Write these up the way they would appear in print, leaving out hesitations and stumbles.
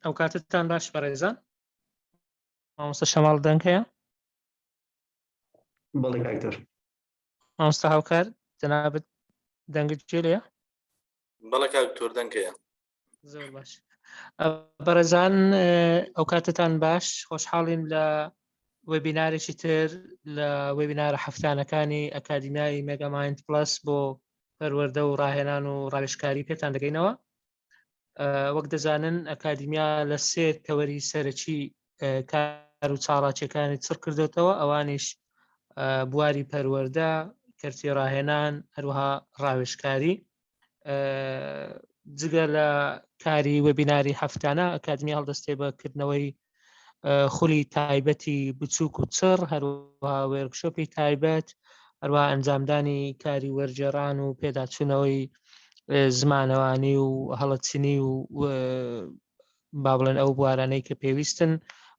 ئەو کاتتان باش بەڕێزان مامۆستا شەماڵ دەنگ هەیە بەڵێ کاکتەر مامۆستا هاوکار جەنابەت دەنگت گوێلەیە بەڵێ کاکتۆر دەنگ هەیە زۆر باش بەڕێزان ئەو کاتتان باش خۆشحاڵین لە وێبینارێکی تر لە وێبینارە هەفتانەکانی ئەکادیمیای مێگامایند پلس بۆ پەروەردە و ڕاهێنان و ڕاوێژکاری پێتان دەگەینەوە وەک دەزانن ئەکادیمیا لە سێ تەوەری سەرەکی کار و چاڵاکیەکانی چڕ کردوتەوە ئەوانیش بواری پەروەردە کەرتی ڕاهێنان هەروەها ڕاوێژکاری جگە لە کاری وێبیناری هەفتانە ئەکادیمیا هەڵدەستێ بەکردنەوەی خولی تایبەتی بچووک و چڕ هەروەها وێرکشۆپی تایبەت هەروەها ئەنجامدانی کاری وەرجێڕان و پێداچوونەوەی زمانەوانی و هەڵەچینی و با بڵێن ئەو بوارانەی کە پێویستن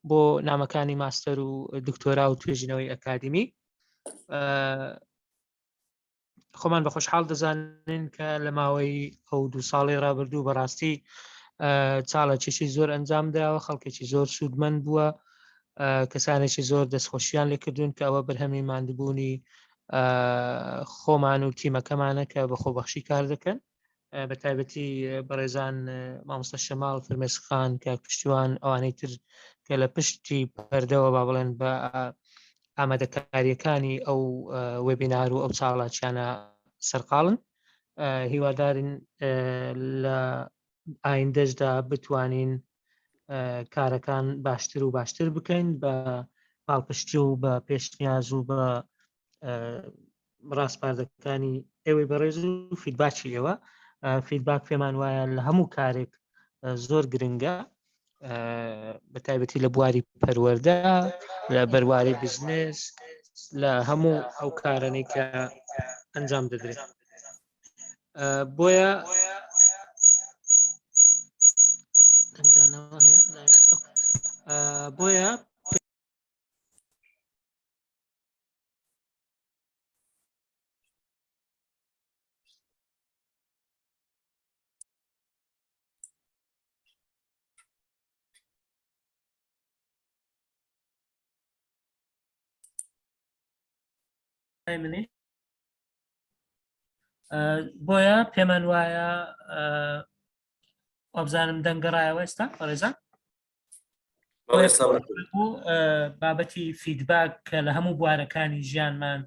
بۆ نامەکانی ماستەر و دکتۆرا و توێژینەوەی ئەکادیمی خۆمان بە خۆشحاڵ دەزانین کە لە ماوەی ئەو 2 ساڵی ڕابردوو بەڕاستی چاڵێکێکی زۆر ئەنجام دراوە خەڵکێکی زۆر سوودمەند بووە کەسانێکی زۆر دەستخۆشیان لێکردوون کە ئەوە بەرهەمی ماندبوونی خۆمان و تیمەکەمانە کە بە خۆبەخشی کار دەکەن بە تایبەتی بەڕێزان مامۆستا شەماڵ فرمێسخان کە پشتیوان ئەوانەی تر کە لە پشتی پەردەوە با بڵێن بە ئامادەکاریەکانی ئەو وێبینار و ئەو چاڵاکیانە سەرقاڵن هیوادارین لە ئایندەشدا بتوانین کارەکان باشتر و باشتر بکەین بە پاڵپشتی و بە پێشنیاز و بە ڕاستپاردەکانی ئێوەی بەڕێز و فیدباکی ئێوە فیدباک پێمان وایە لە هەموو کارێک زۆر گرنگە بە تایبەتی لە بواری پەروەردە لە بەرواری بزنس لە هەموو ئەو کارانەی کە ئەنجام دەدرێت بۆیە بۆیە بۆیە پێمان وایە ئەبزانم دەنگەڕایەوە ئێستا بەڕێزان بابەتی فیدباک کە لە هەموو بوارەکانی ژیانمان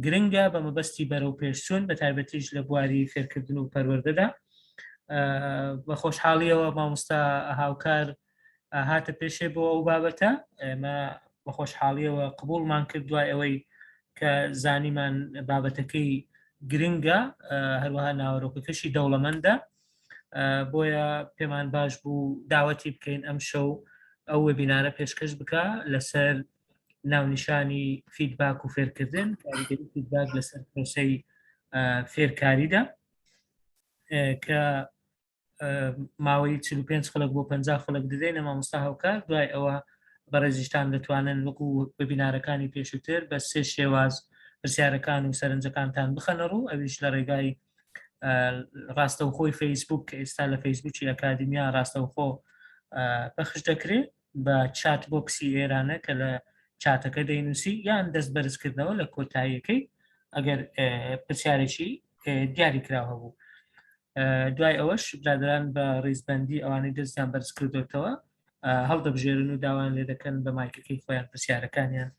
گرنگە بە مەبەستی بەرەو پێشچوون بە تایبەتیش لە بواری فێرکردن و پەروەردەدا بە خۆشحاڵیەوە مامۆستا هاوکار هاتە پێشێ بۆ ئەو بابەتە ئێمە بە خۆشحاڵیەوە قبوڵمان کرد دوای ئەوەی کە زانیمان بابەتەکەی گرنگە هەروەها ناوەڕۆکەکەشی دەوڵەمەندە بۆیە پێمان باش بوو داوەتی بکەین ئەم شەو ئەو وێبینارە پێشکەش بکە لەسەر ناونیشانی فیدباک و فێرکردن کاریگەری فیدباک لەسەر پرۆسەی فێرکاریدا کە ماوەی 45 خەڵک بۆ 50 خەڵک دەدەینە مامۆستا هاوکار دوای ئەوە بەڕێزیشتان دەتوانن وەکو وێبینارەکانی پێشووتر بە 3 شێواز پرسیارەکان و سەرنجەکانتان بخەنە ڕوو ئەویش لە ڕێگای ڕاستەوخۆی فەیسبوک کە ئێستا لە فەیسبوکی ئەکادیمیا ڕاستەوخۆ بەخش دەکرێت بە چات بۆکسی ئێرانە کە لە چاتەکە دەینووسی یان دەست بەرزکردنەوە لە کۆتاییەکەی ئەگەر پرسیارێکی دیاری کراوە بوو دوای ئەوەش برادران بە ڕیزبەندی ئەوانەی دەستیان بەرز کردوێتەوە هەڵدەبژێرن و داوان لێ دەکەن بە مایکەکەی خۆیان پرسیارەکانیان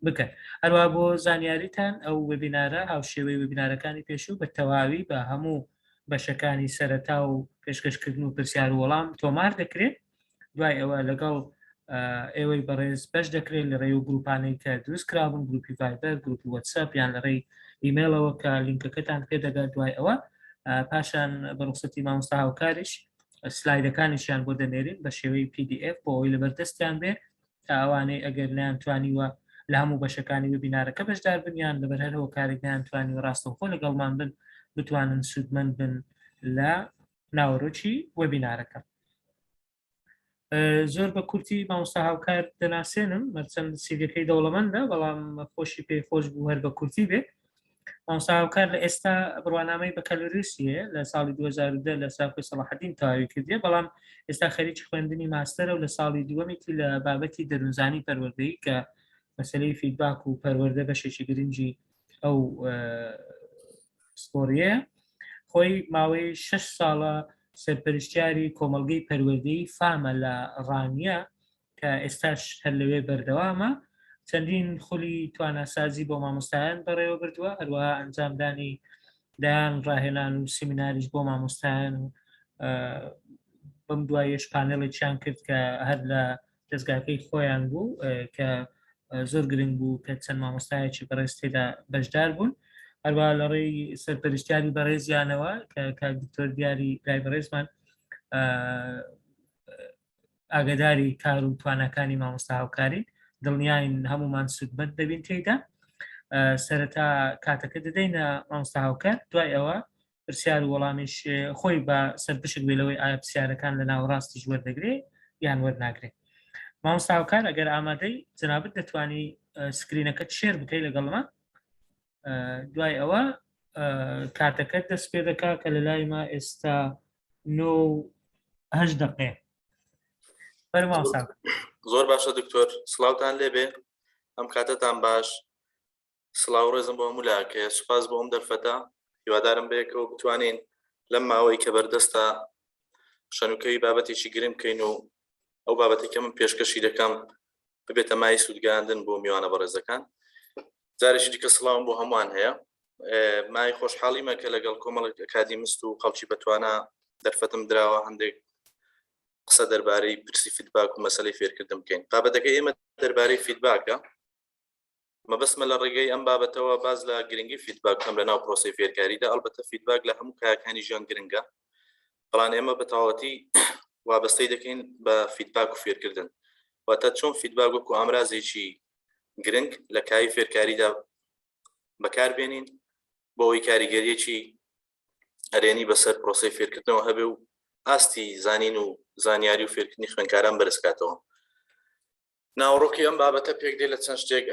بکەن هەروە بۆ زانیاریتان ئەو وێبینارە هاوشێوەی وێبینارەکانی پێشوو بە تەواوی بە هەموو بەشەکانی سەرەتا و پێشکەشکردن و پرسیار و وەڵام تۆمار دەکرێت دوای ئەوە لەگەڵ ئێوەی بەڕێز بەش دەکرێت لە ڕێی و گروپانەی کە دروست کرابن گروپی ڤایبەر گروپی وەتسەپ یان لە ڕێی ئیمێلەوە کە لینکەکەتان پێدەگات دوای ئەوە پاشان بە ڕوخسەتی مامۆستا هاوکاریش سلایدەکانیشیان بۆ دەنێرین بە شێوەی PDF بۆ ئەوەی لەبەردەستیان بێت تا ئەوانەی ئەگەر نیانتوانیوە لە هەموو بەشەکانی وێبینارەکە بەشدار بنیان لەبەر هەرەوە کارێک نیانتوانی و ڕاستەوخۆ لەگەڵمان بن بتوانن سوودمەند بن لە ناوەڕۆکی وێبینارەکە زۆر بە کورتی مامۆستا هاوکار دەناسێنم مەرچەند سیدەکەی دەوڵەمەندە بەڵام خۆشی پێی خۆش بوو هەر بە کورتی بێت مامۆستا هاوکار لە ئێستا بڕوانامەی بە کەلۆریسیە لە ساڵی 2010 لە ساقی سەلاحەدین تەواوی کردیە، بەڵام ئێستا خەریکی خوێندنی ماستەرە و لە ساڵی دووەمیتی لە بابەتی دەروونزانی پەروەردەیی کە مەسەلەی فیدباک و پەروەردە بەشێکی گرنگی ئەو سپۆریە. خۆی ماوەی 6 ساڵە سەرپەرشتیاری کۆمەڵگەی پەروەردەیی فامە لە ڕانیە کە ئێستاش هەر لەوێ بەردەوامە. چەندین خولی تواناسازی بۆ مامۆستایان بەڕێوە بردووە، هەروەها ئەنجامدانی دایان ڕاهێنان و سیمیناریش بۆ مامۆستایان و بەم دوایەش پانێڵێکیان کرد کە هەر لە دەستگاکەی خۆیان بوو کە زۆر گرنگ بوو کە چەند مامۆستایەکی بەڕێز تێدا بەشدار بوون. هەروە لە ڕێی سەرپەرشتیاری بەڕێزیانەوە کە کاکتۆر دیاری لای بەڕێزمان ئاگداری کار و توانەکانی مامۆستا هاوکاری، دڵنیاین هەمومان سودمەند دەبین تێیدا. سەرەتا کاتەکە دەدەینە مامۆستا هاوکار، دوای ئەوە پرسیار و وەڵامیش خۆی بە سەرپشک بێلەوەی ئایا پرسیارەکان لە ناوەڕاستیش وەردەگرێ یان وەرناگرێ. مامۆستا هاوکار ئەگەر ئامادەی جەنابەت دەتوانی سکرینەکەت شێر بکەی لەگەڵمە، دوای ئەوە کاتەکەت دەست پێ دەکا کە لە لای ما ئێستا 9:08 دقیقە. زۆر باشە دکتۆر، سڵاوتان لێبێ، ئەم کاتتان باش، سڵاو ڕێزم بۆ هەموو لاکێ، سوپاس بۆ ئەم دەرفەتە، هیوادارم بێکەوە بتوانین لەم ماوەی کە بەردەستە شەنوکەی بابەتێکی گرنگ بکەین و ئەو بابەتی کە من پێشکەشی دەکەم ببێتە مای سوودگاندن بۆ میوانە بەڕێزەکان. جارێکی دیکە سڵاوم بۆ هەمووان هەیە. مای خۆشحاڵیمە کە لەگەڵ کۆمەڵێک ئەکادیمیست و خەڵکی بەتوانە دەرفەتم دراوە هەندێک قسە دەربارەی پرسی فیدباک و مەسەلەی فێرکردن بکەین. بابەتەکەی ئێمە دەربارەی فیدباکە، مەبەستمە لە ڕێگەی ئەم بابەتەوە باز لە گرنگی فیدباک کەم لە ناو پرۆسەی فێرکاریدا. ئەلبەتە فیدباک لە هەموو کارەکانی ژیان گرنگە، بەڵام ئێمە بە تەواوەتی وابەستەی دەکەین بە فیدباک و فێرکردن، واتە چۆن فیدباک وەکو ئامرازێکی گرنگ لە کاری فێرکاریدا بەکاربێنین بۆ ئەوەی کاریگەریەکی ئەرێنی بەسەر پرۆسەی فێرکردنەوە هەبێ و ئاستی زانین و زانیاری و فێرکردنی خوێندکاران بەرزکاتەوە. ناوڕۆکی ئەم بابەتە پێک دێ لە چەند شتێک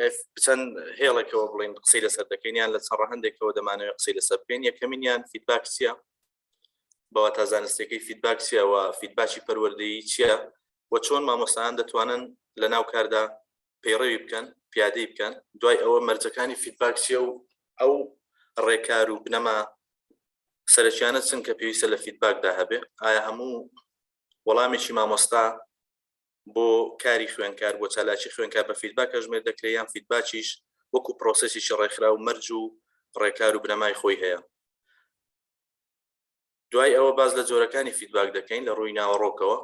چەند هێڵێکەوە بڵین قسەی لەسەر دەکەین، یان لە چەند ڕەهەندێکەوە دەمانەوێت قسەی لەسەر بکەین. یەکەمینیان فیدباک چییە، بەوە تا زانستیەکەی فیدباک چییە و فیدباکی پەروەردەیی چییە و چۆن مامۆستایان دەتوانن لە ناو کاردا پەیڕەوی بکەن، پیادەی بکەن. دوای ئەوە مەرجەکانی فیدباک چییە و ئەو ڕێکار و بنەما سەرچیانە چن کە پێویستە لە فیدباکدا هەبێ. ئایا هەموو وەڵامێکی مامۆستا بۆ کاری خوێنکار بۆ چالاکی خوێنکار بە فیدباک ئەژمێر دەکرێت یان فیدباکیش وەکو پرۆسەسێکی ڕێکخرا و مەرج و ڕێکار و بنەمای خۆی هەیە. دوای ئەوە باز لە جۆرەکانی فیدباک دەکەین لە ڕووی ناوەڕۆکەوە،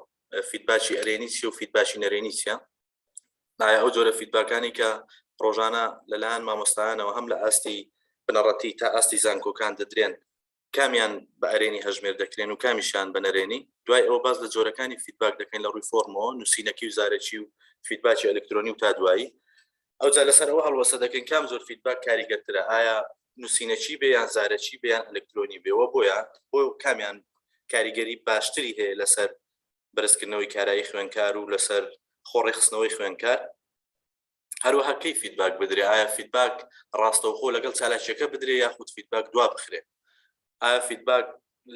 فیدباکی ئەرێنی چیە و فیدباکی نەرێنی چیە. ئایا ئەو جۆرە فیدباکانی کە ڕۆژانە لەلایەن مامۆستایانەوە هەم لە ئاستی بنەڕەتی تا ئاستی زانکۆکان دەدرێن، کامیان بە ئەرێنی هەژمێر دەکرێن و کامیشان بە نەرێنی. دوای ئەوە باز لە جۆرەکانی فیدباک دەکەین لە ڕووی فۆرمەوە، نووسینەکی و زارێکی و فیدباکی ئەلکترۆنی و تا دوایی. ئەو جا لەسەر ئەوە هەڵوەسە دەکەین کام زۆر فیدباک کاریگەرترە، ئایا نووسینەکی بێ یان زارەکی بێ یان ئەلکترۆنی بێەوە، بۆ کامیان کاریگەری باشتری هەیە لەسەر بەرزکردنەوەی کارایی خوێنکار و لەسەر خۆڕێخستنەوەی خوێنکار. هەروەها کەی فیدباک بدرێ، ئایا فیدباک ڕاستەوخۆ لەگەڵ چالاکیەکە بدرێ یاخود فیدباک دوا بخرێ، ئایا فیدباک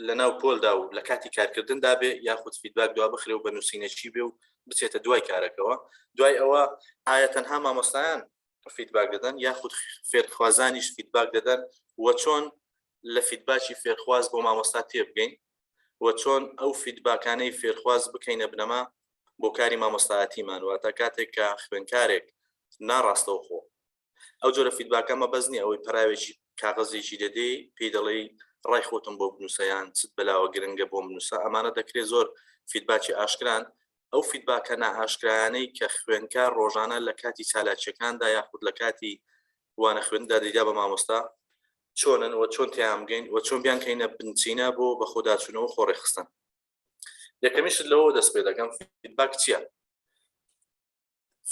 لە ناو پۆلدا و لە کاتی کارکردندا بێ یاخود فیدباک دوا بخرێ و بە نووسینەکی بێ و بچێتە دوای کارەکەەوە. دوای ئەوە ئایا تەنها مامۆستایان فیدباک دەدەن یاخود فێرخوازانیش فیدباک دەدەن، و چۆن لە فیدباکی فێرخواز بۆ مامۆستا تێبگەین و چۆن ئەو فیدباکانەی فێرخواز بکەینە بنەما بۆ کاری مامۆستایەتیمان. واتە کاتێک کە خوێنکارێک ناڕاستەوخۆ ئەو جۆرە فیدباکەمە بەزنی ئەوەی پراوێکی کاغەزێکی دەدەی پێی دەڵێ ڕای خۆتم بۆ بنووسەیان چت بەلاوە گرنگە بۆ بنووسە. ئەمانە دەکرێت زۆر فیدباکی ئاشکران، ئەو فیدباکە نائاشکرایانەی کە خوێنکار ڕۆژانە لە کاتی چالاکیەکاندا یاخود لە کاتی وانە خوێندا دەیدا بە مامۆستا چۆنن و چۆن تیامگەین و چۆن بیان کەینە بنچینە بۆ بە خۆداچوونەوە خۆڕێخستن. یەکەمیشت لەوە دەست پێ دەکەم فیدباک چییە؟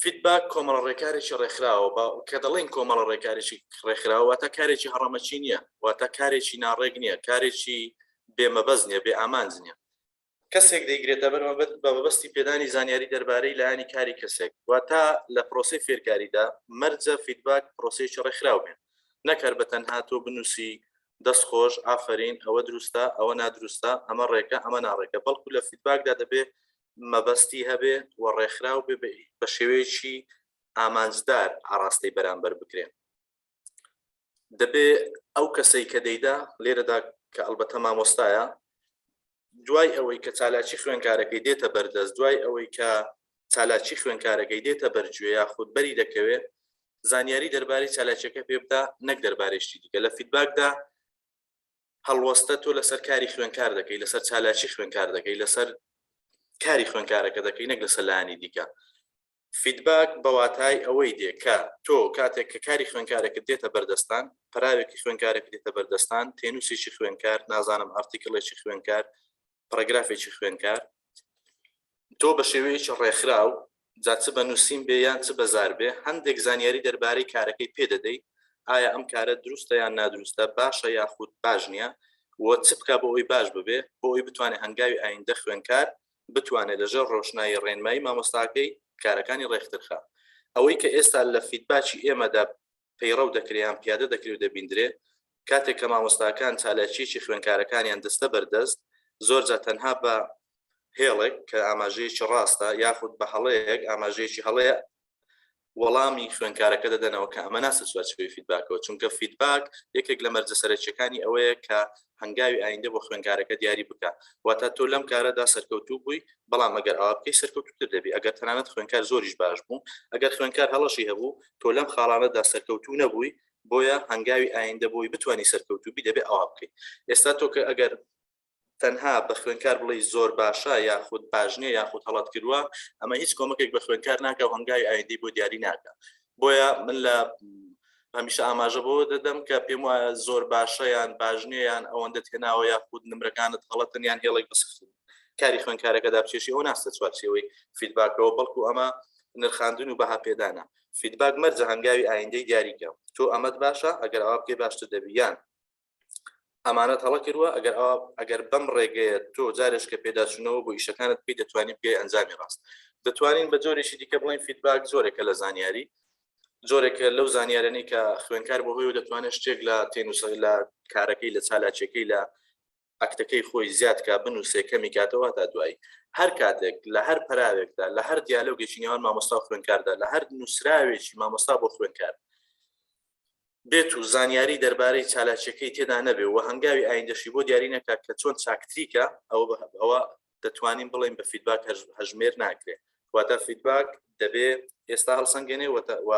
فیدباک کۆمەڵە ڕێکارێکی ڕێکخراوە، کە دەڵێن کۆمەڵە ڕێکارێکی ڕێکخراوە واتە کارێکی هەڕەمەچی نییە، واتە کارێکی ناڕێک نییە، کارێکی بێمەبەست نییە، بێ ئامانج نییە. کەسێک دەیگرێتە بە مەبەستی پێدانی زانیاری دەربارەی لایەنی کاری کەسێک، واتە لە پرۆسەی فێرکاریدا مەرجە فیدباک پرۆسەیەکی ڕێکخراو بێن. نەکەر بە تەنها تۆ بنووسی دەست خۆش ئافرین ئەوە دروستە ئەوە نادروستە ئەمە ڕێکە ئەمە ناڕێکە بەڵکو لە فیدباکدا دەبێت مەبەستی هەبێ و ڕێکخراو بێ بە شێوەیەکی ئامانجدار ئاڕاستەی بەرامبەر بکرێن دەبێ ئەو کەسەی کە دەیدا لێرەدا کە ئەلبەتە مامۆستایە دوای ئەوەی کە چالاکی خوێنکارەکەی دێتە بەردەست دوای ئەوەی کە چالاکی خوێنکارەکەی دێتە بەرگوێ یاخود بەری دەکەوێت زانیاری دەربارەی چالاکیەکە پێ بدە نەک دەربارەیشتی دیکە لە فیدباکدا هەڵوەستە تۆ لەسەر کاری خوێنکار دەکەی لەسەر چالاکی خوێنکار دەکەی لەسەر کاری خوێنکارەکە دەکەی نەک لەسەر لایانی دیکە فیدباک بەواتای ئەوەی دێ کە تۆ کاتێک کە کاری خوێنکارێکت دێتە بەردەستان پراوێکی خوێنکارێک دێتە بەردەستان تێنووسێکی خوێنکار نازانم ئارتیکڵێکی خوێنکار پەرەگرافێکی خوێنکار تۆ بە شێوەیەکی ڕێکخراو جا چ بە نووسین بێ یان چ بە زار بێ هەندێک زانیاری دەربارەی کارەکەی پێدەدەی ئایا ئەم کارە دروستە یان نادروستە باشە یاخود باش نییە و چ بکە بۆ ئەوی باش ببێ بۆ ئەوی بتوانێت هەنگاوی ئایندە خوێنکار بتوانێت لەژێر ڕۆشنایی ڕێنمایی مامۆستاکەی کارەکانی ڕێکترخە ئەوەی کە ئێستا لە فیدباکی ئێمەدا پەیڕەو دەکریان پیادە دەکرێت و دەبیندرێ کاتێک کە مامۆستاکان چالاکیەکی خوێنکارەکانیان دەستە بەردەست زۆرجا تەنها بە هێڵێک کە ئاماژەیەکی ڕاستە یاخود بە هەڵەیەک ئاماژەیەکی هەڵەیە وەڵامی خوێنکارەکە دەدەنەوە کە ئەمە ناسە سوچوی فیدباکەوە چونکە فیدباک یەکێک لە مەرجە سەرچیەکانی ئەوەیە کە هەنگاوی ئایندە بۆ خوێنکارەکە دیاری بکە واتە تۆ لەم کارەدا سەرکەوتوو بووی بەڵام ئەگەر ئەوە بکەی سەرکەوتوتر دەبی ئەگەر تەنانەت خوێنکار زۆریش باش بوو ئەگەر خوێنکار هەڵەشی هەبوو تۆ لەم خاڵانەدا سەرکەوتوو نەبووی بۆیە هەنگاوی ئایندە بۆی بتوانانی سەرکەوتوبی دەبێت ئەوە بکەیت ئێستا تۆ کە ئەگەر تەنها بە خوێنکار بڵێ زۆر باشە یاخود باشنیە یاخود هەڵات کردووە ئەمە هیچ کۆمەکێک بە خوێنکار ناکە و هەنگاوی ئایندەی بۆ دیاری ناکە بۆیە من لە هەمیشە ئاماژە بۆ دەدەم کە پێم وایە زۆر باشە یان باشنیەیان ئەوەندە تێناوە یاخود نمرەکانت هەڵەتن یان هێڵێک بەس کاری خوێنکارەکەدا بچێشی ئەو ناستە چوارچێوەی فیدباکەوە بەڵکو ئەمە نرخاندن و بەها پێدانە فیدباک مەرجە هەنگاوی ئایندەی دیاریکە تۆ ئەمەت باشە ئەگەر ئەوە بکەی باشتر دەبیان ئەمانەت هەڵە کردووە ئەگەر بەم ڕێگەیە تۆ جارش کە پێداچوونەوە بۆ ئیشەکانت پێی دەتوانین بگەی ئەنجامی ڕاست دەتوانین بە جۆرێکی دیکە بڵین فیدباک زۆرێکە لە زانیاری زۆرێکە لەو زانیارانەی کە خوێنکار بەهۆی و دەتوانێت شتێک لە تێنووسەی لە کارەکەی لە چالاکیەکەی لە ئەکتەکەی خۆی زیادکە بنووسێ کەمی کاتەوە تا دوایی هەر کاتێک لە هەر پەراوێکدا لە هەر دیالۆگێکی نێوان مامۆستا و خوێنکاردا لە هەر نووسراوێکی مامۆستا بۆ خوێنکار بێت و زانیاری دەربارەی چالاکیەکەی تێدا نەبێ و هەنگاوی ئایندەشی بۆ دیاری نەکات کە چۆن چاکتریکە ئەوە دەتوانین بڵێن بە فیدباک هەژمێر ناکرێت واتە فیدباک دەبێ ئێستا هەڵسەنگێنێ و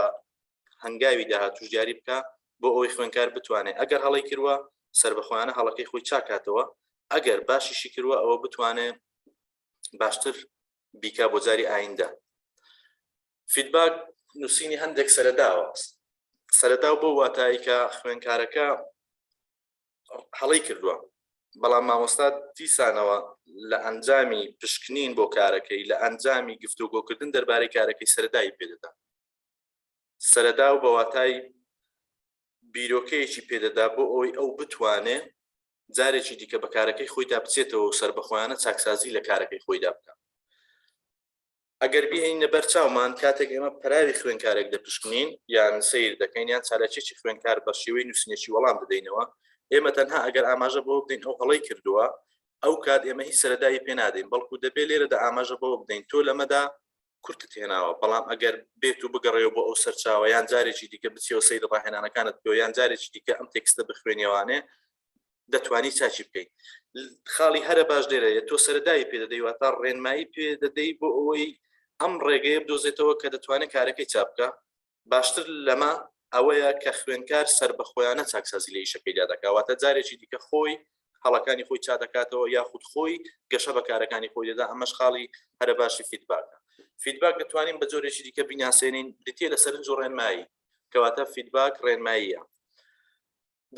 هەنگاوی داهاتوش دیاری بکە بۆ ئەوەی خوێنکار بتوانێت ئەگەر هەڵی کردووە سربەخۆیانە هەڵەکەی خۆی چاکاتەوە ئەگەر باشیشی کردووە ئەوە بتوانێت باشتر بیکا بۆ جاری ئایندە فیدباک نووسینی هەندێک سەرەتا بۆ واتایی کە خوێنکارەکە هەڵی کردووە بەڵام مامۆستا دیسانەوە لە ئەنجامی پشکنین بۆ کارەکەی لە ئەنجامی گفتوگۆکردن دەربارەی کارەکەی سەرەدایی پێدەدا سەرەدا و بە واتای بیرۆکەیەکی پێدەدا بۆ ئەوەی ئەو بتوانێ جارێکی دیکە بە کارەکەی خۆیدا بچێتەوە و سربەخۆیانە چاکسازی لە کارەکەی خۆیدا بکە ئەگەر بهێنە بەرچاومان کاتێک ئێمە پەراوی خوێنکارێک دەپشکنین یان سیر دەکەین یان چالاکیی خوێنکار بە شێوەی نووسینێکی وەڵام بدەینەوە ئێمە تەنها ئەگەر ئاماژە بۆ بدەین ئەو هەڵی کردووە ئەو کات ئێمە هیچ سەرەدایی پێ نادەین بەڵکو دەبێت لێرەدا ئاماژە بۆ بدەین تۆ لەمەدا کورتت هێناوە بەڵام ئەگەر بێت و بگەڕێەوە بۆ ئەو سەرچاوە یان جارێکی دیکە بچیەوە سەیر ڕاهێنانەکانت پێ یان جارێکی دیکە ئەم تێکستە بخوێنێوانێ دەتوانی چاچی بکەیت خاڵی هەرە باش لێرەیە تۆ سەرەدایی پێ دەدەی واتە ڕێنمایی پێ دەدەی بۆ ئەوەی ئەم ڕێگەیە بدۆزێتەوە کە دەتوانێت کارەکەی چاپکە باشتر لەمە ئەوەیە کە خوێنکار سربەخۆیانە چاکسازی لە ئیشەکەیدا دەکاتواتە جارێکی دیکە خۆی هەڵەکانی خۆی چادەکاتەوە یاخود خۆی گەشە بە کارەکانی خۆی دەدا ئەمەش خاڵی هەرە باشی فیدباکە فیدباک دەتوانین بە جۆرێکی دیکە بیناسێنین بریتە لە سەرنج و ڕێنمایی کەواتە فیدباک ڕێنماییە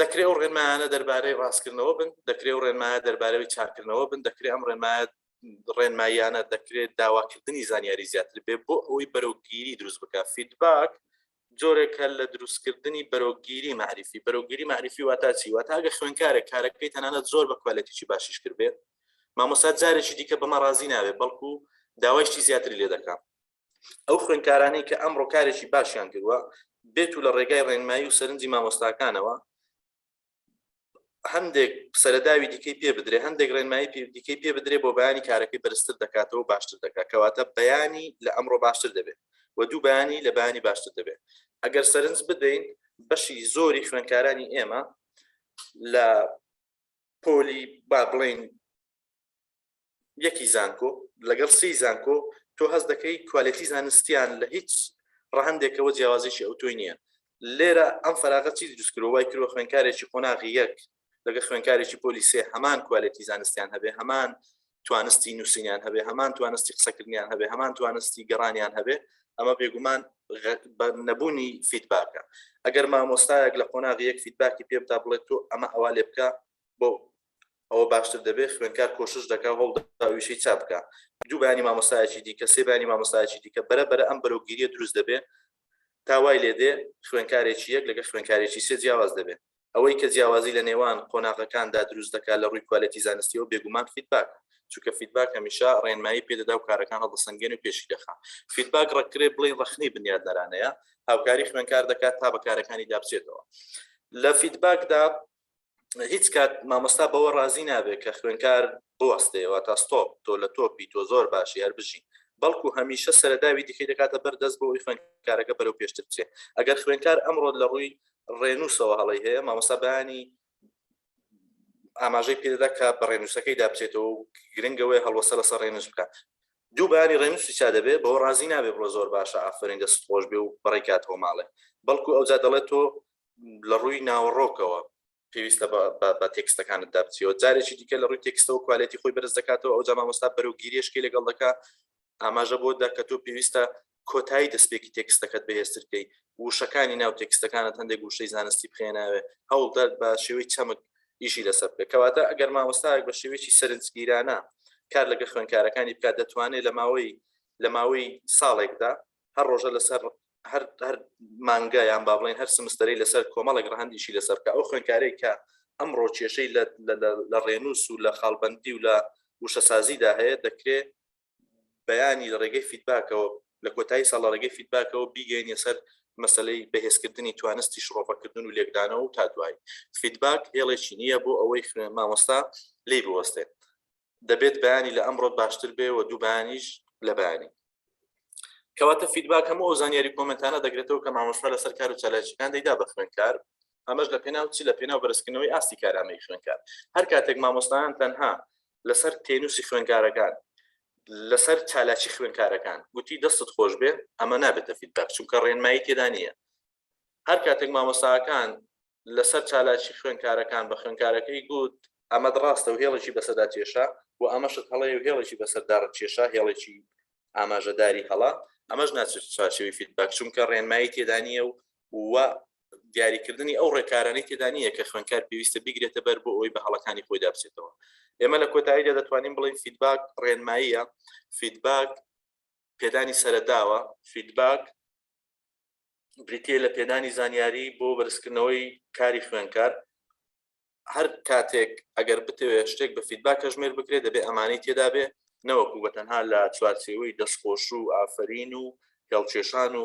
دەکرێت ئەو ڕێنمایانە دەربارەی ڕاستکردنەوە بن دەکرێت ئەو ڕێنمایە دەربارەوەی چاکردنەوە بن دەکرێت ئەم ڕێنماییانە دەکرێت داواکردنی زانیاری زیاتر بێ بۆ ئەوەی بەرەوگیری دروست بکە فیدباک جۆرێکە لە دروستکردنی بەرەوگیری معرفی واتە چی واتە ئەگە خوێنکارێک کارەکەی تەنانەت زۆر بە کوالەتیی باشیش کرد بێت مامۆستا جارێکی دیکە بەمە ڕازی ناوێت بەڵکو داوایشتی زیاتری لێ دەکات ئەو خوێنکارانەی کە ئەمڕۆ کارێکی باشیان کردووە بێت و لە ڕێگای ڕێنمایی و سەرنجی مامۆستاکانەوە هەندێک سەرەداوی دیکەی پێ بدرێ، هەندێک ڕێنمایی دیکەی پێ بدرێ بۆ بەیانی کارەکەی بەرزتر دەکاتەوە و باشتر دەکات، کەواتە بەیانی لە ئەمڕۆ باشتر دەبێت و دوو بەیانی لە بەیانی باشتر دەبێت. ئەگەر سەرنج بدەین بەشی زۆری خوێندکارانی ئێمە لە پۆلی با بڵێن یەکی زانکۆ لەگەڵ سی زانکۆ تۆ هەست دەکەی کوالەتی زانستیان لە هیچ ڕەهەندێکەوە جیاوازیشی ئەوتۆی نییە. لێرە ئەم فەراغە چی دروستکردەوە؟ وای کردوە خوێندکارێکی قۆناغی یەک لەگە خوێندکارێکی پۆلی سێ هەمان کوالەتی زانستیان هەبێ، هەمان توانستی نووسینیان هەبێ، هەمان توانستی قسەکردنیان هەبێ، هەمان توانستی گەڕانیان هەبێ. ئەمە بێگومان نەبوونی فیدباکە. ئەگەر مامۆستایەک لە قۆناغی یەک فیدباکی پێ بدا بڵێت تۆ ئەمە ئەوا لێ بکە بۆ ئەوە باشتر دەبێت، خوێندکار کۆشش دەکا هەوڵداویشەی چاپ بکە. دوو بەیانی مامۆستایەکی دیکە، سێ بەیانی مامۆستایەکی دیکە بەرەبەرە ئەم بەرەوگیریە دروست دەبێت تاوای لێدێ خوێندکارێکی یەک لەگە خوێندکارێکی سێ جیاواز دەبێت. ئەوەی کە جیاوازی لە نێوان قۆناغەکاندا دروست دەکات لە ڕووی کوالەتی زانستیەوە بێگومان فیدباک، چونکە فیدباک هەمیشە ڕێنمایی پێدەدا و کارەکان هەڵدەسەنگێن و پێشی دەخات. فیدباک ڕەکرێ بڵێن ڕەخنەی بنیادنەرانەیە، هاوکاری خوێندکار دەکات تا بەکارەکانی دابچێتەوە. لە فیدباکدا هیچ کات مامۆستا بەوە ڕازی نابێت کە خوێندکار بوەستەوە تا ستۆپ تۆ لە تۆپی تۆ زۆر باشی هەر بژی، بەڵکو هەمیشە سەرەداوی دیکەی دەکاتە بەردەست بۆ ئەوی خوێندکارەکە بەرەو پێشتر بچێت. ئەگەر خوێندکار ئەمڕۆ لە ڕووی ڕێنووسەوە هەڵی هەیە، مامۆستا بەیانی ئاماژەی پێدەدا کە بە ڕێنووسەکەی دابچێتەوە و گرنگەوەی هەڵوەسە لەسەر ڕێنووس بکات. دوو بەیانی ڕێنووسی چا دەبێت بەوە ڕازی نابێت بڵۆ زۆر باشە ئافرین دەست خۆش بێ و بەڕێکاتەوە ماڵێ، بەڵکو ئەوجا دەڵێت تۆ لە ڕووی ناوەڕۆکەوە پێویستە بە تێکستەکانت دابچیەوە. جارێکی دیکە لە ڕووی تێکستەوە کوالەتی خۆی بەرز دەکاتەوە، ئەوجا مامۆستا بەرەوگیریشکی لەگەڵ دەکات ئاماژە بۆدا کە تۆ پێویستە کۆتایی دەستپێکی تێکستەکەت بەهێزترکەی، وشەکانی ناو تێکستەکانت هەندێک گوشەی زانستی بخێناوێ، هەوڵدار بە شێوەی چەمک ئیشی لەسەر بکە. کەواتە ئەگەر مامۆستایەک بە شێوەیەکی سەرنجگیرانە کار لەگە خوێندکارەکانی بکات، دەتوانێت لە ماوەی ساڵێکدا هەر ڕۆژە لەسەر هەر مانگایان با بڵێن هەر سمستەرەی لەسەر کۆمەڵێک ڕەهەندیشی لەسەر بکە. ئەو خوێندکارێک کە ئەمڕۆ کێشەی لە ڕێنووس و لە خاڵبەندی و لە وشەسازیدا هەیە، دەکرێت بەیانی لە ڕێگەی فیدباکەوە لە کۆتایی ساڵ لە ڕێگەی فیدباکەوە بیگەینە سەر مەسەلەی بەهێزکردنی توانستی شڕۆفەکردن و لێکدانەوە و تا دوای. فیدباک هێڵێکی نییە بۆ ئەوەی مامۆستا لێی بوەستێت، دەبێت بەیانی لە ئەمڕۆ باشتر بێ و دوو بەیانیش لە بەیانی. کەواتە فیدباک هەموو ئەو زانیاری کۆمنتانە دەگرێتەوە کە مامۆستا لەسەر کار و چالاکیەکان دەیدا بە خوێندکار، ئەمەش لە پێناو چی لە پێناو بەرزکردنەوەی ئاستی کارامەی خوێندکار. هەر کاتێک مامۆستایان تەنها لەسەر تێنووسی خوێندکارەکان لەسەر چالاکی خوێندکارەکان گوتی دەستت خۆش بێ، ئەمە نابێتە فیدباک، چونکە ڕێنمایی تێدا نییە. هەر کاتێک مامۆستاکان لەسەر چالاکی خوێندکارەکان بە خوێندکارەکەی گوت ئەمە ڕاستە و هێڵێکی بەسەردا کێشا و ئەمەشت هەڵەیە و هێڵێکی بەسەرداڕ کێشا، هێڵێکی ئاماژەداری هەڵا، ئەمەش ناچێت چارچێوی فیدباک، چونکە ڕێنمایی تێدا نییە و دیاریکردنی ئەو ڕێکارانەی تێدا نییە کە خوێندکار پێویستە بیگرێتە بەر بۆ ئەوی بە هەڵەکانی خۆی دابچێتەوە. ئێمە لە کۆتاییدا دەتوانین بڵین فیدباک ڕێنماییە، فیدباک پێدانی سەرەداوە، فیدباک بریتیە لە پێدانی زانیاری بۆ بەرزکردنەوەی کاری خوێندکار. هەر کاتێک ئەگەر بتەوێت شتێک بە فیدباک ژمێر بکرێت دەبێت ئەمانەی تێدا بێ، نەوەکو بەتەنها لە چوارچێوەی دەستخۆش و ئافرین و هێڵکێشان و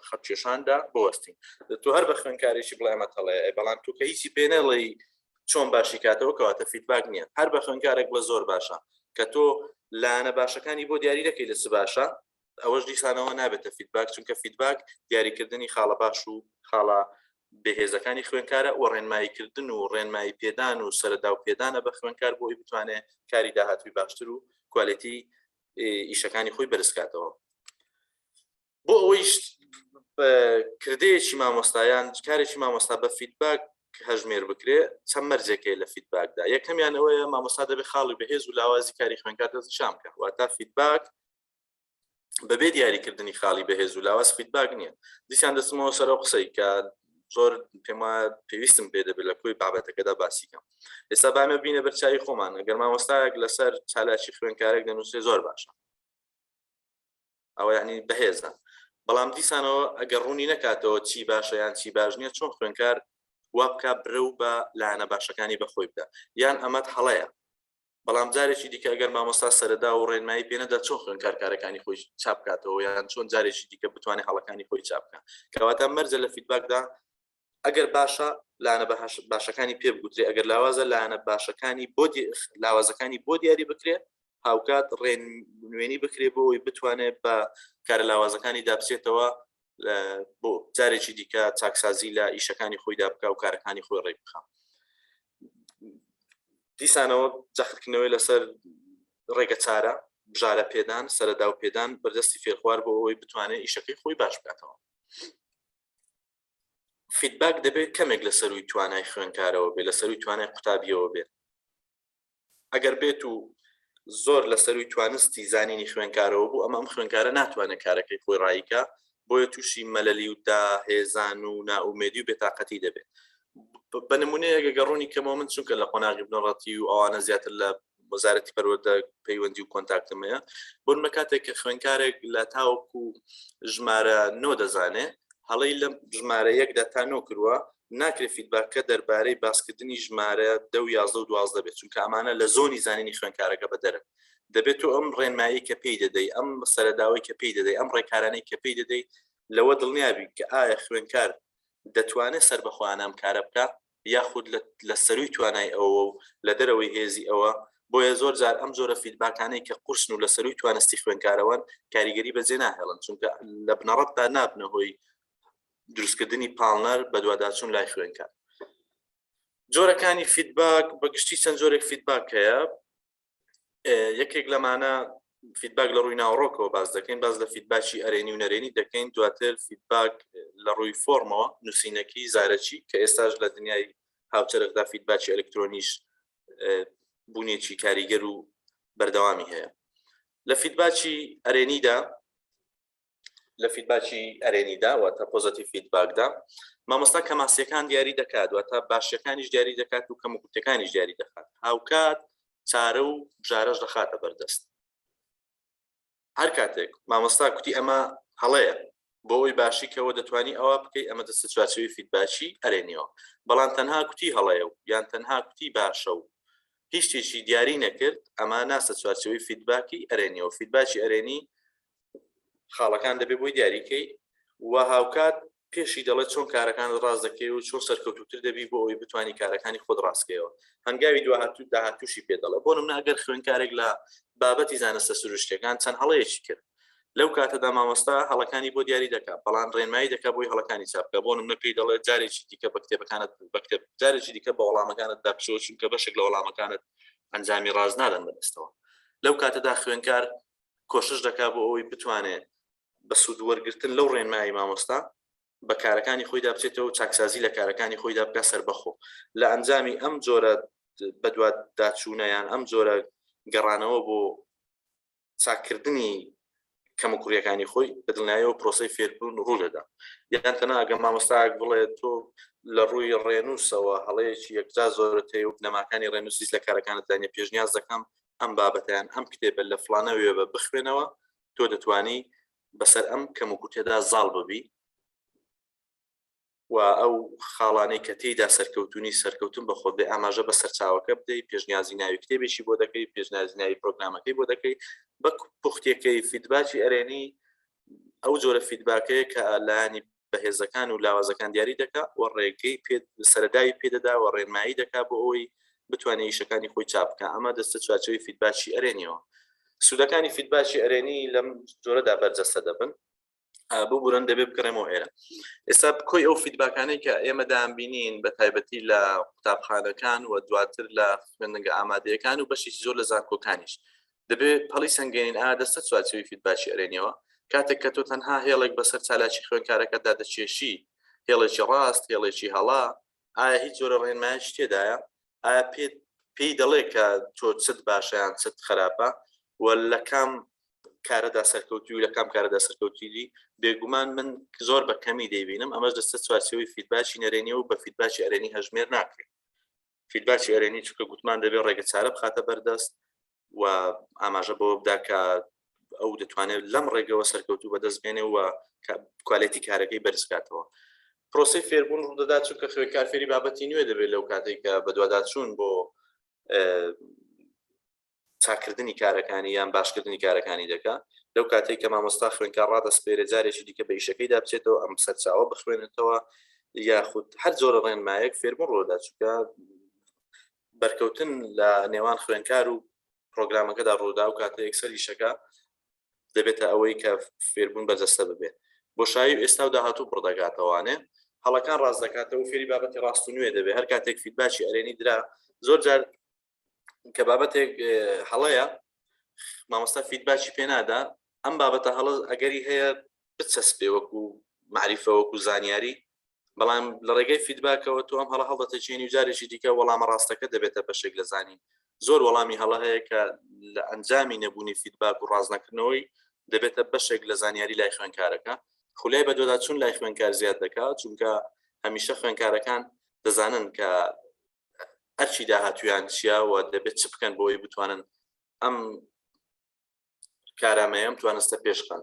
خەتکێشاندا بوەستین. تۆ هەر بە خوێندکارێکی بڵێمە هەڵەیە، بەڵام تۆ کە هیچی پێ نەڵێی چۆن باشی کاتەوە، کەواتە فیدباک نییە. هەر بە خوێندکارێک بڵە زۆر باشە کە تۆ لایەنە باشەکانی بۆ دیاری دەکەی لە چ باشە، ئەوەش دیسانەوە نابێتە فیدباک، چونکە فیدباک دیاریکردنی خاڵە باش و خاڵە بەهێزەکانی خوێندکارە و ڕێنماییکردن و ڕێنمایی پێدان و سەرەدا و پێدانە بە خوێندکار بۆی بتوانێت کاری داهاتووی باشتر و کوالەتی ئیشەکانی خۆی بەرزکاتەوە. بۆ ئەوەیش کردەیەکی مامۆستایان کارێکی مامۆستا بە فیدباک هەژمێر بکرێ چەند مەرجێکەیە لە فیدباکدا. یەکەمیان ئەوەیە مامۆستا دەبێت خاڵی بەهێز و لاوازی کاری خوێندکار دەستنیشان بکات، واتە فیدباک بەبێ دیاریکردنی خاڵی بەهێز و لاواز فیدباک نییە. دیسان دەستمەوە سەر ئەو قسەی کە زۆر پێم وایە پێویستم پێ دەبێت لە کۆی بابەتەکەدا باسی کەم. ئێستا بامە بینە بەرچاوی خۆمان، ئەگەر مامۆستایەک لەسەر چالاکی خوێندکارێک دەنووسێ زۆر باشە، ئەوە یعنی بەهێزە، بەڵام دیسانەوە ئەگەر ڕوونی نەکاتەوە چی باشە یان چی باش نییە، چۆن خوێندکار وا بکە برە و بە لایەنە باشەکانی بەخۆی بدە، یان ئەمەت هەڵەیە بەڵام جارێکی دیکە ئەگەر مامۆستا سەرەدا و ڕێنمایی پێنەدا چۆن خوێندکارەکانی خۆی چاپ بکاتەوە یان چۆن جارێکی دیکە بتوانێت هەڵەکانی خۆی چاپ بکات کەواتە مەرجە لە فیدباکدا ئەگەر باشە لایەنە باشەکانی پێ بگوترێ ئەگەر لاوازە لایەنە باشەکانی لاوازەکانی بۆ دیاری بکرێت هاوکات ڕێنوێنی بکرێ بۆ ئەوی بتوانێت بە کارە لاوازەکانی دابچێتەوە بۆ جارێکی دیکە چاکسازی لە ئیشەکانی خۆیدا بکە و کارەکانی خۆی ڕێک بخە دیسانەوە جەختکردنەوەی لەسەر ڕێگە چارە بژارە پێدان سەرەدا و پێدان بەردەستی فێرخوار بۆ ئەوەی بتوانێت ئیشەکەی خۆی باش بکاتەوە فیدباک دەبێت کەمێک لە سەروی توانای خوێنکارەوە بێ لە سەروی توانای قوتابیەوە بێت ئەگەر بێت و زۆر لە سەروی توانستی زانینی خوێنکارەوە بوو ئەمە ئەم خوێنکارە ناتوانێت کارەکەی خۆی ڕایکە بۆیە تووشی مەلەلی و داهێزان و ناومێدی و بێتاقەتی دەبێت بە نمونەیە گەڕۆنی کەمەوە من چونکە لە قۆناغی بنەڕەتی و ئەوانە زیاتر لە وەزارەتی پەروەردە پەیوەندی و کۆنتاکتمەیە بۆ نمە کاتێک کە خوێنکارێک لە تاوەکو ژمارە 9 دەزانێت هەڵەی لە ژمارە 1دا تا 9 کردووە ناکرێت فیدباکە دەربارەی باسکردنی ژمارە 10 و 11 و 12 بێت چونکە ئەمانە لە زۆنی زانینی خوێنکارەکە بەدەرن دەبێت و ئەم ڕێنمایی کە پێی دەدەی ئەم سەرەداوی کە پێی دەدەی ئەم ڕێکارانەی کە پێی دەدەی لەوە دڵنیابی کە ئایا خوێنکار دەتوانێت سەربەخۆیانەم کارە بکە یاخود لە سەروی توانای ئەوە و لە دەرەوەی هێزی ئەوە بۆیە زۆر جار ئەم جۆرە فیدباکانەی کە قورسن و لە سەروی توانستی خوێنکارەوەن کاریگەری بەجێ ناهێڵن چونکە لە بنەڕەتدا نابنە هۆی دروستکردنی پاڵنەر بە دوواداچوون لای خوێنکار جۆرەکانی فیدباک بەگشتی چەند جۆرێک فیدباک هەیە یەکێک لەمانە فیدباک لە ڕووی ناوڕۆکەوە باز دەکەین باز لە فیدباکی ئەرێنی و نەرێنی دەکەین دواتر فیدباک لە ڕووی فۆرمەوە نووسینەکی زارەکی کە ئێستاش لە دنیای هاوچەرخدا فیدباکی ئەلکترۆنیش بوونێکی کاریگەر و بەردەوامی هەیە لە فیدباکی ئەرێنیدا واتە پۆزیتیڤ فیدباکدا مامۆستا کەماسیەکان دیاری دەکات واتە باشیەکانیش دیاری دەکات و کەموکوتەکانیش دیاری دەکات هاوکات چارە و بژارەش دەخاتە بەردەست هەر کاتێک مامۆستا کوتی ئەمە هەڵەیە بۆ ئەوی باشیکەوە دەتوانی ئەوە بکەی ئەمە دەستە چوارچێوەی فیدباکی ئەرێنیەوە بەڵام تەنها کوتی هەڵەیە و یان تەنها کوتی باشە و هیچ شتێکی دیاری نەکرد ئەمە ناسە چوارچێوەی فیدباکی ئەرێنیەوە فیدباکی ئەرێنی خاڵەکان دەبێت بۆی دیاریکەی و هاوکات پێشی دەڵێت چۆن کارەکان ڕاست دەکەی و چۆن سەرکەوتوتر دەبی بۆ ئەوی بتوانی کارەکانی خۆت ڕاستکەیەوە هەنگاوی داهاتووشی پێ دەڵێ بۆ نمونە ئەگەر خوێنکارێک لە بابەتی زانستە سروشتەکان چەند هەڵەیەکی کرد لەو کاتەدا مامۆستا هەڵەکانی بۆ دیاری دەکات بەڵام ڕێنمایی دەکات بۆی هەڵەکانی چاپکە بۆ نمونە پێی دەڵێت جارێکی دیکە بە کتێبەکانت بەکتێب جارێکی دیکە بە وەڵامەکانت دابچەوە چونکە بەشێک لە وەڵامەکانت ئەنجامی ڕاز نادەن بەدەستەوە لەو کاتەدا خوێنکار کۆشش دەکات بۆ ئەوی بتوانێت بە سوود وەرگرتن لەو ڕێنمایی مامۆستا بە کارەکانی خۆی دابچێتەوە و چاکسازی لە کارەکانی خۆی دابکە سەربەخۆ لە ئەنجامی ئەم جۆرە بەدوات داچوونەیان ئەم جۆرە گەڕانەوە بۆ چاکردنی کەموکوریەکانی خۆی بەدڵنیاییەوە پرۆسەی فێربوون ڕوو دەدا یان تەنها ئەگە مامۆستایەک بڵێت تۆ لە ڕووی ڕێنووسەوە هەڵەیەکی یەکجا زۆرت هەیە و بنەماکانی ڕێنووسیس لە کارەکانتدانێ پێشنیاز دەکەم ئەم بابەتیان ئەم کتێبە لە فلانەوێ بە بخوێنەوە تۆ دەتوانی بەسەر ئەم کەموکوتێدا زاڵ ببی و ئەو خاڵانەی کە تێیدا سەرکەوتن بە خۆت بێ ئاماژە بە سەرچاوەکە بدەیت پێشنیازی ناوی کتێبێکی بۆ دەکەی پێشنیازی ناوی پرۆگرامەکەی بۆ دەکەی بە پوختیەکەی فیدباکی ئەرێنی ئەو جۆرە فیدباکەیە کە لایانی بەهێزەکان و لاوازەکان دیاری دەکات و ڕێگەی سەرەداوی پێدەدا و ڕێنمایی دەکات بۆ ئەوی بتوانێت ئیشەکانی خۆی چاپ بکات ئەمە دەستە چوارچێوەی فیدباکی ئەرێنیەوە سوودەکانی فیدباکی ئەرێنی لەم جۆرەدا بەرجەستە دەبن بۆ بورن دەبێت بکڕێمەوە ئێرە ئێستا بکۆی ئەو فیدباکانەی کە ئێمە دامبینین بە تایبەتی لە قوتابخانەکان و دواتر لە خوێندنگە ئامادەیەکان و بەشێکی زۆر لە زانکۆکانیش دەبێت پەڵی سەنگێنین دەستە چوارچێوەی فیدباکی ئەرێنیەوە کاتێک کە تۆ تەنها هێڵێک بەسەر چالاکی خوێنکارەکەتدا دەچێشی هێڵێکی ڕاست هێڵێکی هەڵا ئایا هیچ جۆرە ڕێنمایش تێدایە ئایا پێی دەڵێ کە تۆ چت باشە یان چت خراپە و لە کام کارەدا سەرکەوتی و لە کام کارەدا سەرکەوتیدی بێگومان من زۆر بە کەمی دەیبینم ئەمەش دەستە چوارچێوەی فیدباکی نەرێنی و بە فیدباکی ئەرێنی هەژمێر ناکرێت فیدباکی ئەرێنی چونکە گوتمان دەبێت ڕێگە چارە بخاتە بەردەست و ئاماژە بۆ بدا کە ئەو دەتوانێت لەم ڕێگەوە سەرکەوتوو بەدەست بێنێ و کوالیتی کارەکەی بەرزکاتەوە پرۆسەی فێربوون ڕوودەدات چونکە خوێنکار فێری بابەتی نوێ دەبێت لەو کاتێک کە بە دوواداچوون بۆ چاکردنی کارەکانی یان باشکردنی کارەکانی دەکات لەو کاتێک کە مامۆستا خوێنکار ڕادەسپێرێ جارێکی دیکە بە ئیشەکەیدا بچێتەوە ئەم سەرچاوە بخوێنێتەوە یاخود هەر جۆرە ڕێنمایەک فێربوون ڕۆدا چونکە بەرکەوتن لە نێوان خوێنکار و پرۆگرامەکەدا ڕوودا و کاتە یەکسەر ئیشەکە دەبێتە ئەوەی کە فێربوون بەجەستە ببێت بۆشایی و ئێستا و داهاتوو بڕدەگاتەوانێ هەڵەکان ڕاست دەکاتەوە و فێری بابەتی ڕاست و نوێ دەبێت هەر کاتێک فیدباچی ئەرێنی درا زۆر جار کە بابەتێک هەڵەیە مامۆستا فیدباچی پێ نادا ئەم بابەتە هەڵە ئەگەری هەیە بچەسپێ وەکو معریفە وەکو زانیاری بەڵام لە ڕێگەی فیدباکەوە تۆ ئەم هەڵە هەڵدەتەچێنی و جارێکی دیکە وەڵامە ڕاستەکە دەبێتە بەشێک لە زانین زۆر وەڵامی هەڵە هەیە کە لە ئەنجامی نەبوونی فیدباک و ڕازنەکردنەوەی دەبێتە بەشێک لە زانیاری لای خوێنکارەکە خولای بە دۆدا چوون لای خوێنکار زیاد دەکات چونکە هەمیشە خوێنکارەکان دەزانن کە هەرچی داهاتویان چیە و دەبێت چ بکەن بۆی بتوانن ئەم کارامەیەم توانستە پێشخەن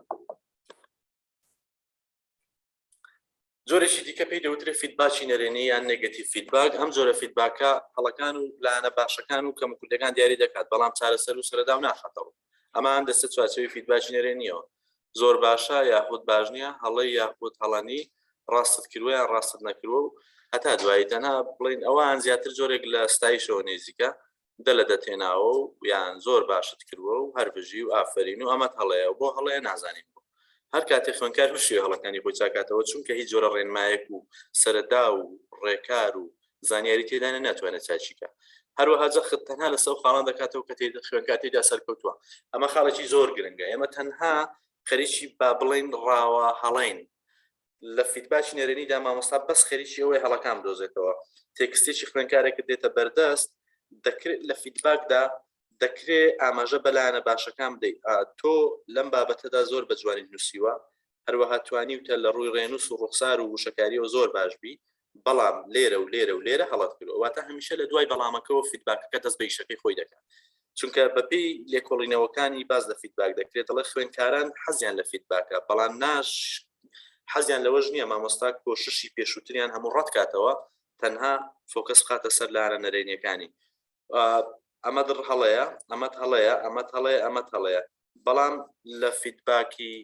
زۆرێکی دیکە پێی دەوترێ فیدباچی نەرێنی یان نێگەتیڤ فیدباک ئەم جۆرە فیدباکە هەڵەکان و لایەنە باشەکان و کەموکردەکان دیاری دەکات بەڵام چارەسەر و سەرەدا و ناخاتەوە ئەمان دەستە چوارچێوی فیدباچی نەرێنیەوە زۆر باشە یاخود باش نییە هەڵەی یاخود هەڵانی ڕاستت کردووە یان ڕاستت نەکردووە و هەتا دوایی تەنها بڵین ئەوان زیاتر جۆرێک لە ستایشەوە نێزیکە دەلە دەتێناوە و یان زۆر باشت کردووە و هەربژی و ئافرین و ئەمەت هەڵەیە و بۆ هەڵەیە نازانین هەر کاتێک خوێنکار هوشی هەڵەکانی خۆی چاکاتەوە چونکە هیچ جۆرە ڕێنمایەک و سەرەدا و ڕێکار و زانیاری تێدانە ناتوانێت چاچیکە هەروەها جەخت تەنها لە سەو خاڵان دەکاتەوە کە خوێنکار تێدا سەرکەوتووە ئەمە خاڵێکی زۆر گرنگە ئێمە تەنها خەریکی با بڵین ڕاوە هەڵین لە فیدباچی نەرێنیدا مامۆستا بەس خەریکی ئەوەی هەڵەکان بدۆزێتەوە تێکستێکی خوێنکارێکت دێتە بەردەست دەکرێت لە فیدباکدا دەکرێت ئاماژە بەلایەنە باشەکان بدەیت تۆ لەم بابەتەدا زۆر بە جوانی نووسیوە هەروەها توانیوتە لە ڕووی ڕێنووس و ڕوخسار و وشەکاریەوە زۆر باشبی بەڵام لێرە و لێرە و لێرە هەڵات کردەوە واتە هەمیشە لە دوای بەڵامەکەەوە فیدباکەکە دەست بە ئیشەکەی خۆی دەکات چونکە بەپێی لێکۆڵینەوەکانی باز لە فیدباک دەکرێت دەڵێ خوێنکاران حەزیان لە فیدباکە بەڵام ناش حەزیان لەوەش نییە مامۆستا کۆششی پێشووتریان هەموو ڕەتکاتەوە تەنها فۆکەس بخاتە سەر لارە نەرێنیەکانی ئەمەد هەڵەیە ئەمەد هەڵەیە ئەمەد هەڵەیە ئەمەد هەڵەیە بەڵام لە فیدباکی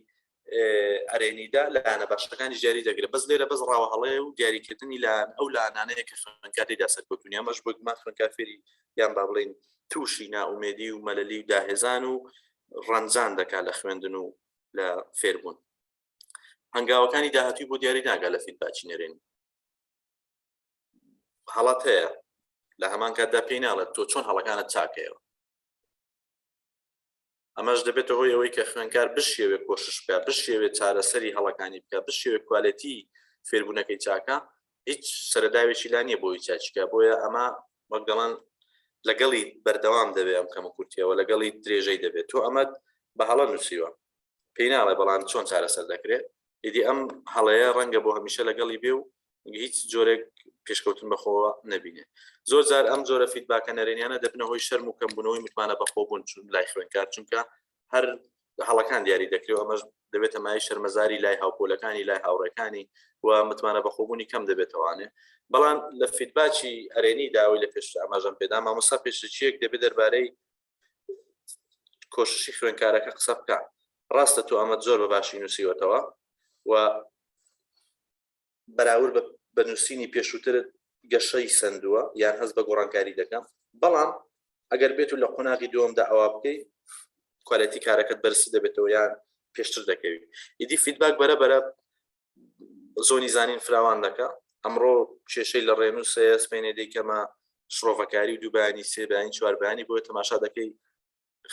ئەرێنیدا لایەنە باشەکانی دیاری دەگرێت بەس لێرە بەس ڕاوە هەڵەیە و دیاریکردنی لایەن ئەو لایەنانەیە کە خوێنکاریدا سەرکەوتونی ئەمەش بۆ گومان خوێنکارفێری یان با بڵین تووشی ناومێدی و مەلەلی و داهێزان و ڕەنجان دەکات لە خوێندن و لە فێربوون هەنگاوەکانی داهاتووی بۆ دیاری ناگات لە فیدباچی نەرێنی هەڵات هەیە لە هەمان کاتدا پێی ناڵێت تۆ چۆن هەڵەکانت چاکەیەوە ئەمەش دەبێتەوە هۆی ئەوەی کە خوێنکار بشێوێ کۆشش بکە بشێوێت چارەسەری هەڵەکانی بکە بشێوێت کوالەتی فێربوونەکەی چاکە هیچ سەرەداوێکی لا نییە بۆی چاچیکە بۆیە ئەمە وەک دەڵێن لەگەڵی بەردەوام دەبێت ئەم کەمە کورتیەوە لەگەڵی درێژەی دەبێت تۆ ئەمەد بە هەڵە نووسیوە پێی ناڵێ بەڵام چۆن چارەسەر دەکرێت ئیدی ئەم هەڵەیە ڕەنگە بۆ هەمیشە لەگەڵی بێ و هیچ جۆرێک پێشکەوتن بەخۆوە نەبینێ زۆر جار ئەم جۆرە فیدباکە نەرێنیانە دەبنە هۆی شەرم و کەمبوونەوەی متمانە بەخۆبوون چون لای خوێنکار چونکە هەر هەڵەکان دیاری دەکرێت ئەمەش دەبێتە مای شەرمەزاری لای هاوپۆلەکانی لای هاوڕێکانی و متمانە بەخۆبوونی کەم دەبێتەوانێ بەڵام لە فیدباچی ئەرێنی داوای لە پێش ئاماژەم پێدا مامۆستا پێشچیەک دەبێت دەربارەی کۆششی خوێنکارەکە قسە بکە ڕاستە تۆ ئەمە زۆر بەباشی نووسیوەتەوە و بەراورد بە نووسینی پێشووترت گەشەی سندووە یان هەست بە گۆڕانکاری دەکەم بەڵام ئەگەر بێت و لە قۆناغی دووەمدا ئەوە بکەی کوالەتی کارەکەت بەرسی دەبێتەوە یان پێشتر دەکەوی ئیدی فیدباک بەرەبەرە زۆنی زانین فراوان دەکە ئەمڕۆ کێشەی لە ڕێنووسەیە سپێنێ دەیکەمە شڕۆڤەکاری و دووبانی سێبانی چواربانی بۆیە تەماشا دەکەی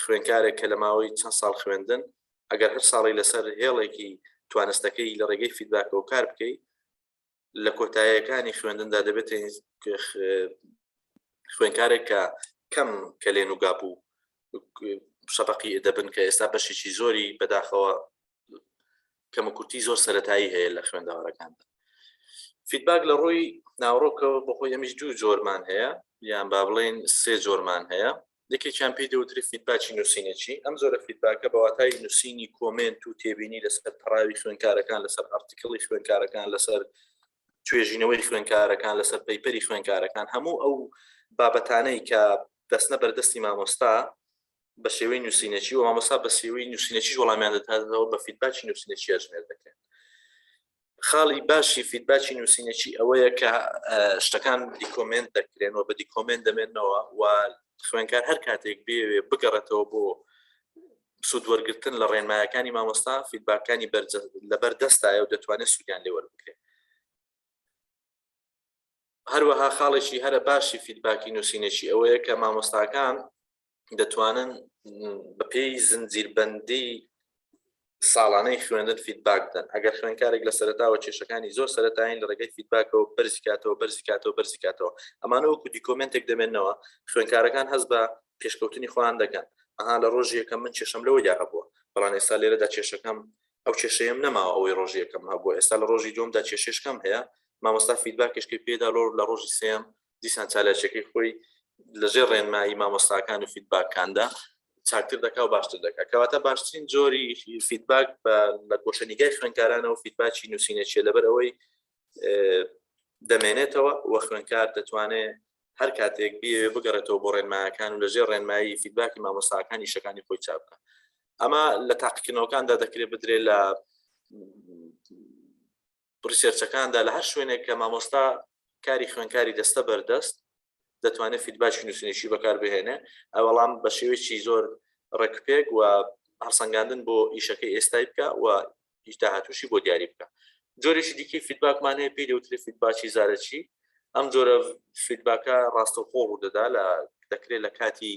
خوێنکارێک کە لە ماوەی چەند ساڵ خوێندن ئەگەر هەر ساڵی لەسەر هێڵێکی توانستەکەی لە ڕێگەی فیدباکەوە کار بکەی لە کۆتاییەکانی خوێندندا دەبێت خوێنکارێک کە کەم کەلێن و گاپوو شەپەقی دەبن کە ئێستا بەشێکی زۆری بەداخەوە کەمە کورتی زۆر سەرەتایی هەیە لە خوێندەوەرەکاندا فیدباک لە ڕووی ناوڕۆکەوە بەخۆی ئەمیش دوو جۆرمان هەیە یان با بڵێن سێ جۆرمان هەیە یەکێکیان پێی دەوتری فیدباکی نووسینێکی ئەم جۆرە فیدباکە بەواتای نووسینی کۆمنت و تێبینی لەسەر پڕاوی خوێنکارەکان لەسەر ئارتیکڵی خوێنکارەکان لەسەر توێژینەوەی خوێنکارەکان لەسەر پەیپەری خوێنکارەکان هەموو ئەو بابەتانەی کە دەستنە بەردەستی مامۆستا بە شێوەی نووسینەکی و مامۆستا بە شێوەی نووسینەکیش وەڵامیان دەداتەوە بە فیدباکی نووسینەکی ئەژمێر دەکرێت. خاڵی باشی فیدباکی نووسینەکی ئەوەیە کە شتەکان دیکۆمنت دەکرێنەوە بە دیکۆمنت دەمێنەوە و خوێنکار هەر کاتێک بێوێ بگەڕێتەوە بۆ سوودوەرگرتن لە ڕێنمایەکانی مامۆستا فیدباکانی لەبەر دەستایە و دەتوانێت سوودیان لێ وەربگرێت. هەروەها خاڵێکی هەرە باشی فیدباکی نووسینەکی ئەوەیە کە مامۆستاکان دەتوانن بەپێی زنجیربەندی ساڵانەی خوێندن فیدباک بدەن. ئەگەر خوێنکارێک لە سەرەتاوە کێشەکانی زۆر سەرەتایین لە ڕێگەی فیدباکەوە بەرزی کاتەوە ئەمانە وەکو دیکۆمنتێک دەمێنەوە خوێنکارەکان هەست بە پێشکەوتنی خۆیان دەکەن. ئەها لە ڕۆژی یەکەم من کێشەم لەوە یا هەبووە، بەڵام ئێستا لێرەدا کێشەکەم ئەو کێشەیەم نەماوە ئەوەی ڕۆژی یەکەم هەبووە، ئێستا لە ڕۆژی دووەمدا کێشەشکەم هەیە. مامۆستا فیدباکێشکی پێدا لە ڕۆژی سێم دیسان چالەچەکەی خۆی لەژێر ڕێنمایی مامۆستاکان و فیدباکاندا چاکتر دەکا و باشتر دەکات. کەواتە باشترین جۆری فیدباک لە گۆشەنیگای خوێنکارانەوە فیدباکی نووسینەچیە، لەبەر ئەوەی دەمێنێتەوە و خوێنکار دەتوانێت هەر کاتێک بێ بگەڕێتەوە بۆ ڕێنمایەکان و لەژێر ڕێنمایی فیدباکی مامۆستاکانی شەکانی خۆی چاپ بکات. ئەمە لە تاقیکردنەوەکاندا دەکرێت بدرێت لە ریسێرچەکاندا لە هەر شوێنێک کە مامۆستا کاری خوێنکاری دەستە بەردەست دەتوانێت فیدباکی نووسینەکی بەکاربهێنێ، ئەوەڵام بە شێوەیەکی زۆر ڕێکپێک و هەڵسەنگاندن بۆ ئیشەکەی ئێستای بکە و هیچ داهاتووشی بۆ دیاری بکە. جۆرێکی دیکەی فیدباکمان هەیە پێی دەوترێت فیدباکی زارەکی. ئەم جۆرە فیدباکە ڕاستەوخۆ ڕوودەدا دەکرێت لە کاتی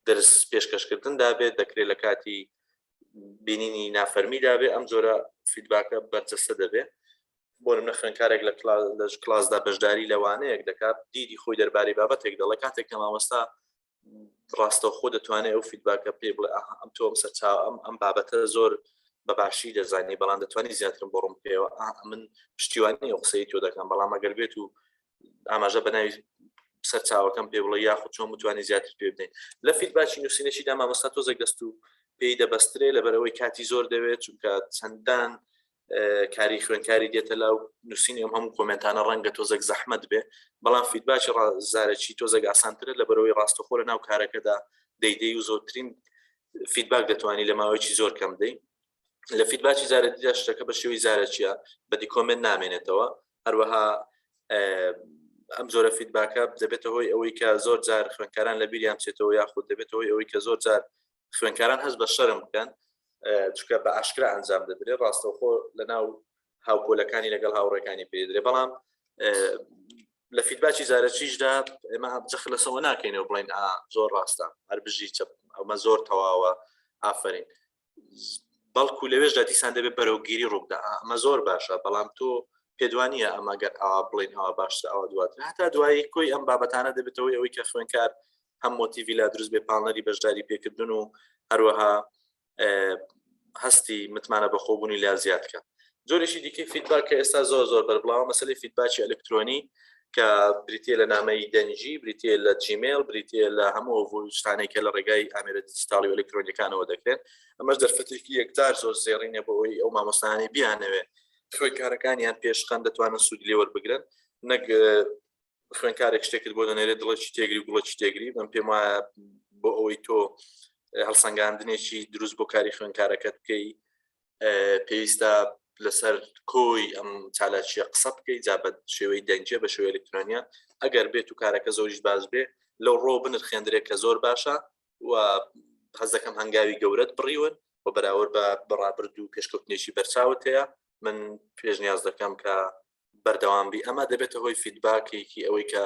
دەرس پێشکەشکردندا بێت، دەکرێت لە کاتی بینینی نافەرمیدا بێت. ئەم جۆرە فیدباکە بەرجەستە دەبێت. بۆ نمونە خوێنکارێک لە کلاسدا بەشداری لەوانەیەک دەکات دیری خۆی دەربارەی بابەتێک دەڵێ، کاتێک کە مامۆستا ڕاستەوخۆ دەتوانێت ئەو فیدباکە پێ بڵێ ئەم تۆم سەرچاو ئەم بابەتە زۆر بەباشی دەزانی، بەڵام دەتوانی زیاترم بۆ ڕوون پێوە من پشتیوانی ئەو قسەی تۆ دەکەم، بەڵام ئەگەر بێت و ئاماژە بەناوی سەرچاوەکەم پێ بڵێ یاخود چۆن متوانی زیاتر پێ بدەین. لە فیدباکی نووسینەشیدا مامۆستا تۆزێک دەست و پێی دەبەسترێ لەبەرەوەی کاتی زۆر دەوێت، چونکە چەندان کاری خوێنکاری دێتە لاو نووسینی ئەم هەموو کۆمنتانە ڕەنگە تۆزێک زەحمەت بێ، بەڵام فیدباکی زارەکی تۆزێک ئاسانترە لەبەرەوەی ڕاستەخۆ لە ناو کارەکەدا دەیدەی و زۆرترین فیدباک دەتوانی لە ماوەیەکی زۆر کەم دەی. لە فیدباکی زارەتیدا شتەکە بە شێوەی زارەکیە بە دیکۆمنت نامێنێتەوە. هەروەها ئەم جۆرە فیدباکە دەبێتە هۆی ئەوەی کە زۆر جار خوێنکاران لە بیریان بچێتەوە، یاخود دەبێتە هۆی ئەوەی کە زۆر جار خوێنکاران هەست بە شەرم بکەن، چونکە بە ئاشکرا ئەنجام دەدرێت، ڕاستەوخۆ لە ناو هاوکۆلەکانی لەگەڵ هاوڕێکانی پێدرێ. بەڵام لە فیدباکی زارەکیشدا ئێمە جەخ لەسەوە ناکەینەوە بڵین زۆر ڕاستە هەر بژی ئەمە زۆر تەواوە ئافرین، بەڵکو لەوێشدا دیسان دەبێت بەرەوگیری ڕووبدا ئەمە زۆر باشە، بەڵام تۆ پێدوانیە ئەمەگەر ئاوا بڵین ئەوە باشتر ئەوە دواتر. هەتا دوایی کۆی ئەم بابەتانە دەبێتەوەی ئەوەی کە خوێنکار هەم مۆتیڤی لا دروست بێ پاڵنەری بەشداری پێکردن و هەروەها هەستی متمانە بەخۆبوونی لا زیادکە. جۆرێکی دیکەی فیدباک کە ئێستا زۆر بەربڵاوە مەسەلەی فیدباکی ئەلکترۆنی کە بریتیە لە نامەی دەنجی، بریتیە لە جیمیل، بریتیە لە هەموو شتانێک کە لە ڕێگای ئامێرە دیجیتاڵی و ئەلکترۆنیەکانەوە دەکرێت. ئەمەش دەرفەتێکی یەکدار زۆر زێڕینە بۆ ئەوەی ئەو مامۆستایانی بیانەوێت خوێنکارەکانیان پێشخەن دەتوانن سوودی لێ وەربگرن، نەک خوێنکارێک شتێکت بۆ دەنێرێت دڵێکی تێگری و گوڵەکی تێگری. من پێم وایە بۆ ئەوەی تۆ هەڵسەنگاندنێکی دروست بۆ کاری خوێنکارەکەت بکەی پێویستە لەسەر کۆی ئەم چالاکیە قسە بکەی، جا بە شێوەی دەنجە بە شێوەی ئەلکترۆنیا. ئەگەر بێت و کارەکە زۆریش باش بێ لەو ڕۆ بنرخێندرێت کە زۆر باشە و حەز دەکەم هەنگاوی گەورەت بڕیون و بەراورد بە بەڕابرد و پێشکەوتنێکی بەرچاوت هەیە. من پێشنیاز دەکەم کە بەردەوامبی ئەمە دەبێتە هۆی فیدباکێکی ئەوەی کە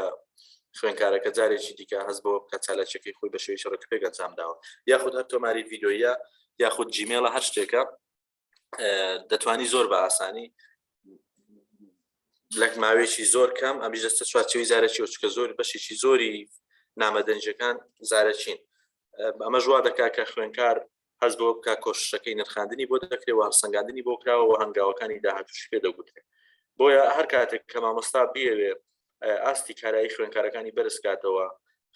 خوێنکارەکە جارێکی دیکە هەست بۆ کە چالاکیەکەی خۆی بە شێوەی ڕێکپێک ئەنجامداوە، یاخود هەر تۆماری ڤیدۆیە یاخود جیمێڵە هەر شتێکە دەتوانی زۆر بە ئاسانی لە ماوەیەکی زۆر کەم ئەمیش دەستە چوارچێوەی زارەکی چکە زۆر بەشێکی زۆری نامەدەنجەکان زارەچین. ئەمە ژوا دەکات کە خوێنکار هەست بۆ بکە کۆششەکەی نرخاندنی بۆ دەکرێت و هەڵسەنگاندنی بۆ کراوە و هەنگاوەکانی داهاتووشی پێ دەگوترێت. بۆیە هەر کاتێک کە مامۆستا بێوێ ئاستی کارایی خوێنکارەکانی بەرزکاتەوە،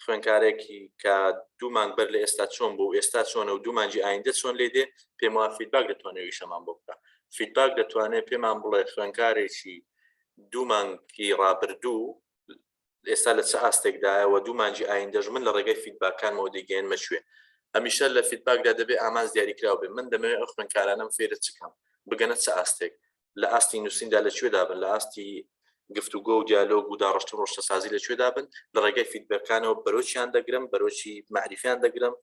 خوێنکارێکی کە دوو مانگ بەر لە ئێستا چۆن بوو ئێستا چۆنە و دوو مانگی ئایندە چۆن لێ دێ، پێم وایە فیدباک دەتوانێت ویشەمان بۆ بکە. فیدباک دەتوانێت پێمان بڵێ خوێنکارێکی دوو مانگی ڕابردوو ئێستا لە چه ئاستێکدایە و دوو مانگی ئایندەش من لە ڕێگەی فیدباکانەوە دەیگەێنمە شوێ. هەمیشە لە فیدباکدا دەبێت ئامانج دیاریکراوە بێ من دەمەوێت ئەو خوێندکارانم فێرە چکەم بگەنە چ ئاستێک لە ئاستی نووسیندا لەکوێدا بن لە ئاستی گفتوگۆ و دیالۆگ و داڕشت و ڕۆشتەسازی لەکوێدا بن لە ڕێگەی فیدبەکانەوە بەرۆچیان دەگرم بەرۆچی معریفیان دەگرم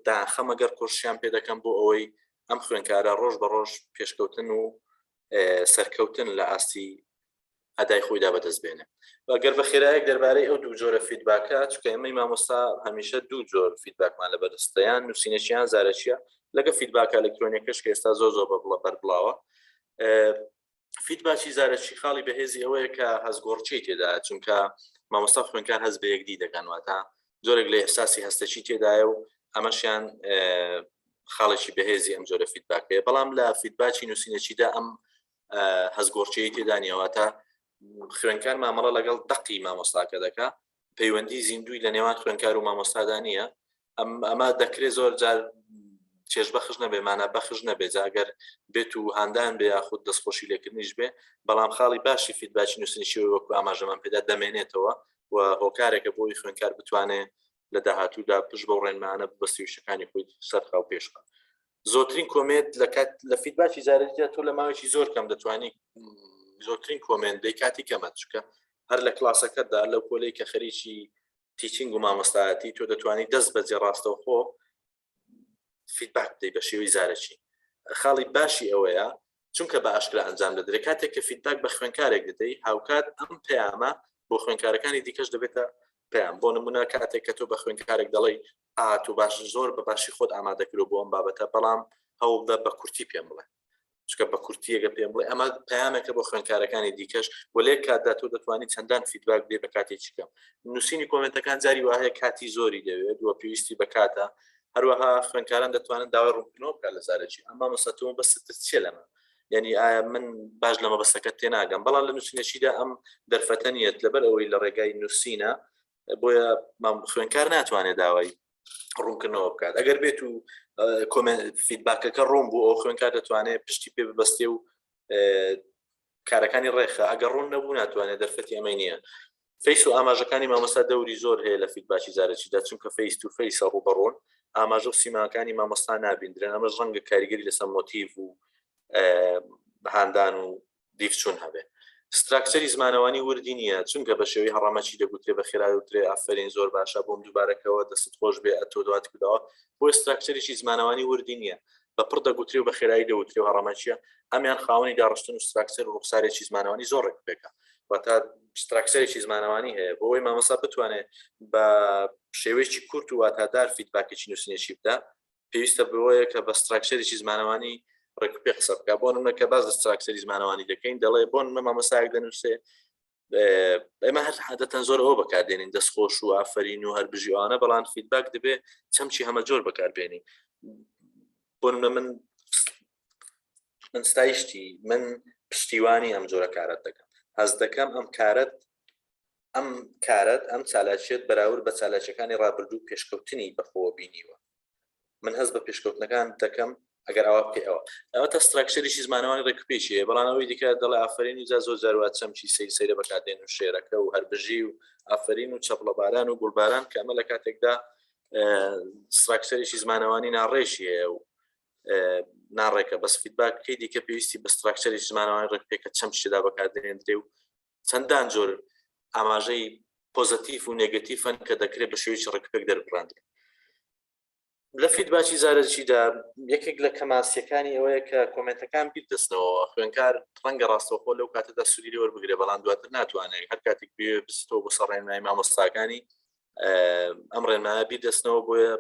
داخەمەگەر کۆشیان پێ دەکەم بۆ ئەوەی ئەم خوێندکارە ڕۆژ بە ڕۆژ پێشکەوتن و سەرکەوتن لە ئاستی ئەدای خۆیدا بەدەست بێنێ ئەگەر بە خێرایەک دەربارەی ئەو دوو جۆرە فیدباکە چکە ئێمەی مامۆستا هەمیشە دوو جۆر فیدباکمان لە بەدەستەیان نووسینەشیان زارەچیە لەگە فیدباکە ئەلکترۆنیکەش کە ئێستا زۆر بەربڵاوە فیدباکی زارەچی خاڵی بەهێزی ئەوەیە کە هەزگۆڕچی تێدا چونکە مامۆستا خوێندکار هەست بە یەکدی دەکەن واتە جۆرێک لە ئێحساسی هەستەچی تێدایە و ئەمەشیان خاڵێکی بەهێزی ئەم جۆرە فیدباکەیە بەڵام لە فیدباکی نووسینەچیدا ئەم هەزگۆڕچی تێدانیەوە خوێنکار مامەڵە لەگەڵ دەقی مامۆستاکە دەکا پەیوەندی زیندوی لە نێوان خوێنکار و مامۆستادا نییە ئەمە دەکرێت زۆر جار چێژ بەخش نەبێ مانە بەخش نەبێ جاگەر بێت و هاندان بێ یاخود دەستخۆشی لێکردنیش بێ بەڵام خاڵی باشی فیدباکی نووسینیشی وەکو ئاماژەمان پێدا دەمێنێتەوە و هۆکارێکە بۆی خوێنکار بتوانێت لە داهاتوودا پشت بە ڕێنمانە بەستی وشەکانی خۆی سەرخا و پێشخە زۆرترین کۆمنت لە فیدباکی زارەتیدا تۆ لە ماوەیەکی زۆر کەم دەتوانیت زۆرترین کۆمنت دەی کاتی کەمە چکە هەر لە کلاسەکەتدا لەو پۆلەی کە خەریکی تیچینگ و مامۆستایەتی تۆ دەتوانیت دەست بەجێ ڕاستەوە خۆ فیدباک بدەی بە شێوەی زارەکی خاڵی باشی ئەوەیە چونکە بە ئاشکرا ئەنجام دەدرێت کاتێک کە فیدباک بە خوێنکارێک دەدەی هاوکات ئەم پەیامە بۆ خوێنکارەکانی دیکەش دەبێتە پەیام بۆ نمونە کاتێک کە تۆ بە خوێنکارێک دەڵێی تۆ باش زۆر بە باشی خۆت ئامادەکرۆ بۆ ئەم بابەتە بەڵام هەوڵدە بە کورتی پێم بڵێ چکە بە کورتیەکە پێم بڵێ ئەمە پەیامێکە بۆ خوێنکارەکانی دیکەش و لێک کاتدا تۆ دەتوانیت چەندان فیدباک بدەیت بە کاتێکی کەم نووسینی کۆمنتەکان جاری وایە کاتی زۆری دەوێت و پێویستی بە کاتە هەروەها خوێنکاران دەتوانن داوای ڕوونکردنەوە بکات لە زارەکی ئەمما مەسەتەوە بەستت چێ لەمە یعنی ئایا من باش لەمە بەستەکەت تێناگەم بەڵام لە نووسینەشیدا ئەم دەرفەتە نیەت لەبەر ئەوەی لە ڕێگای نووسینە بۆیە خوێنکار ناتوانێت داوای ڕوونکردنەوە بکات ئەگەر بێت و فیدباکەکە ڕوون بوو ئەو خوێنکار دەتوانێت پشتی پێ ببەستێ و کارەکانی ڕێخە ئەگەر ڕوون نەبوو ناتوانێت دەرفەتی ئەمەی نییە فەیس و ئاماژەکانی مامۆستا دەوری زۆر هەیە لە فیدباکی زارەکیدا چونکە فەیس تو فەیس ڕوو بەڕوون ئاماژە و سیماکانی مامۆستا نابیندرێن ئەمەش ڕەنگە کاریگەری لەسەر مۆتیڤ و هاندان و دیفچوون هەبێ ستراکچەری زمانەوانی وردی نییە چونکە بە شێوەی هەڕامەچی دەگوترێ بە خێرای وترێ ئافرین زۆر باشە بۆم دووبارەکەوە دەست خۆش بێ ئەتۆ دوات کردەوە بۆ ستراکچەرێکی زمانەوانی وردی نییە بە پڕ دەگوترێ و بە خێرایی دەوترێ و هەڕامەچیە ئەمیان خاوەنی داڕشتن و ستراکچەر و ڕوخسارێکی زمانەوانی زۆر ڕێک پێکە واتە ستراکچەرێکی زمانەوانی هەیە بۆ ئەوەی مامۆستا بتوانێت بە شێوەیەکی کورت و واتادار فیدباکێکی نووسینێکی بدا پێویستە بەوەیە کە بە ستراکچەرێکی زمانەوانی ڕێک پێ قسە بکە بۆ نمونە کە باز ستراکچەری زمانەوانی دەکەین دەڵێ بۆ نمونە مامۆستایەک دەنووسێ ئێمە هەر عادەتەن زۆر ئەوە بەکاردێنین دەستخۆش و ئافرین و هەر بژیوانە بەڵام فیدباک دەبێ چەمچی هەمە جۆر بەکاربێنی بۆ نمونە من ستایشتی من پشتیوانی ئەم جۆرە کارەت دەکەم هەز دەکەم ئەم چالاکیت بەراورد بە چالاکیەکانی ڕابردوو پێشکەوتنی بەخۆوە بینیوە من هەز بە پێشکەوتنەکان دەکەم ئەگەر ئەوە پێەوە ئەوە تا ستراکچەریشی زمانەوانی ڕێکپێکیە بەڵام ئەوەی دیکە دەڵێ ئافرین و زۆر جاروات چەمچی سەیرە بەکاردێن و شێرەکە و هەربژی و ئافرین و چەپڵەباران و گوڵباران کە ئەمە لە کاتێکدا ستراکچەریشی زمانەوانی ناڕێژی هەیە و ناڕێکە بەس فیدباکەکەی دیکە پێویستی بە ستراکچەریشی زمانەوانی ڕێکپێکە چەمچدا بەکاردێنرێ و چەندان جۆر ئاماژەی پۆزتیڤ و نێگەتیڤن کە دەکرێت بە شێوەیەکی ڕێکپێک دەربڕاندرێت لە فیدباکی زارەکیدا یەکێک لە کەماسیەکانی ئەوەیە کە کۆمنتەکان بیردەستنەوە خوێنکار ڕەنگە ڕاستەوخۆ لەو کاتەدا سووری وەربگرێ بەڵام دواتر ناتوانێت هەر کاتێک بێ بستەوە بۆ سەرڕێنمایی مامۆستاکانی ئەم ڕێنمایە بیردەستنەوە بۆیە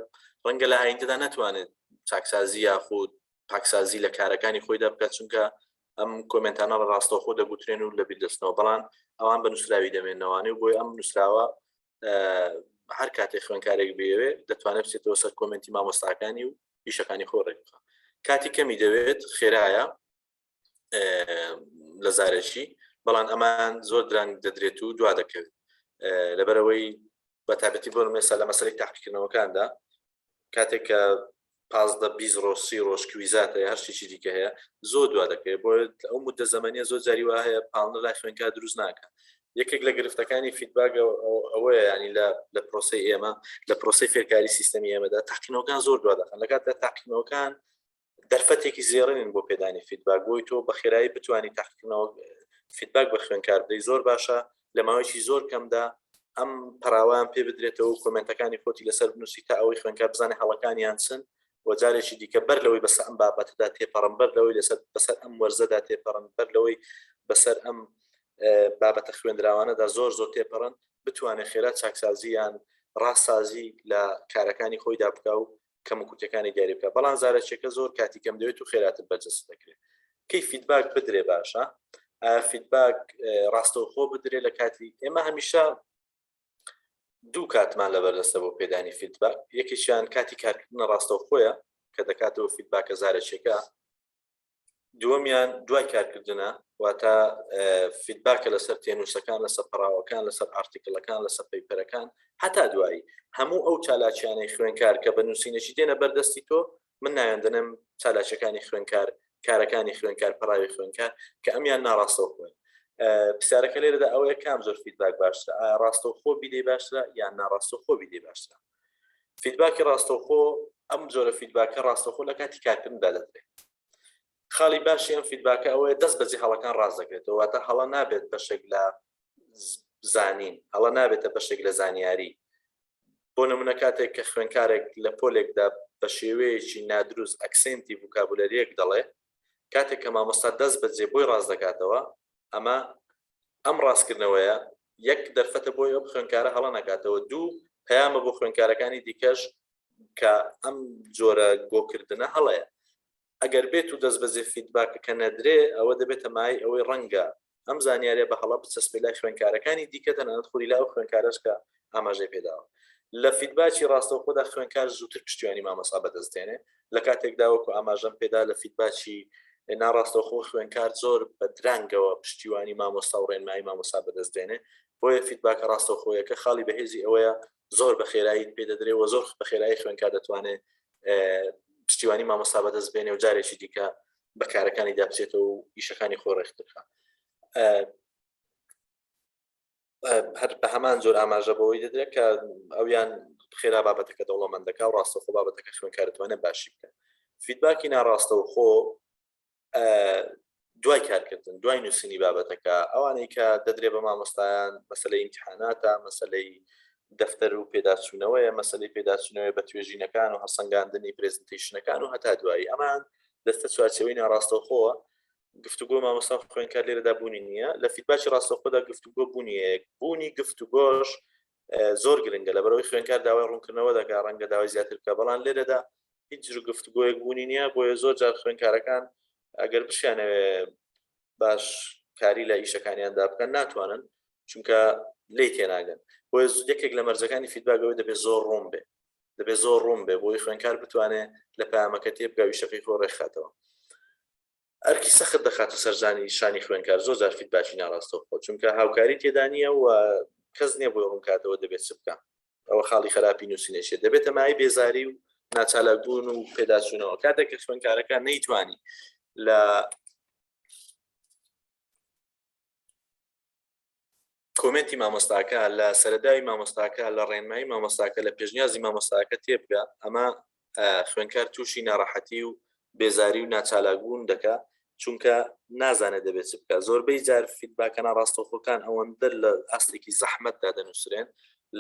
ڕەنگە لە ئایندەدا ناتوانێت چاکسازی یاخود پاکسازی لە کارەکانی خۆیدا بکات چونکە ئەم کۆمنتانە ڕاستەوخۆ دەگوترێن و لە بیردەستنەوە بەڵام ئەوان بە نووسراوی دەمێنەوەوانێ و بۆی ئەم نووسراوە هەر کاتێک خوێنکارێک بێوێ دەتوانێت بچێتەوە سەر کۆمنتی مامۆستاکانی و ئیشەکانی خۆ ڕێک بخات کاتی کەمی دەوێت خێرایە لە زارەکی بەڵام ئەمان زۆر درەنگ دەدرێت و دوا دەکەوێت لەبەرەوەی بە تایبەتی بۆ مێستا لە مەسەلەی تاقیکردنەوەکاندا کاتێک کە 15-20 ڕۆژ 30 ڕۆژ کویزاتە هەر شتێکی دیکە هەیە زۆر دوا دەکەوێت بۆ ئەو مدە زەمانیە زۆر جاری وا هەیە پاڵنە لای خوێنکار دروست ناکە یەکێک لە گرفتەکانی فیدباک ئەوەیە ینی لە پرۆسی ئێمە لە پرۆسی فێرکاری سیستەمی ئێمەدا تاقینەوەکان زۆر دوا دەخەن لە کاتدا تاقینەوەکان دەرفەتێکی زێڕنین بۆ پێدانی فیدباک بۆی تۆ بە خێرایی بتوانانی تاقینەوە فیدباک بە خوێنکار بدەیت زۆر باشە لە ماوەیەکی زۆر کەمدا ئەم پەراوان پێ بدرێتەوە کۆمنتەکانی خۆتی لەسەر بنووسی تا ئەوەی خوێنکار بزانێ هەڵەکانیان چن وەجارێکی دیکە بەر لەوەی بەسەر ئەم بابەتەدا تێپەڕن بەر لەوەی بەسەر ئەم وەرزەدا تێپەڕن بەر لەوەی بەسەر ئەم بابەتە خوێندراوانەدا زۆر تێپەڕن بتوانێت خێرا چاکسازیان ڕاستسازی لە کارەکانی خۆیدا بکە و کەم و کوتەکانی دیاری بکە بەڵام زارەچێکە زۆر کاتی کەم دەوێت و خێراتت بەرجەست دەکرێت کەی فیدباک بدرێ باشە فیدباک ڕاستەوخۆ بدرێ لە کاتی ئێمە هەمیشە دوو کاتمان لەبەردەستە بۆ پێدانی فیدباک یەکیشیان کاتی کارکردنە ڕاستەوخۆیە کە دەکاتەوە فیدباکە زارەچێکە دووەمیان دوای کارکردنە واتە فیدباکە لەسەر تێنووسەکان لەسەر پەراوەکان لەسەر ئارتیکلەکان لەسەر پەیپەرەکان هەتا دوایی هەموو ئەو چالاکیانەی خوێنکار کە بە نووسینەشی دێنە بەردەستی تۆ من نایەندەنم چالاکیەکانی خوێنکار کارەکانی خوێنکار پەراوی خوێنکار کە ئەمیان ناڕاستەوخۆن پرسیارەکە لێرەدا ئەوەیە کام زۆر فیدباک باشترە ئایا ڕاستەوخۆ بیدەی باشترە یان ناڕاستەوخۆ بیدەی باشترە فیدباکی ڕاستەوخۆ ئەم جۆرە فیدباکە ڕاستەوخۆ لە کاتی کارکردندا دەدرێت خاڵی باشی ئەم فیدباکە ئەوەیە دەست بەجێ هەڵەکان ڕاست دەکرێتەوە واتە هەڵە نابێت بەشێک لە زانین هەڵە نابێتە بەشێک لە زانیاری بۆ نمونە کاتێک کە خوێنکارێک لە پۆلێکدا بە شێوەیەکی نادروست ئەکسنتی ڤوکابولەریەک دەڵێ کاتێک کە مامۆستا دەست بەجێ بۆی ڕاست دەکاتەوە ئەمە ئەم ڕاستکردنەوەیە یەک دەرفەتە بۆی ئەو خوێنکارە هەڵە نەکاتەوە دوو پەیامە بۆ خوێنکارەکانی دیکەش کە ئەم جۆرە گۆکردنە هەڵەیە ئەگەر بێت و دەست بەجێ فیدباکەکە نەدرێ ئەوە دەبێتە مای ئەوەی ڕەنگە ئەم زانیاریە بە هەڵە بچەسپێ لای خوێنکارەکانی دیکە تەنانەت خوری لا ئەو خوێنکارەش کە ئاماژەی پێداوە لە فیدباکی ڕاستەوخۆدا خوێنکار زووتر پشتیوانی مامۆستا بەدەستێنێ لە کاتێکدا وەکو ئاماژەم پێدا لە فیدباکی ناڕاستەوخۆ خوێنکار زۆر بە درەنگەوە پشتیوانی مامۆستا و ڕێنمایی مامۆستا بەدەستێنێ بۆیە فیدباکە ڕاستەوخۆیەکە خاڵی بەهێزی ئەوەیە زۆر بە خێرایی پێ دەدرێت و زۆر بە خێرایی خوێنکار دەتوانێت پشتیوانی مامۆستا بەدەست بێنێ و جارێکی دیکە بەکارەکانی دابچێتەوە و ئیشەکانی خۆی ڕێکخستە هەر بە هەمان زۆر ئاماژە بەوەی دەدرێت کە ئەویان خێرا بابەتەکە دەوڵەمەندەکە و ڕاستەوخۆ بابەتەکە خوێنکارتوانێت باشی بکە فیدباکی ناڕاستەوخۆ دوای کارکردن دوای نووسینی بابەتەکە ئەوانەی کە دەدرێت بە مامۆستایان مەسەلەی ئیمتیحاناتە مەسەلەی دەفتەر و پێداچوونەوەیە مەسەلەی پێداچوونەوەی بە توێژینەکان و هەسەنگاندنی پرێزنتیشنەکان و هەتا دوایی ئەمان دەستە چوارچێوەی ناڕاستەوخۆوە گفتوگۆ مامۆستا خوێنکار لێرەدا بوونی نییە لە فیدباکی ڕاستەوخۆدا گفتوگۆ بوونی گفتوگۆش زۆر گرنگە لەبەرەوەی خوێنکار داوای ڕوونکردنەوە دەکات ڕەنگە داوای زیاتر بکە بەڵام لێرەدا هیچ گفتوگۆیەک بوونی نییە بۆیە زۆر جار خوێنکارەکان ئەگەر بشیانەوێ باش کاری لە ئیشەکانیاندا بکەن ناتوانن چونکە لی تێناگەن بۆیە یەکێک لە مەرجەکانی فیدباکەوەی دەبێت زۆر ڕوون بێ دەبێت زۆر ڕوون بێ بۆی خوێنکار بتوانێت لە پەیامەکە تێبگا و ئیشەکەی خۆ ڕێکخاتەوە ئەرکی سەخت دەخاتە سەرزانی شانی خوێنکار زۆر جار فیدباکی ناڕاستەوخۆ چونکە هاوکاری تێدا نییە و کەس نییە بۆی ڕوونکاتەوە دەبێت چ بکە ئەوە خاڵی خراپی نووسینەشێت دەبێتە مای بێزاری و ناچالاکبوون و پێداچوونەوە کاتێک کە خوێنکارەکان نەیتوانی لە کۆمنتی مامۆستاکە لە سەرەداوی مامۆستاکە لە ڕێنمایی مامۆستاکە لە پێشنیازی مامۆستاکە تێبگە ئەمە خوێنکار تووشی ناڕەحەتی و بێزاری و ناچالاکبوون دەکات چونکە نازانێت دەبێت چ بکە زۆربەی جار فیدباکە ناڕاستەوخۆکان ئەوەندە لە ئەستێکی زەحمەتدا دەنووسرێن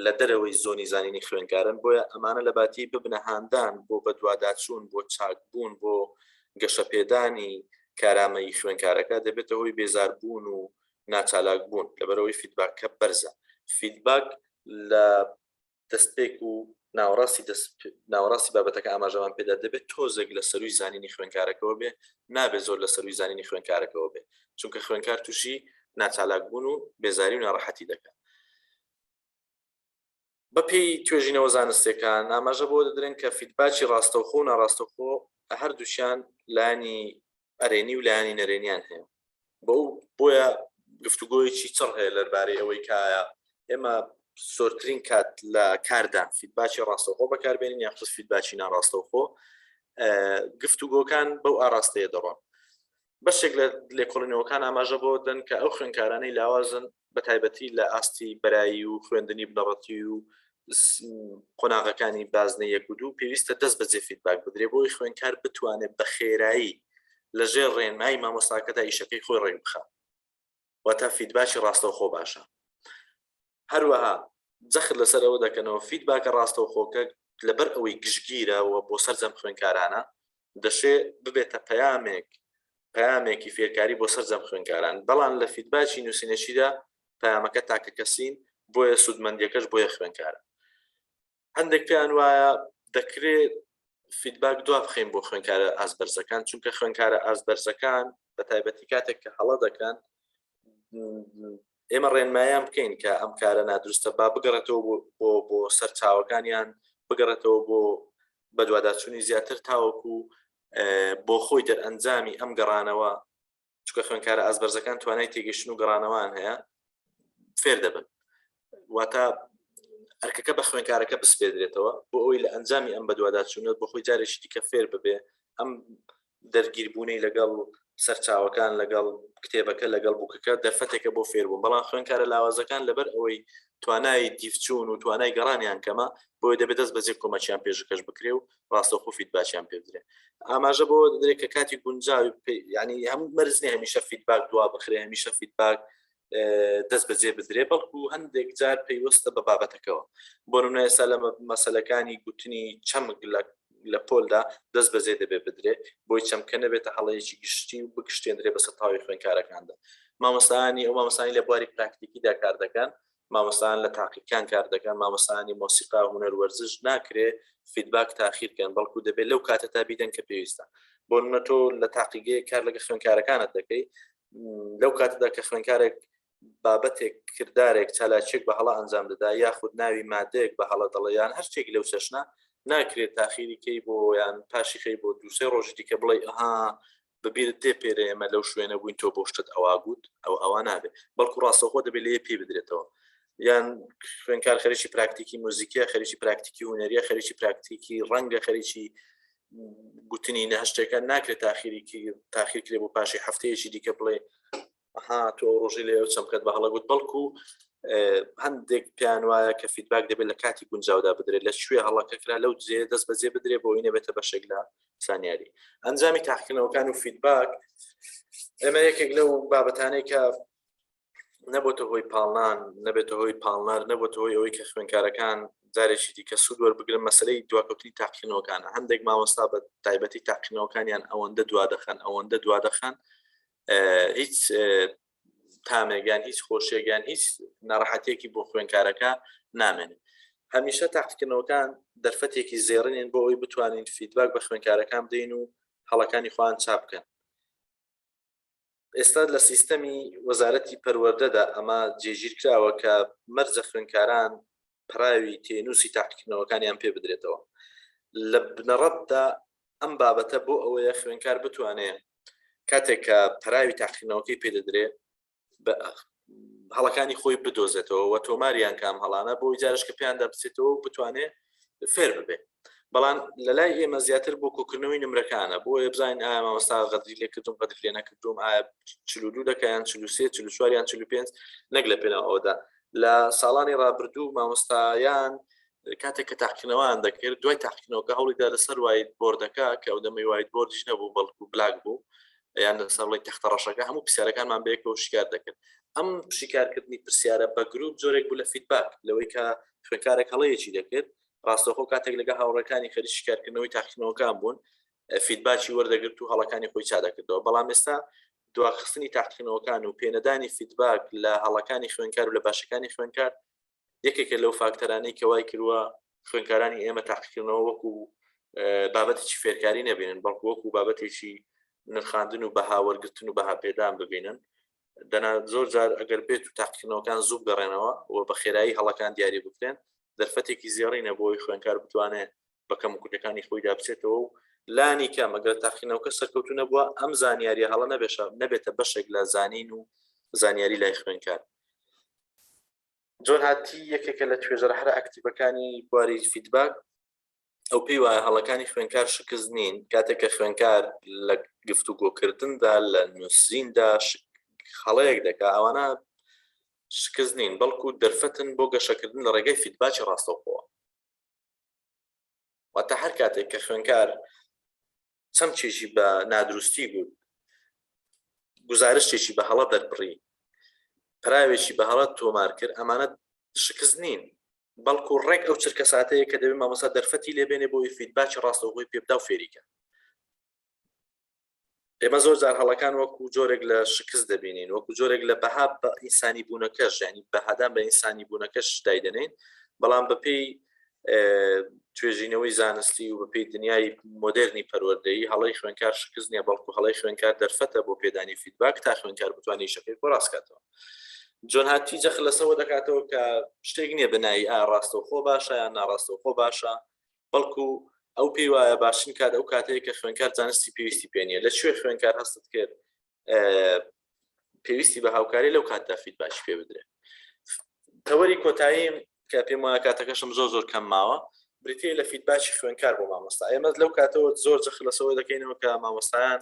لە دەرەوەی زۆنی زانینی خوێنکارن بۆیە ئەمانە لە باتی ببنە هاندان بۆ بەدواداچوون بۆ چاکبوون بۆ گەشەپێدانی کارامەیی خوێنکارەکە دەبێتە هۆی بێزاربوون و ناچالاک بوون لەبەرەوەی فیدباکە بەرزە فیدباک لە دەستپێک و ناوەڕاستی بابەتەکە ئاماژەوان پێدا دەبێت تۆزێک لە سەروی زانینی خوێنکارەکەەوە بێ نابێت زۆر لە سەروی زانینی خوێنکارەکەەوە بێ چونکە خوێنکار تووشی ناچالاک بوون و بێزاری و ناڕەحەتی دەکات بەپێی توێژینەوە زانستیەکان ئاماژە بۆ دەدرێن کە فیدباکی ڕاستەوخۆ و ناڕاستەوخۆ هەردووشیان لانی ئەرێنی و لایانی نەرێنیان هەیە بۆیە گفتوگۆیەکی چڕ هەیە لەربارەی ئەوەی کایە ئێمە سۆرترین کات لە کاردا فیدباکی ڕاستەوخۆ بەکاربێنین یاخود فیدباکی ناڕاستەوخۆ گفتوگۆکان بەو ئاراستەیە دەڕۆن بەشێک لە لێکۆڵینەوەکان ئاماژە بۆ دەن کە ئەو خوێندکارانەی لاوازن بە تایبەتی لە ئاستی بەرایی و خوێندنی بنەڕەتی و قۆناغەکانی بازنە 1 و 2 پێویستە دەست بەجێ فیدباک بدرێ بۆی خوێندکار بتوانێت بە خێرایی لەژێر ڕێنمایی مامۆستاکەدا ئیشەکەی خۆی ڕێک بخات واتە فیدباکی ڕاستەوخۆ باشە. هەروەها جەخت لەسەرەوە دەکەنەوە فیدباکە ڕاستەوخۆکە لەبەر ئەوەی گشتگیرەوە بۆ سەرجەم خوێندکارانە دەشێت ببێتە پەیامێکی فێرکاری بۆ سەرجەم خوێندکاران، بەڵام لە فیدباکی نووسینەشیدا پەیامەکە تاکە کەسین بۆیە سوودمەندیەکەش بۆیە خوێندکارە. هەندێک پێیان وایە دەکرێت فیدباک دوا بخەین بۆ خوێندکارە ئازبەرزەکان، چونکە خوێندکارە ئازبەرزەکان بە تایبەتی کاتێک کە هەڵە دەکەن ئێمە ڕێنمایان بکەین کە ئەم کارە نادروستە با بگەڕێتەوە بۆ سەرچاوەکانیان بگەڕێتەوە بۆ بەدواداچوونی زیاتر تاوەکو بۆ خۆی دەرئەنجامی ئەم گەڕانەوە، چونکە خوێندکارە ئازبەرزەکان توانای تێگەشتن و گەڕانەوەیان هەیە فێر دەبن، واتە ئەرکەکە بە خوێندکارەکە بسپێدرێتەوە بۆ ئەوی لە ئەنجامی ئەم بەدواداچوونەوە بۆ خۆی جارێکی دیکە فێر ببێ ئەم دەرگیربوونەی لەگەڵ سەرچاوەکان لەگەڵ کتێبەکە لەگەڵ بووکەکە دەرفەتێکە بۆ فێربوون. بەڵام خوێندکارە لاوازەکان لەبەر ئەوەی توانای دیفچوون و توانای گەڕانیان کەمە بۆی دەبێت دەست بەجێ کۆمەچیان پێشکەش بکرێ و ڕاستەوخۆ فیدباکیان پێ بدرێ. ئاماژە بۆ دەدرێت کە کاتی گونجاوی ینی هەموو مەرزنی هەمیشە فیدباک دوا بخرێ، هەمیشە فیدباک دەست بەجێ بدرێ، بەڵکو هەندێک جار پێیوەستە بە بابەتەکەەوە. بۆ نمونە ئێستا لە مەسەلەکانی گوتنی چەمک لە پۆلدا دەست بەجێ دەبێت بدرێت بۆی چەمکە نەبێتە هەڵەیەکی گشتی و بگشتێنرێ بەسەر تاوی خوێندکارەکاندا. مامۆستایانی ئەو مامۆستانی لە بواری پراکتیکیدا کار دەکەن، مامۆستایان لە تاقیقان کار دەکەن، مامۆستایانی مۆسیقا و هونەر وەرزش ناکرێ فیدباک تاخیرکەن، بەڵکو دەبێت لەو کاتەتا بیدەن کە پێویستە. بۆ نمونە تۆ لە تاقیگەیە کار لەگە خوێندکارەکانت دەکەی، لەو کاتەدا کە خوێندکارێک بابەتێک کردارێک چالاکیێک بە هەڵا ئەنجام دەدا یاخود ناوی مادەیەک بە هەڵە دەڵێیان هەر شتێک لەو چەشنە ناکرێت تاخیریکەی بۆ یان پاشیخەی بۆ دووسێ ڕۆژی دیکە بڵێ ئەها ببیرت تێ پێرە ئێمە لەو شوێنە بووین تۆ بۆ شتت ئەوا گوت ئەوە نابێت، بەڵکو ڕاستەوخۆ دەبێت لێ پێ بدرێتەوە. یان خوێندکار خەریکی پراکتیکی مۆزیکیە، خەریکی پراکتیکی هونەریە، خەریکی پراکتیکی ڕەنگە، خەریکی گوتنی نەهشتەکە ناکرێت تاخیرکرێ بۆ پاشی هەفتەیەکی دیکە بڵێ ئەها تۆ ڕۆژی لێ چەمکەت بە هەڵە گوت، بەڵکو هەندێک پیان وایە کە فیدباک دەبێت لە کاتی گونجاودا بدرێت لە شوێ هەڵەکەکرا لەو جێ دەست بەجێ بدرێت بۆ ئەوەی نەبێتە بەشێک لە زانیاری. ئەنجامی تاقیکردنەوەکان و فیدباک ئێمە یەکێک لەو بابەتانەی کە نەبووتە هۆی پاڵنان، نەبێتە هۆی پاڵنەر، نەبووتە هۆی ئەوەی کە خوێندکارەکان جارێکی دیکە سوود وەربگرن مەسەلەی دواکەوتنی تاقیکردنەوەکانە. هەندێک مامۆستا بە تایبەتی تاقیکردنەوەکانیان ئەوەندە دوا دەخەن هیچ تامێگان هیچ خۆشیێگان هیچ ناڕەحەتێکی بۆ خوێندکارەکە نامێنێت. هەمیشە تاقیکردنەوەکان دەرفەتێکی زێڕنین بۆ ئەوی بتوانین فیدباک بە خوێندکارەکان بدەین و هەڵەکانی خۆیان چاپ بکەن. ئێستا لە سیستەمی وەزارەتی پەروەردەدا ئەمە جێگیر کراوە کە مەرجە خوێندکاران پراوی تێنووسی تاقیکردنەوەکانیان پێ بدرێتەوە. لە بنەڕەتدا ئەم بابەتە بۆ ئەوەیە خوێندکار بتوانێت کاتێک کە پراوی تاقیکردنەوەکەی پێدەدرێت هەڵەکانی خۆی بدۆزێتەوە و تۆماریان کام هەڵانە بۆ جارش کە پێیاندا بچێتەوە بتوانێت فێر ببێت. بەڵام لە لای ئێمە زیاتر بۆ کۆکردنەوەی نمرەکانە بۆ بزانین ئایا مامۆستا غەدری لێ کردوم غەدری لێ نەکردوم، ئایا 42 دەکەیان 43 44 یان 45 نەک لە پێناوەدا. لە ساڵانی ڕابردوو مامۆستایان کاتێک کە تاقیکردنەوەیان دەکرد دوای تاقیکردنەوەکە هەوڵیدا لەسەر وایت بۆردەکە کە ئەو دەمەی وایت بۆردیش نەبوو بەڵکو بلاک بوو یان لەسەر بڵێ تەختە ڕەشەکە هەموو پرسیارەکانمان بەیەکەوە شیکار دەکرد. ئەم شیکارکردنی پرسیارە بە گروپ جۆرێک بوو لە فیدباک لەوەی کە خوێندکارێک هەڵەیەکی دەکرد ڕاستەوخۆ کاتێک لەگە هاوڕەکانی خەریک شیکارکردنەوەی تاقیکردنەوەکان بوون فیدباکی وەردەگرت و هەڵەکانی خۆی چادەکردەوە. بەڵام ئێستا دواخستنی تاقیکردنەوەکان و پێنەدانی فیدباک لە هەڵەکانی خوێندکار و لە باشەکانی خوێندکار یەکێکە لەو فاکتەرانەی کە وای کردووە خوێندکارانی ئێمە تاقیکردنەوە وەکو بابەتێکی فێرکاری نەبینن بەڵکو وەکو بابەتێکی نرخاندن و بەها وەرگرتن و بەها پێدان ببینن. دەنا زۆر جار ئەگەر بێت و تاقیکردنەوەکان زوو بگەڕێنەوە و بە خێرایی هەڵەکان دیاری بکرێن دەرفەتێکی زیێڕینە بۆی خوێندکار بتوانێت بەکەم و کوتەکانی خۆی دابچێتەوە و لانی کەم ئەگەر تاقیکردنەوەکە سەرکەوتو نەبووە ئەم زانیاریە هەڵە نەبێتە بەشێک لە زانین و زانیاری لای خوێندکار. جۆن هاتی یەکێکە لە توێژەرە هەرە ئەکتیڤەکانی بواری فیدباک ئەو پێی وایە هەڵەکانی خوێنکار شکست نین کاتێک کە خوێنکار لە گفتوگۆکردندا لە نووسیندا هەڵەیەک دەکا ئەوانە شکست نین بەڵکو دەرفەتن بۆ گەشەکردن لە ڕێگەی فیدباکی ڕاستەوخۆوە واتە هەر کاتێک کە خوێنکار چەمچێکی بە نادروستی بوو گزارشتێکی بە هەڵە دەربڕی پراوێکی بە هەڵە تۆمار کرد ئەمانە شکست نین بەڵکو ڕێک ئەو چرکە ساتەیە کە دەبێت مامۆستا دەرفەتی لێبێنێ بۆی فیدباکی ڕاستەوخۆی پێبدا و فێریکە ئێمە زۆر جار هەڵەکان وەکو جۆرێک لە شکست دەبینین وەکو جۆرێک لە بەها بە ئینسانی بوونەکەش ینی بەهادان بە ئینسانی بوونەکەش دایدەنێن بەڵام بەپێی توێژینەوەی زانستی و بەپێی دنیای مۆدرنی پەروەردەیی هەڵەی خوێنکار شکست نییە بەڵکو هەڵەی خوێنکار دەرفەتە بۆ پێدانی فیدباک تا خوێنکار بتوانێت شەکەی بۆ ڕاستکاتەوە جۆن هاتی جەخ لەسەوە دەکاتەوە کە شتێک نییە بنایی ڕاستەوخۆ باشە یان ناڕاستەوخۆ باشە بەڵکو ئەو پێی وایە باشن کات ئەو کاتەیە کە خوێنکار زانستی پێویستی پێ نیە لەکوێ خوێنکار هەستت کرد پێویستی بە هاوکاری لەو کاتدا فیدباکی پێ بدرێت تەوەری کۆتاییم کە پێم وایە کاتەکەشم زۆر کەم ماوە بریتێ لە فیدباکی خوێنکار بۆ مامۆستا ئێمە لەو کاتەوە زۆر جەخ لەسەوە دەکەینەوە کە مامۆستایان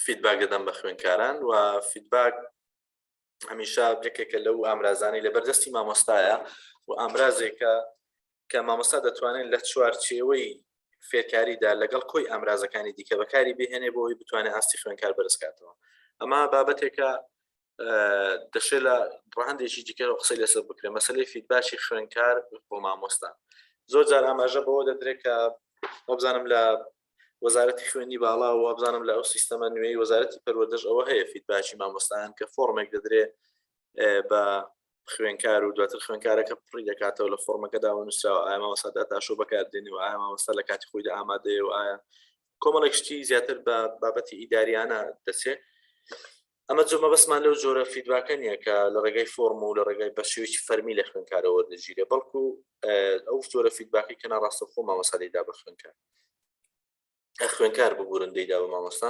فیدباک دەدەن بە خوێنکاران و فیدباک هەمیشە یەکێکە لەو ئامرازانی لەبەردەستی مامۆستایە و ئامرازێکە کە مامۆستا دەتوانێت لە چوارچێوەی فێرکاریدا لەگەڵ کۆی ئامرازەکانی دیکە بەکاری بهێنێ بۆی بتوانێت ئاستی خوێنکار بەرزکاتەوە ئەمە بابەتێکە دەشێت لە ڕاهەندێکی دیکە قسەی لەسەر بکرێت مەسەلەی فیدباکی خوێنکار بۆ مامۆستا زۆر جار ئاماژە بەوە دەدرێت کە وەبزانم لە وەزارەتی خوێنی باڵا و وابزانم لە ئەو سیستەمە نوێی وەزارەتی پەروەردەش ئەوە هەیە فیدباکی مامۆستایان کە فۆرمێک دەدرێت بە خوێنکار و دواتر خوێنکارەکە پڕی دەکاتەوە لە فۆرمەکەدا ونووسراوە ئایا مامۆستا داتاشۆ بەکاردێنی و ئایا مامۆستا لە کاتی خۆیدا ئامادەیە و ئایا کۆمەڵێک شتی زیاتر بە بابەتی ئیداریانە دەچێت ئەمە جۆمە بەسمان لەو جۆرە فیدباکە نییە کە لە ڕێگەی فۆرم و لە ڕێگەی بە شێوەیەکی فەرمی لە خوێنکارەوە وەردەگیرێ بەڵکو ئەو جۆرە فیدباکی کە ناڕاستەوخۆ مامۆستا دەیدا بە خوێنکار خوێنکار ببوورن دەیدا بە مامۆستا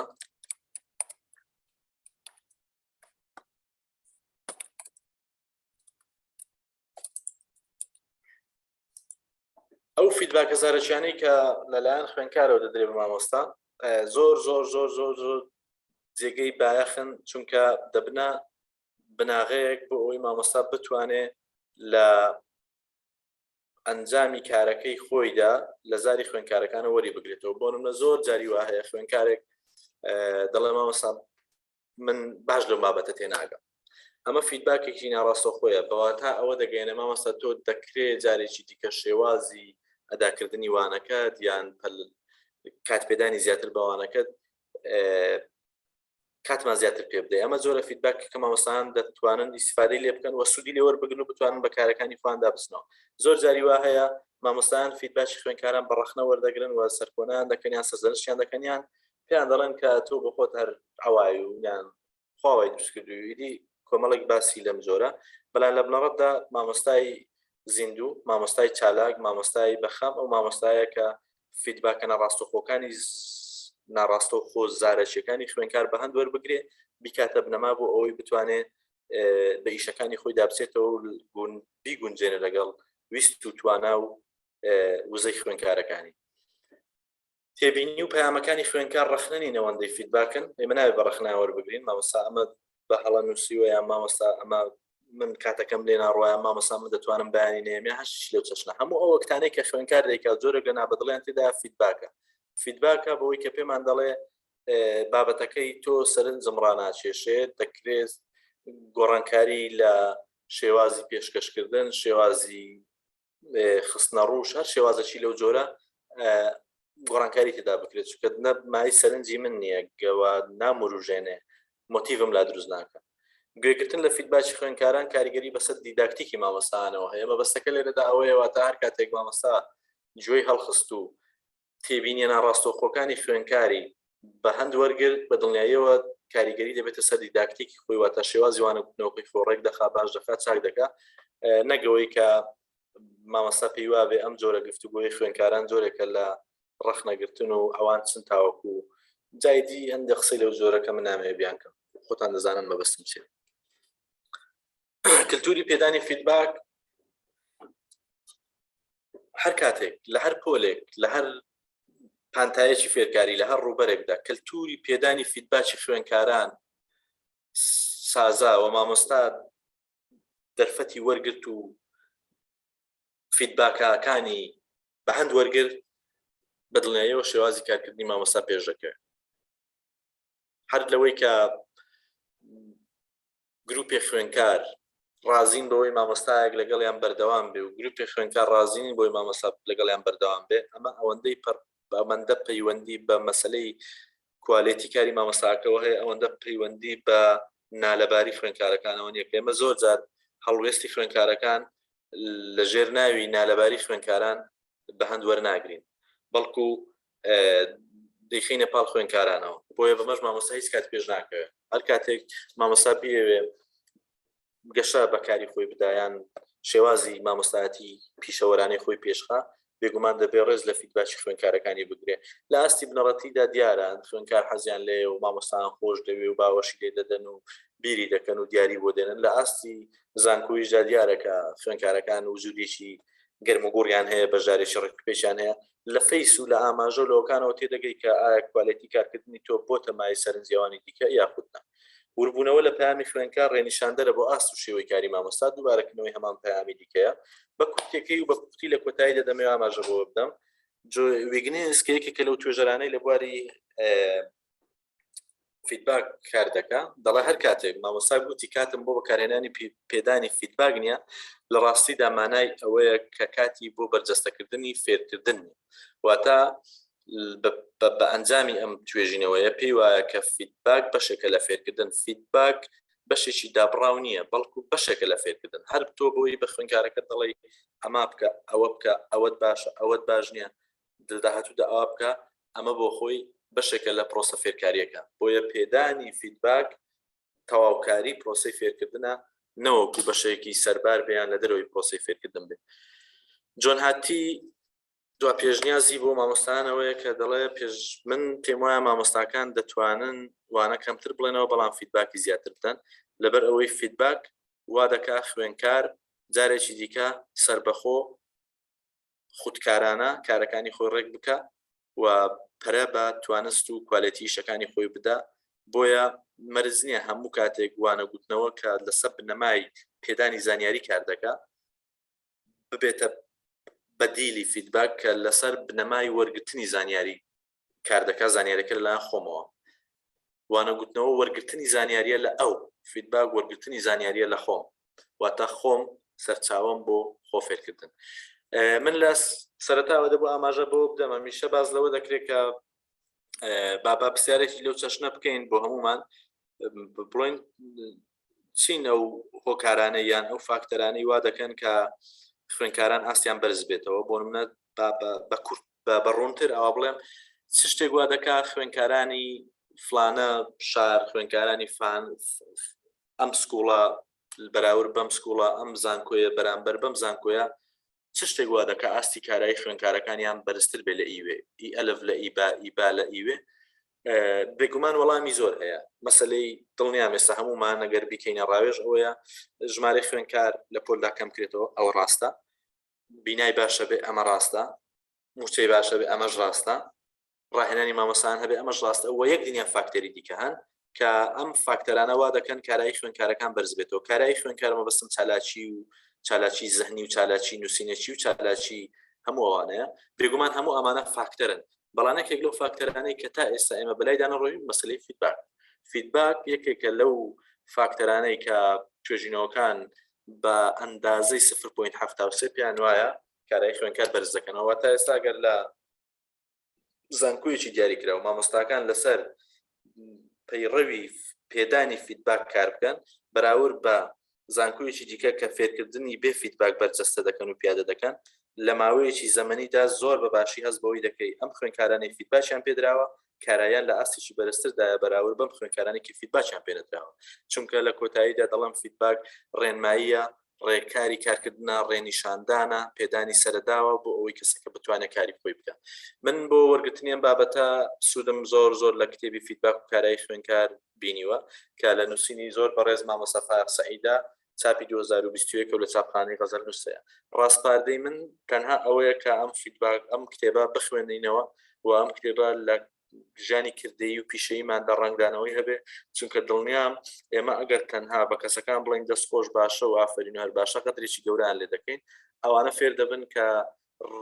ئەو فیدباکە زارەکیانەی کە لەلایەن خوێنکارەوە دەدرێت بە مامۆستا زۆر جێگەی بایەخن چونکە دەبنە بناغەیەک بۆ ئەوەی مامۆستا بتوانێت لە ئەنجامی کارەکەی خۆیدا لە زاری خوێنکارەکانە وەری بگرێتەوە بۆ نمونە زۆر جاری وا هەیە خوێنکارێک دەڵێ مامۆستا من باش لەم بابەتە تێناگەم ئەمە فیدباکێکی ناڕاستەوخۆیە بەواتە ئەوە دەگەێنێ مامۆستا تۆ دەکرێت جارێکی دیکە شێوازی ئەداکردنی وانەکەت یان کاتپێدانی زیاتر بەوانەکەت کاتمان زیاتر پێ بدەیت ئەمە زۆرە فیدباکی کە مامۆستایان دەتوانن ئیسفادەی لێ بکەن و سوودی لێ وەربگرن و بتوانن بە کارەکانی خۆیان دابستنەوە زۆر جاری وا هەیە مامۆستایان فیدباکی خوێنکاران بەڕەخنە وەردەگرن و سەرکۆنیان دەکەنیان سەرزەنشیان دەکەنیان پێیان دەڵێن کە تۆ بە خۆت هەر ئەوای و یان خواوەی دروستکردویدی کۆمەڵێک باسی لەم جۆرە بەلای لە بنەڕەتدا مامۆستای زیندوو مامۆستای چالاک مامۆستای بەخەم ئەو مامۆستایە کە فیدباکە ناڕاستەوخۆکانی ناڕاستەوخۆ زارەکیەکانی خوێنکار بە هەند وەربگرێ بیکاتە بنەما بۆ ئەوەی بتوانێت بە ئیشەکانی خۆی دابچێتەوە و بیگونجێنە لەگەڵ ویست و توانا و وزەی خوێنکارەکانی تێبینی و پەیامەکانی خوێنکار ڕەخنەنی نەوەندەی فیدباکن ئێمە ناوێت بە ڕەخنا وەربگرین مامۆستا ئەمە بە هەڵە نووسیوە یان مامۆستا ئەمە من کاتەکەم لێ ناڕواە مامۆستا من دەتوانم بەیانی نێمێ هەشت لەو چەشنە هەموو ئەو وەکتانەی کە خوێنکار دەیکات زۆرە لە نابەدڵیان تێدا فیدباکە بەوەی کە پێمان دەڵێ بابەتەکەی تۆ سەرنجم ڕاناکێشێت دەکرێت گۆڕانکاری لە شێوازی پێشکەشکردن شێوازی خستنە ڕووش هەر شێوازەکی لەو جۆرە گۆڕانکاری تێدا بکرێت چونکە مای سەرنجی من نییە گەوە نامروژێنێ مۆتیڤم لا دروست ناکە گوێگرتن لە فیدباکی خوێنکاران کاریگەری بەسەر دیداکتیکی مامۆستایانەوە هەیە مەبەستەکە لێرەدا ئەوەیەوە تا هەر کاتێک مامۆستا گوێی هەڵخست و تێبینی ناڕاستەوخۆکانی خوێنکاری بە هەند وەرگرت بە دڵنیاییەوە کاریگەری دەبێتە سەر دیداکتیکی خۆی واتە شێوازی وانەگوتنەوەی خۆڕێک دەخا باش دەخات چاک دەکات نەگەوەی کە مامۆستا پێی وابێ ئەم جۆرە گفتوگۆی خوێنکاران جۆرێکە لە ڕەخنەگرتن و ئەوان چن تاوەکو جایدی هەندێک قسەی لەو جۆرەکە من نامەوێ بیان کەم خۆتان دەزانن مەبەستم چییە کللتوری پێدانی فیدباک هەر کاتێک لە هەر پۆلێک لە هەر پانتایەکی فێرکاری لە هەر ڕووبەرێکدا کەلتوری پێدانی فیدباکی خوێندکاران سازا و مامۆستا دەرفەتی وەرگرت و فیدباکەکانی بە هەند وەرگرت بەدڵنیاییەوە شێوازی کارکردنی مامۆستا پێش دەکەوێت. هەر لەوەی کە گروپی خوێنکار رازین بەوەی مامۆستایەک لەگەڵیان بەردەوام بێ و گروپی خوێنکار رازین بۆی مامۆستا لەگەڵیان بەردەوام بێ، ئەمە ئەوەندەی ئەمەندە پەیوەندی بە مەسەلەی کوالێتی کاری مامۆستاکەەوە هەیە، ئەوەندە پەیوەندی بە نالەباری خوێنکارەکانەوە نیە کە ئێمە زۆر جار هەڵوێستی خوێنکارەکان لە ژێر ناوی نالەباری خوێنکاران بە هەند وەرناگرین، بەڵکو دەیخینە پاڵ خوێنکارانەوە. بۆیە بەمەش مامۆستا هیچ کات پێش ناکەوێت. هەر کاتێک مامۆستا پێوێ گەشە بەکاری خۆی بدایان شێوازی مامۆستایەتی پیشەوەرانەی خۆی پێشخا، بێگومان دەبێ ڕێز لە فیدباکی خوێنکارەکانی بگرێ. لە ئاستی بنەڕەتیدا دیاران خوێنکار حەزیان لێ و مامۆستایان خۆش دەوێ و باوەشی لێ دەدەن و بیری دەکەن و دیاری بۆ دێنن. لە ئاستی زانکۆییشدا دیارەکە خوێنکارەکان و زوودێکی گەرموگوڕیان هەیە، بەژارێکی ڕێکپێشیان هەیە. لە فەیس و لە ئاماژە و لەوەکانەوە تێدەگەی کە ئایا کوالێتی کارکردنی تۆ بۆتە مای سەرنجیاوانی دیکە یاخودنا. وربوونەوە لە پەیامی خوێنکار ڕێنیشاندەرە بۆ ئاست و شێوەی کاری مامۆستا، دووبارەکردنەوەی هەمان پەیامی دیکەیە. بە کوتێکەی و بە کوتی لە کۆتاییدا دەمەوێت ئاماژە بۆ بدەم. ویگنێسکەیەکێکە لەو توێژەرانەی لە بواری فیدباک کار دەکا، دەڵێ هەر کاتێک مامۆستا گوتی کاتم بۆ بەکارهێنانی پێدانی فیدباک نییە، لە ڕاستیدا مانای ئەوەیە کە کاتی بۆ بەرجەستەکردنی فێرکردن نیە. واتە بە ئەنجامی ئەم توێژینەوەیە پێی وایە کە فیدباک بەشێکە لە فێرکردن. فیدباک بەشێکی دابڕاو نییە، بەڵکو بەشێکە لە فێرکردن. هەر تۆ بۆی بە خوێنکارەکە دەڵێ ئەما بکە، ئەوە بکە، ئەوەت باشە، ئەوەت باش نییە، دڵداهاتوودا ئەوە بکە، ئەمە بۆ خۆی بەشێکە لە پرۆسە فێرکاریەکە. بۆیە پێدانی فیدباک تەواوکاری پرۆسەی فێرکردنە، نەوەکو بەشێکی سەربار بێیان لە دەرەوەی پرۆسەی فێرکردن بێت. جۆن هاتی دوا پێشنیازی بۆ مامۆستایانەوەیە کە دەڵێ من پێم وایە مامۆستاکان دەتوانن وانە کەمتر بڵێنەوە بەڵام فیدباکی زیاتر بدەن، لەبەر ئەوەی فیدباک وا دەکا خوێنکار جارێکی دیکە سربەخۆ خودکارانە کارەکانی خۆی ڕێک بکە و پەرە بە توانست و کوالێتی شەکانی خۆی بدا. بۆیە مەرز نییە هەموو کاتێک وانە گوتنەوە کە لەسەر بنەمای پێدانی زانیاری کار دەکا ببێتە بەدیلی فیدباک کە لەسەر بنەمای وەرگرتنی زانیاری کار دەکا، زانیاریەکە لەلایەن خۆمەوە. وانە گوتنەوە وەرگرتنی زانیاریە لە ئەو، فیدباک وەرگرتنی زانیاریە لە خۆم، واتە خۆم سەرچاوم بۆ خۆ فێرکردن. من لە سەرەتاوە دەبوو ئاماژە بۆ بدەم، هەمیشە باز لەوە دەکرێت کە بابا پرسیارێکی لەو چەشنە بکەین بۆ هەمومان، بڵێن چین ئەو هۆکارانەی یان ئەو فاکتەرانەی وا دەکەن کە خوێنکاران ئاستیان بەرز بێتەوە. بۆ نمونە بە ڕوونتر ئەوە بڵێم چ شتێک وا دەکا خوێنکارانی فلانە شار، خوێنکارانی ئەم سکوڵە بەراورد بەم سکوڵە، ئەم زانکۆیە بەرامبەر بەم زانکۆیە، چ شتێک وا دەکا ئاستی کارایی خوێنکارەکانیان بەرزتر بێ لە ئیوێ، ئی ئەلف لە ئیبا لە ئیوێ. بێگومان وەڵامی زۆر هەیە. مەسەلەی دڵنیام ئێستا هەمومان ئەگەر بیکەینە ڕاوێژ ئەوەیە ژمارەی خوێنکار لە پۆلدا کەم کرێتەوە، ئەوە ڕاستە. بینای باشە بێ، ئەمە ڕاستە. موچەی باشە بێ، ئەمەش ڕاستە. ڕاهێنانی مامۆستایان هەبێ، ئەمەش ڕاستە. ئەوە یەک دنیا فاکتەری دیکە هەن کە ئەم فاکتەرانە وا دەکەن کارایی خوێنکارەکان بەرز بێتەوە. کارایی خوێنکار مەبەستم چالاکی و چالاکی زەهنی و چالاکی نووسینەکی و چالاکی هەموو ئەوانەیە. بێگومان هەموو ئەمانە فاکتەرن، بەڵانێکێک لەو فاکتەرانەی کە تا ئێستا ئێمە بەلایدانە ڕۆی مەسەلەی فیدباک. فیدباک یەکێکە لەو فاکتەرانەی کە توێژینەوەکان بە ئەندازەی 0.73 پیان وایە کارایی خوێنکار بەرز دەکەنەوە. تا ئێستا گەر لە زانکۆیەکی دیاری کرا و مامۆستاکان لەسەر پەیڕەوی پێدانی فیدباک کار بکەن بەراورد بە زانکۆیەکی دیکە کە فێرکردنی بێ فیدباک بەرجەستە دەکەن و پیادە دەکەن، لە ماوەیەکی زەمەنیدا زۆر بەباشی هەست بەوەی دەکەی ئەم خوێنکارانەی فیدباکیان پێدراوە کارایان لە ئاستێکی بەرزتردایە بەراورد بەم خوێنکارانێکی فیدباکیان پێ نەدراوە. چونکە لە کۆتاییدا دەڵم فیدباک ڕێنماییە، ڕێکاری کارکردنە، ڕێنیشاندانە، پێدانی سەرەداوە بۆ ئەوەی کەسەکە بتوانێت کاری خۆی بکات. من بۆ وەرگرتنیان بابەتە سوودم زۆر لە کتێبی فیدباک و کارایی خوێنکار بینیوە کە لە نووسینی زۆر بەڕێز مامۆستا فایق سەعیدا چاپی 2021 و لە چاپخانەی غەزەل نووسەیە. ڕاستپاردەی من تەنها ئەوەیە کە ئەم فیدباک ئەم کتێبە بخوێنینەوە و ئەم کتێبە لە ژانی کردەیی و پیشەیماندا ڕنگدانەوەی هەبێ، چونکە دڵنیام ئێمە ئەگەر تەنها بە کەسەکان بڵین دەستخۆش باشە و ئافرین و هەر باشە قەدرێکی گەورەیان لێ دەکەین، ئەوانە فێر دەبن کە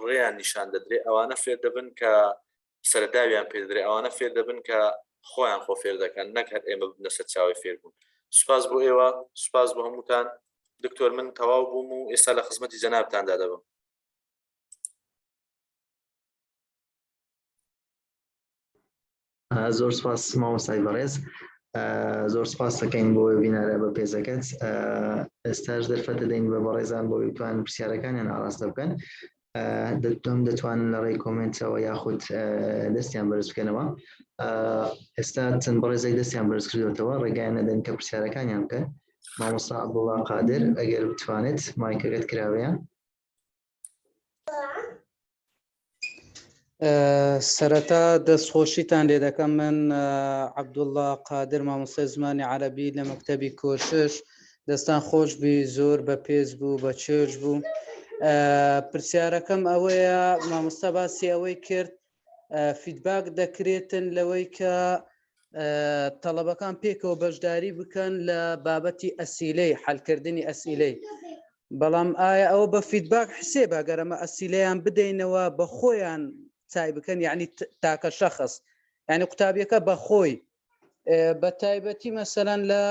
ڕێیان نیشان دەدرێ، ئەوانە فێر دەبن کە سەرداویان پێدرێ، ئەوانە فێر دەبن کە خۆیان خۆ فێر دەکەن، نەک هەر ئێمە بنە سەر چاوی فێر بوون. سوپاس بۆ ئێوە، سوپاس بۆ هەمووتان. دکتۆر من تەواو بووم و ئێستا لە خزمەتی جەنابتاندا دەبم. زۆر سپاس مامۆستای بەڕێز، زۆر سپاس دەکەین بۆ وێبینارە بە پێزەکەت. ئێستاش دەرفەتە دەین بە بەڕێزان بۆ بتوان پرسیارەکانیان ئاراستە بکەن. دەتوانن لە ڕێی کۆمنتەوە یاخود دەستیان بەرز بکەنەوە. ئێستا چەند بەڕێزەی دەستیان بەرز کردوێتەوە، ڕێگایان نەدەن کە پرسیارەکانیان بکەن. مامۆستا عەبدوڵڵا قادر ئەگەر بتوانێت مایکەکەت کراوەیە. سەرەتا دەستخۆشیتان لێ دەکەم. من عەبدوڵڵا قادر، مامۆستای زمانی عەرەبی لە مەکتەبی کۆشش. دەستان خۆش بی، زۆر بە پێز بوو، بە چێژ بوو. پرسیارەکەم ئەوەیە، مامۆستا باسی ئەوەی کرد فیدباک دەکرێتن لەوەی کە تەڵەبەکان پێکەوە بەشداری بکەن لە بابەتی ئەسیلەی حەلکردنی ئەسیلەی، بەڵام ئایا ئەوە بە فیدباک حسێبە گەرەمە ئەسیلەیان بدەینەوە بە خۆیان چای بکەن، یعنی تاکە شەخص، یعنی قوتابیەکە بە خۆی بە تایبەتی مەسەلەن لە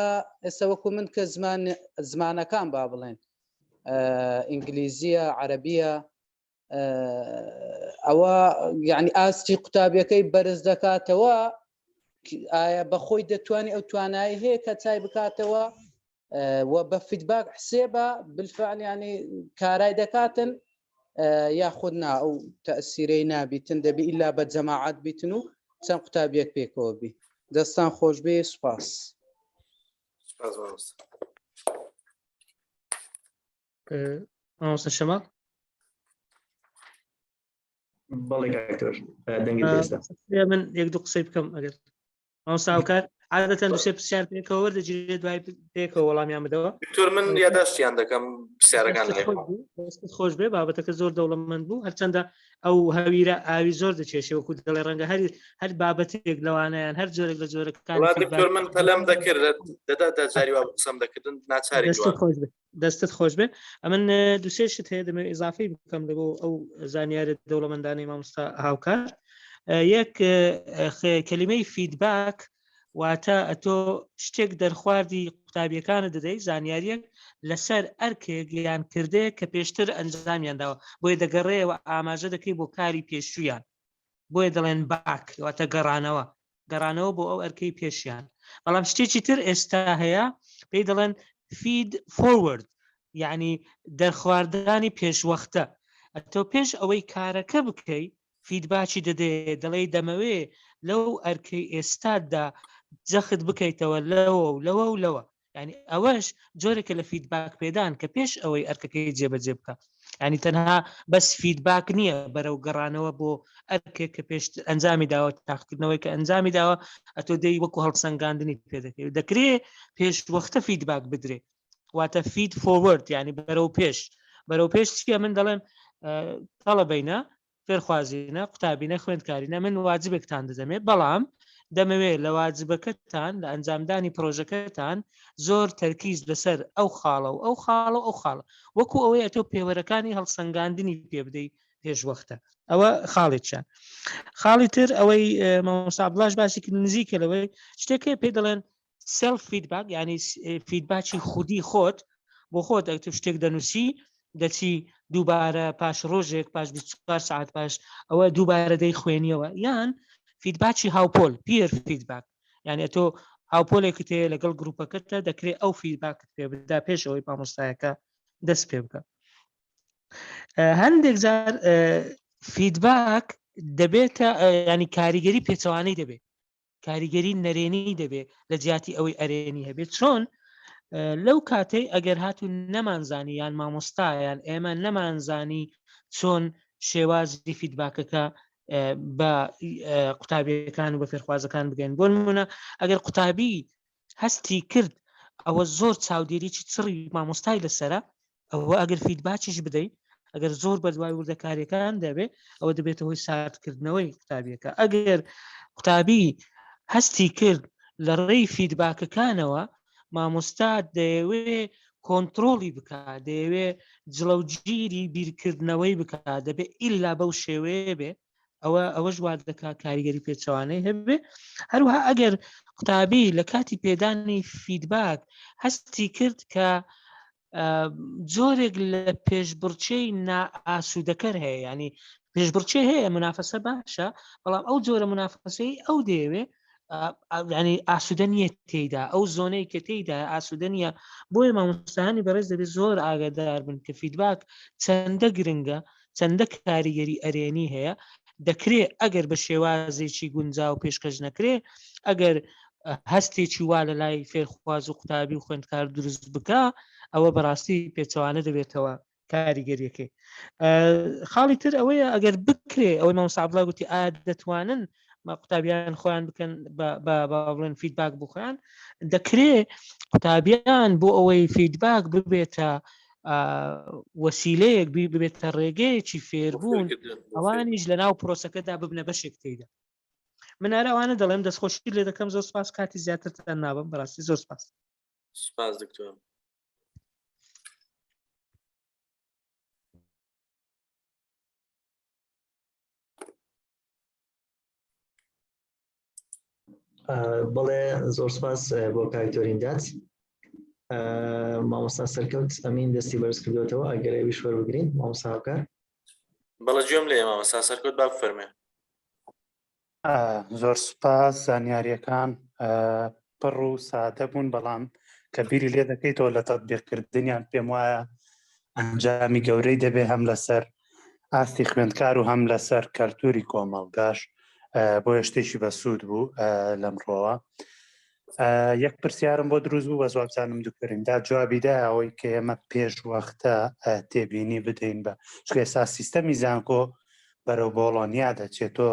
ئێستا وەکو من کە زمانەکان با بڵێن ئینگلیزیە، عەرەبیە، ئەوە یعنی ئاستی قوتابیەکەی بەرز دەکاتەوە، ئایا بە خۆی دەتوانێت ئەو توانایی هەیە کە چای بکاتەوە و بە فیدباک حسێبە بالفعل ینی کارای دەکاتن، یاخود نا ئەو تەئسیرەی نابیتن، دەبی ئیلا بە جەماعەت بیتن و چەند قوتابیەک پێکەوە بی. دەستان خۆش بێ. سوپاس. مامۆستا شەماڵ. بەڵێ کاکتۆر، دەنگت ئێستا. من یەک دوو قسەی بکەم ئەگەر مامۆستا هاوکار عادەتەن دووسێ پرسیار پێکەوە وەردەگیرێت، دوای پێکەوە وەڵامیان بدەوە. دکتۆر من یادداشتیان دەکەم پرسیارەکان دەستت خۆش بێ، بابەتەکە زۆر دەوڵەمەند بوو، هەرچەندە ئەو هەویرە ئاوی زۆر دەچێشێ، وەکو دەڵێ ڕەنگە هەر بابەتێک لەوانەیان هەر جۆرێک لە جۆرەکان. دکتۆر من پەلەم دەکرد دەدا جاری وا قسەم دەکردن ناچاری. دەستت خۆش بێ. ئەمن دووسێشت هەیە دەمێ ئیزافی بکەم لەبۆ ئەو زانیارە دەوڵەمەندانەی مامۆستا هاوکار. یەک کەلیمەی فیدباک واتە ئەتۆ شتێک دەرخواردی قوتابیەکانە دەدەی، زانیاریەک لەسەر ئەرکێک یان کردەیە کە پێشتر ئەنجامیان داوە، بۆیە دەگەڕێەوە ئاماژە دەکەی بۆ کاری پێشویان، بۆیە دەڵێن باک واتە گەڕانەوە بۆ ئەو ئەرکەی پێشیان. بەڵام شتێکی تر ئێستا هەیە پێی دەڵێن فید فۆروەرد، یعنی دەرخواردانی پێشوەختە. ئەتۆ پێش ئەوەی کارەکە بکەی فیدباکی دەدێ، دەڵێ دەمەوێ لەو ئەرکەی ئێستادا جەخت بکەیتەوە لەوە و لەوە، ینی ئەوەش جۆرێکە لە فیدباک پێدان کە پێش ئەوەی ئەرکەکەی جێبەجێ بکە، ینی تەنها بەس فیدباک نییە بەرەو گەڕانەوە بۆ ئەرکێک کە پێش ئەنجامی داوە، تاقیکردنەوەی کە ئەنجامی داوە ئەتۆ دەی وەکو هەڵسەنگاندنی پێ دەکەی. دەکرێت پێش وەختە فیدباک بدرێ، واتە فید فۆروەرد، ینی بەرەو پێش چیە؟ من دەڵێن تەڵەبەینە، فێرخوازینە، قوتابینە، خوێندکارینە، من واجبێکتان دەدەمێت، بەڵام دەمەوێت لە واجبەکەتان لە ئەنجامدانی پرۆژەکەتان زۆر تەرکیز لەسەر ئەو خاڵە و ئەو خاڵە وەکو ئەوەی ئەتۆ پێوەرەکانی هەڵسەنگاندنی پێ بدەی پێشوەختە. ئەوە خاڵێکیان. خاڵی تر ئەوەی مامۆستا عەبدوڵڵاش باسی کرد نزیکە لەوەی شتێکە پێی دەڵێن سێلف فیدباک، یعنی فیدباکی خودی خۆت بۆ خۆت. ئەگەر تۆ شتێک دەنووسی دەچی دووبارە پاش ڕۆژێک پاش 24 ساعت پاش ئەوە دووبارە دەی خوێنیەوە، یان فیدباکی هاوپۆل پیر فیدباک، یعنی تۆ هاوپۆلێکت هەیە لەگەڵ گروپەکەتە، دەکرێت ئەو فیدباکت پێ بدا پێش ئەوەی مامۆستایەکە دەست پێ بکە. هەندێک جار فیدباک دەبێتە ینی کاریگەری پێچەوانەی دەبێت، کاریگەری نەرێنی دەبێت لە جیاتی ئەوەی ئەرێنی هەبێت. چۆن لەو کاتەی ئەگەر هاتو نەمانزانی یان مامۆستایان ئێمە نەمانزانی چۆن شێوازی فیدباکەکە بە قوتابیەکان و بە فێرخوازەکان بگەین. بۆ نمونە ئەگەر قوتابی هەستی کرد ئەوە زۆر چاودێریی چڕی مامۆستای لەسرە ئەوە ئەگەر فیدباچیش بدەیت ئەگەر زۆر بەدوای وردەکاریەکان دەبێت ئەوە دەبێتە هۆی ساردکردنەوەی قوتابیەکە ئەگەر قوتابی هەستی کرد لە ڕێی فیدباکەکانەوە مامۆستا دەیەوێ کۆنتترۆلی بکە دەیەوێ جلەوگیری بیرکردنەوەی بکە دەبێت ئیلا بەو شێوەیە بێ ئەوە ژوار دەکا کاریگەری پێچەوانەی هەبێ هەروها ئەگەر قوتابی لە کاتی پێدانی فیدباک هەستی کرد کە جۆرێک لە پێشبڕچەی نائاسوودەکەر هەیە ینی پێشبڕچێ هەیە منافەسە باشە بەڵام ئەو جۆرە منافەسەی ئەو دەیەوێ ینی ئاسوودە نیە تێیدا ئەو زۆنەی کە تێیدا ئاسوودە نیە بۆیە مامۆستایانی بەڕێز دەبێت زۆر ئاگادار بن کە فیدباک چەندە گرنگە چەندە کاریگەری ئەرێنی هەیە دەکرێت ئەگەر بە شێوازێکی گونجا و پێشکەش نەکرێ ئەگەر هەستێکی وا لە لای فێرخواز و قوتابی و خوێندکار دروست بکە ئەوە بەڕاستی پێچەوانە دەبێتەوە کاریگەریەکەی خاڵی تر ئەوەیە ئەگەر بکرێ ئەوەی مامۆستا عەبدوڵڵا گوتی ئایا دەتوانن قوتابیان خۆیان بکەن بڵێن فیدباک بخۆیان دەکرێت قوتابیان بۆ ئەوەی فیدباک ببێتە وەسیلەیەک ببێتە ڕێگەیەکی فێربوون ئەوانیش لە ناو پرۆسەکەدا ببنە بەشێک تێیدا منارە ئەوانە دەڵێم دەستخۆشی لێ دەکەم زۆر سپاس کاتی زیاترتان نابم بەڕاستی زۆر سپاس سپاس دکتۆر بەڵێ زۆر سپاس بۆ کاکتۆرین دات مامۆستا سەرکەوت ئەمین دەستی بەرز کردوێتەوە ئەگەر ئەویش وەربگرین مامۆستا هاوکار بەڵە گوێم لێ مامۆستا سەرکەوت با بفەرمێ زۆر سپاس زانیاریەکان پڕ و سادە بوون بەڵام کە بیری لێ دەکەیتەوە لە تەطبیقکردنیان پێم وایە ئەنجامی گەورەی دەبێ هەم لەسەر ئاستی خوێندکار و هەم لەسەر کەلتوری کۆمەڵگاش بۆیە شتێکی بەسوود بوو لەمڕۆوە یەک پرسیارم بۆ دروست بوو بە زوابزانم دوکتۆریندا جوابیدا ئەوەی کە ئێمە پێش وەختە تێبینی بدەین بە چکە ئێستا سیستەمی زانکۆ بەرەو بۆڵۆنیا دەچێتۆ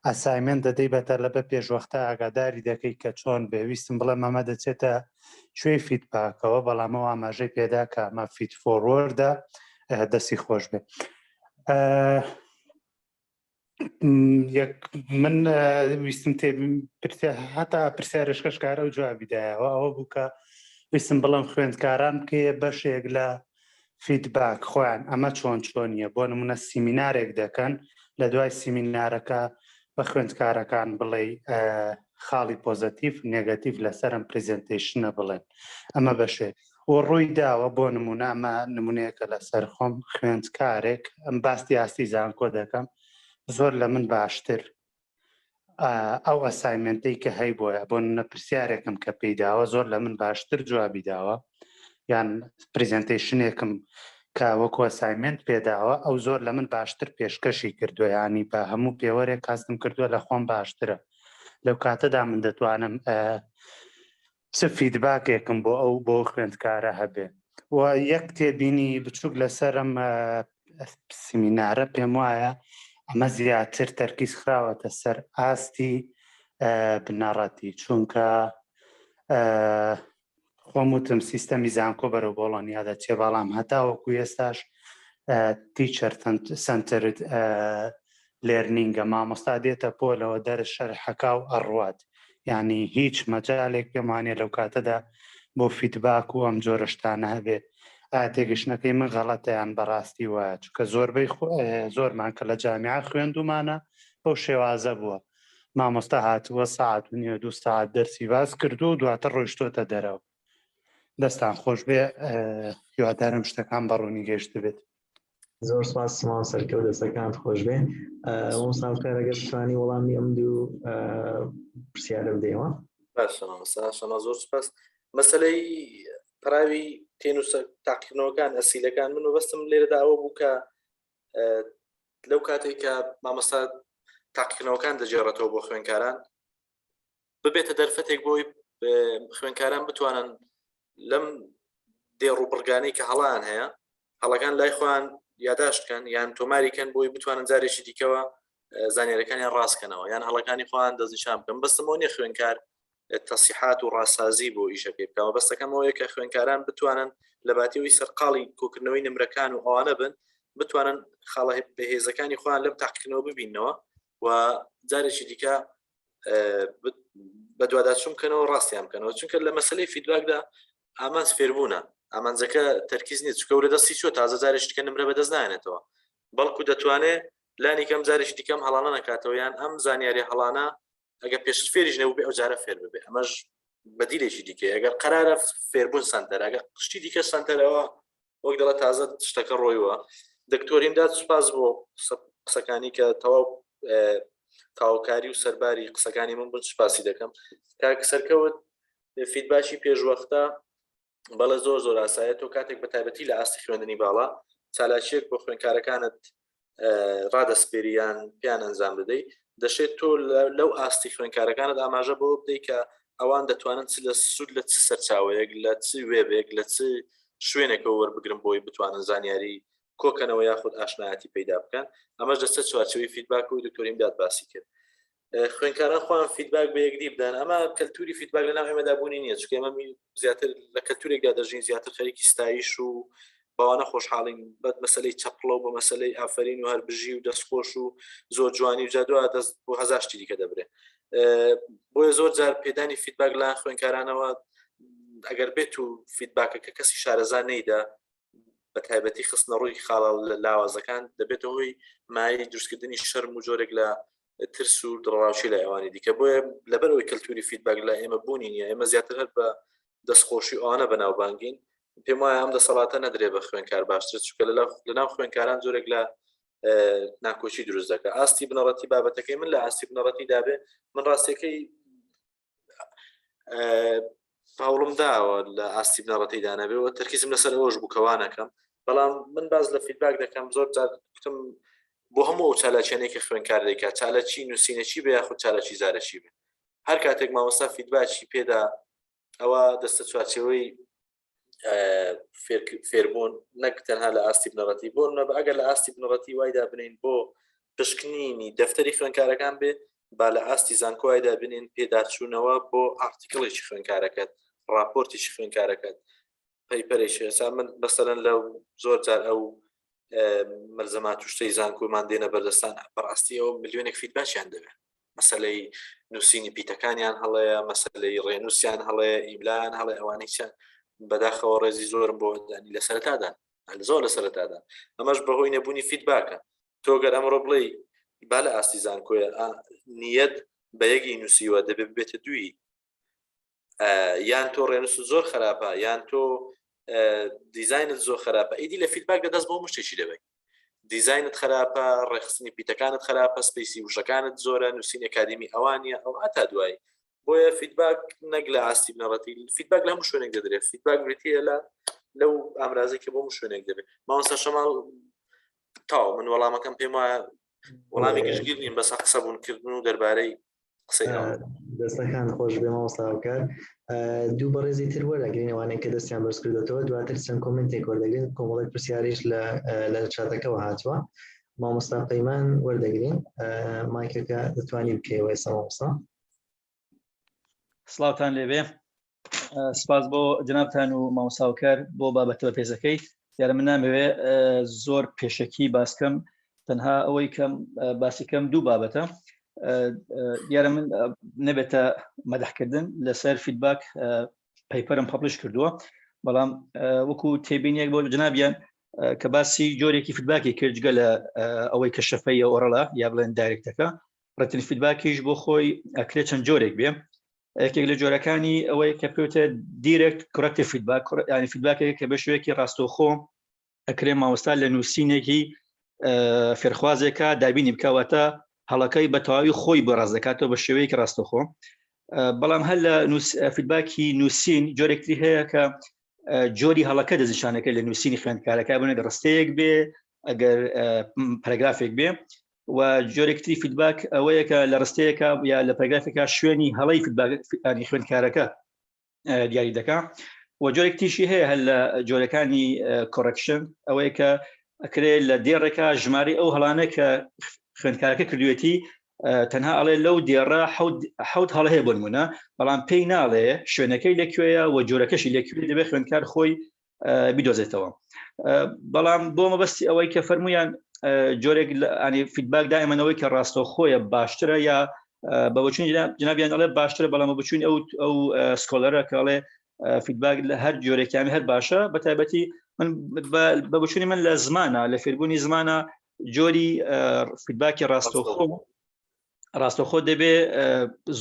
ئەسایمنت دەدەی بەتە لە بە پێشوەختە ئاگاداری دەکەی کە چۆن بێویستم بڵێ مەمە دەچێتە شوێ فیدباکەوە بەڵامەوە ئاماژەی پێدا کە ئەمە فیت فۆروەردە دەستی خۆش بێ من ویستم هەتا پرسیارشکەش کارە و جوابیدایەوە ئەوە بوو کە ویستم بڵم خوێندکاران بکەیە بەشێک لە فیدباک خۆیان ئەمە چۆنیە بۆ نمونە سیمینارێک دەکەن لە دوای سیمینارەکە بە خوێندکارەکان بڵێ خاڵی پۆزەتیف نێگەتیڤ لەسەرم پرزنتیشنە بڵێن ئەمە بەشێ و ڕووی داوە بۆ نمونە ئەمە نمونەیەکە لەسەر خۆم خوێندکارێک ئەم باستی ئاستی زانکۆ دەکەم زۆر لە من باشتر ئەو ئەسایمنتەی کە هەی بۆیە بۆ نەپرسیارێکم کە پێیداوە زۆر لە من باشتر جوابی داوە یان پرزنتیشنێکم کە وەکو ئەسایمنت پێداوە ئەو زۆر لە من باشتر پێشکەشی کردووە ینی بە هەموو پێوەرێک کاستم کردووە لە خۆم باشترە لەو کاتەدا من دەتوانم چ فیدباکێکم بۆ ئەو بۆ خوێندکارە هەبێ و یەک تێبینی بچووک لەسەرم سیمینارە پێم وایە ئەمە زیاتر تەرکیز خراوەتە سەر ئاستی بنەڕەتی چونکە خۆم وتم سیستەمی زانکۆ بەرەو بۆڵۆنیا دەچێ بەڵام هەتا وەکو ئێستاش تیچەر سنترد لێرنینگە مامۆستا دێتە پۆلەوە دەرە شەرحەکە و ئەڕوات یعنی هیچ مەجالێک پێمانێت لەو کاتەدا بۆ فیدباک و ئەم جۆرە شتانە هەبێ تێگەشتنەکەی من غەڵەتەیان بەڕاستی وایە چونکە زۆربەی زۆرمان کە لە جامیعە خوێندومانە بەو شێوازە بووە مامۆستا هاتووە ساعت و نیوە 2 ساعت دەرسی باز کردو و دواتر ڕۆیشتۆتە دەرەوە دەستان خۆش بێ هیوادارم شتەکان بەڕوونی گەشت بێت زۆر سپاس سمان سەرکەوت دەستەکانت خۆش بێ مۆساکار ئەگەر بتوانی وەڵامی ئەم دوو پرسیارە بدەیەوە باشە مامۆستا زۆر سپاس مەسەلەی پراوی تێنووسە تاقیکردنەوەکان ئەسیلەکان من وەبەستم لێرەدا ئەوە بوو کە لەو کاتێک کە مامۆستا تاقیکردنەوەکان دەجێڕێتەوە بۆ خوێندکاران ببێتە دەرفەتێک بۆی خوێندکاران بتوانن لەم دێڕوبڕگانەی کە هەڵیان هەیە هەڵەکان لای خۆیان یاداشتکەن یان تۆماریکەن بۆی بتوانن جارێکی دیکەوە زانیاریەکانیان ڕاستکەنەوە یان هەڵەکانی خۆیان دەستنیشان بکەن بەستمەوە نیە خوێندکار تەسیحات و ڕاستسازی بۆ ئیشەکەی بکەمە بەستەکەمەوەیە کە خوێنکاران بتوانن لە باتیەوەی سەرقاڵی کۆکردنەوەی نمرەکان و ئەوانە بن بتوانن خاڵە بەهێزەکانی خۆیان لەم تاقیکردنەوە ببینەوە و جارێکی دیکە بە دوواداچوون بکەنەوە ڕاستیان بکەنەوە چونکە لە مەسلەی فیدباکدا ئامانج فێربوونە ئامانجەکە تەرکیز نیت چکە لە دەستی چۆ تازە جارێک دیکە نمرە بەدەست نایێنێتەوە بەڵکو دەتوانێت لانی کەم جارێکی دیکەم هەڵانە نکاتەوە یان ئەم زانیاری هەڵانە ئەگە پێش فێریش نەبوو بێ ئەو جارە فێر ببێ ئەمەش بەدیلێکی دیکە ئەگەر قەرارە فێربوون سنتەر ئەگە قشتی دیکە سنتەرەوە وەک دەڵێت تازە شتەکە ڕۆیوە دکتۆریمدا سوپاس بۆ قسەکانی کە تەواو تاوکاری و سەرباری قسەکانی من بن سوپاسی دەکەم کاکە سەرکەوت فیدباکی پێشوەختە بەڵە زۆر ئاسایە تۆ کاتێک بە تایبەتی لە ئاستی خوێندنی باڵا چالاکیەک بۆ خوێنکارەکانت ڕادەسپێریان پیان ئەنجام بدەیت دەشێت تۆ لەو ئاستی خوێنکارەکانت ئاماژە بۆ بدەیت کە ئەوان دەتوانن لە سوود لە چ سەرچاوەیەک لە چ وێبێک لە چ شوێنێکەوە وەربگرن بۆی بتوانن زانیاری کۆکەنەوە یاخود ئاشنایەتی پەیدا بکەن ئەمەش دەستە چوارچەوەی فیدباک و دکتۆریم داد باسی کرد خوێنکاران خۆیان فیدباک بە یەکدی بدەن ئەمە کەلتوری فیدباک لەناو ئێمەدا بوونی نییە چونکە ئێمە زیاتر لە کەلتورێکدا دەژین زیاتر خەریکی ستایش و باوانە خۆشحاڵین بەد مەسلەی چەپڵە و بە مەسلەی ئافرین و هەربژی و دەستخۆش و زۆر جوانی و جادووە دەست بۆ هەزاشتی دیکە دەبرێت بۆیە زۆر جار پێدانی فیدباک لە خوێنکارانەوە ئەگەر بێت و فیدباکە کە کەسی شارەزا نەیدا بە تایبەتی خستنە ڕووی خاڵە لاوازەکان دەبێتەوە هۆی مای دروستکردنی شەرم و جۆرێک لە ترس و دڕاوشی لە ئەوانی دیکە بۆیە لەبەرەوەی کەلتوری فیدباک لە ئێمە بوونی نیە ئێمە زیاتر هەر بە دەستخۆشی ئەوانە بەناوبانگین پێم وایە ئەم دەسەڵاتە نەدرێ بە خوێنکار باشتر چونکە لەناو خوێنکاران زۆرێک لە ناکۆچی دروست دەکە ئاستی بنەڕەتی بابەتەکەی من لە ئاستی بنەڕەتی دابێ من ڕاستیەکەی هەوڵم داوە لە ئاستی بنەڕەتی دانەبێەوە تەرکیزم لەسەر ئەوەش بووکەوانەکەم بەڵام من باز لە فیدباک دەکەم زۆر جار گوتم بۆ هەموو ئەو چالاکیانەی کە خوێنکار دەکات چالەکی نووسینەکی بێ یاخود چالەکی زارەکی بێ هەر کاتێک مامۆستا فیدباکی پێدا ئەوە دەستە چوارچەوەی فێربوون نەک تەنها لە ئاستی بنەڕەتی بۆ ئەگەر لە ئاستی بنەڕەتی وایدا بنین بۆ پشکنینی دەفتەری خوێنکارەکان بێ با لە ئاستی زانکۆیدا بنین پێداچوونەوە بۆ ئارتیکڵێکی خوێنکارەکەت راپۆرتێکی خوێنکارەکەت پەیپەرێکی ئێستا من بەسەرەن لەو زۆر جار ئەو مەلزەمات و شتەی زانکۆمان دێنە بەردەستان بەڕاستی ئەو ملیۆنێک فیدباکیان دەبێت مەسەلەی نووسینی پیتەکانیان هەڵەیە مەسەلەی ڕێنووسیان هەڵەیە ئیملایان هەڵێ ئەوانەیان بەداخەوە ڕێزی زۆرم بۆ دانی لە سەرەتادان زۆر لە سەرەتادان ئەمەش بەهۆی نەبوونی فیدباکە تۆ گەر ئەمڕۆ بڵێ با لە ئاستی زانکۆیە نیەت بە یەکی نووسیوە دەبێت بێتە دووی یان تۆ ڕێنووس زۆر خراپە یان تۆ دیزاینت زۆر خراپە ئیدی لە فیدباک دەدەست بۆ شتێکی دەبێت دیزاینت خراپە ڕێخستنی پیتەکانت خراپە سپیسی وشەکانت زۆرە نووسین ئەکادمی ئەوانیە ئەو ئاتا دوایی بۆیە فیدباک نەک لە ئاستی بنەڕەتی فیدباک لە هەموو شوێنێک دەدرێت فیدباک بریتیە لەو ئامرازێکی بۆ هەموو شوێنێک دەبێت مامۆستا شەماڵ تاو من وەڵامەکەم پێم وایە وەڵامی گشتگیر نین بەس قسە بوونکردن و دەربارەی قسەی دەستەکان خۆش بێ مامۆستا بکار دوو بەڕێزی تر وەرەگرین ئەوانەیە کە دەستیان بەرز کردێتەوە دواتر چەند کۆمنتێک وەردەگرین کۆمەڵێک پرسیاریش لە چاتەکەەوە هاتووە مامۆستا پەیمان وەردەگرین مایکەکە دەتوانی بکەیەوە ئێستا مامۆستا سڵاوتان لێبێ سپاس بۆ جنابتان و مامۆستاوکار بۆ بابەتە بە پێزەکەی دیارە من نامەوێ زۆر پێشەکی باسکەم تەنها ئەوەی کەم باسیکەم دوو بابەتە دیارە من نەبێتە مەدەحکردن لەسەر فیدباک پەیپەرم پەبلیش کردووە بەڵام وەکو تێبینیەک بۆ جنابیان کە باسی جۆرێکی فیدباکی کردگە لە ئەوەی کە شەفەیە ئۆڕەڵە یا بڵێن دایرکتەکە ڕەتنی فیدباکیش بۆ خۆی ئەکرێت چەند جۆرێک بێ یەکێک لە جۆرەکانی ئەوەی کە پێوتە دیرێکت کۆرەکتیڤ فیدباک یعنی فیدباکێک کە بە شێوەیەکی ڕاستەوخۆ ئەکرێ مامۆستا لە نووسینێکی فێرخوازێکە دابینی بکەواتە هەڵەکەی بە تەواوی خۆی بەڕاز دەکاتەوە بە شێوەیەکی ڕاستەوخۆ بەڵام هەر لە فیدباکی نووسین جۆرێکتری هەیە کە جۆری هەڵەکە دەزیشانەکە لە نووسینی خوێندکارەکە بنێت ڕستەیەک بێ ئەگەر پەرەگرافێک بێ و جۆرێکتری فیدباک ئەوەیە کە لە ڕستەیەکە یا لە پەرەگرافێکە شوێنی هەڵەی فیدباکی خوێندکارەکە دیاری دەکات و جۆرێکتیشی هەیە هەر لە جۆرەکانی کۆڕەکشن ئەوەیە کە ئەکرێت لە دێڕێکە ژماری ئەو هەڵانە کە خوێندکارەکە کردوێتی تەنها ئەڵێ لەو دێڕە حەوت هەڵە هەیە بۆ نمونە بەڵام پێی ناڵێ شوێنەکەی لەکوێیە و جۆرەکەشی لەکوێ دەبێت خوێندکار خۆی بیدۆزێتەوە بەڵام بۆ مەبەستی ئەوەی کە فەرمویان جۆرێک ینی فیدباک دائیمەنەوەی کە ڕاستەوخۆیە باشترە یا بە بچوون جنابیان ئەڵێ باشترە بەڵام بچوون ئەو سکۆلەرە کە ئەڵێ فیدباک لە هەر جۆرێکیان هەر باشە بە تایبەتی من بە بچوونی من لە زمانە لە فێربوونی زمانە جۆری فیدباکی ڕاستەوخۆ دەبێ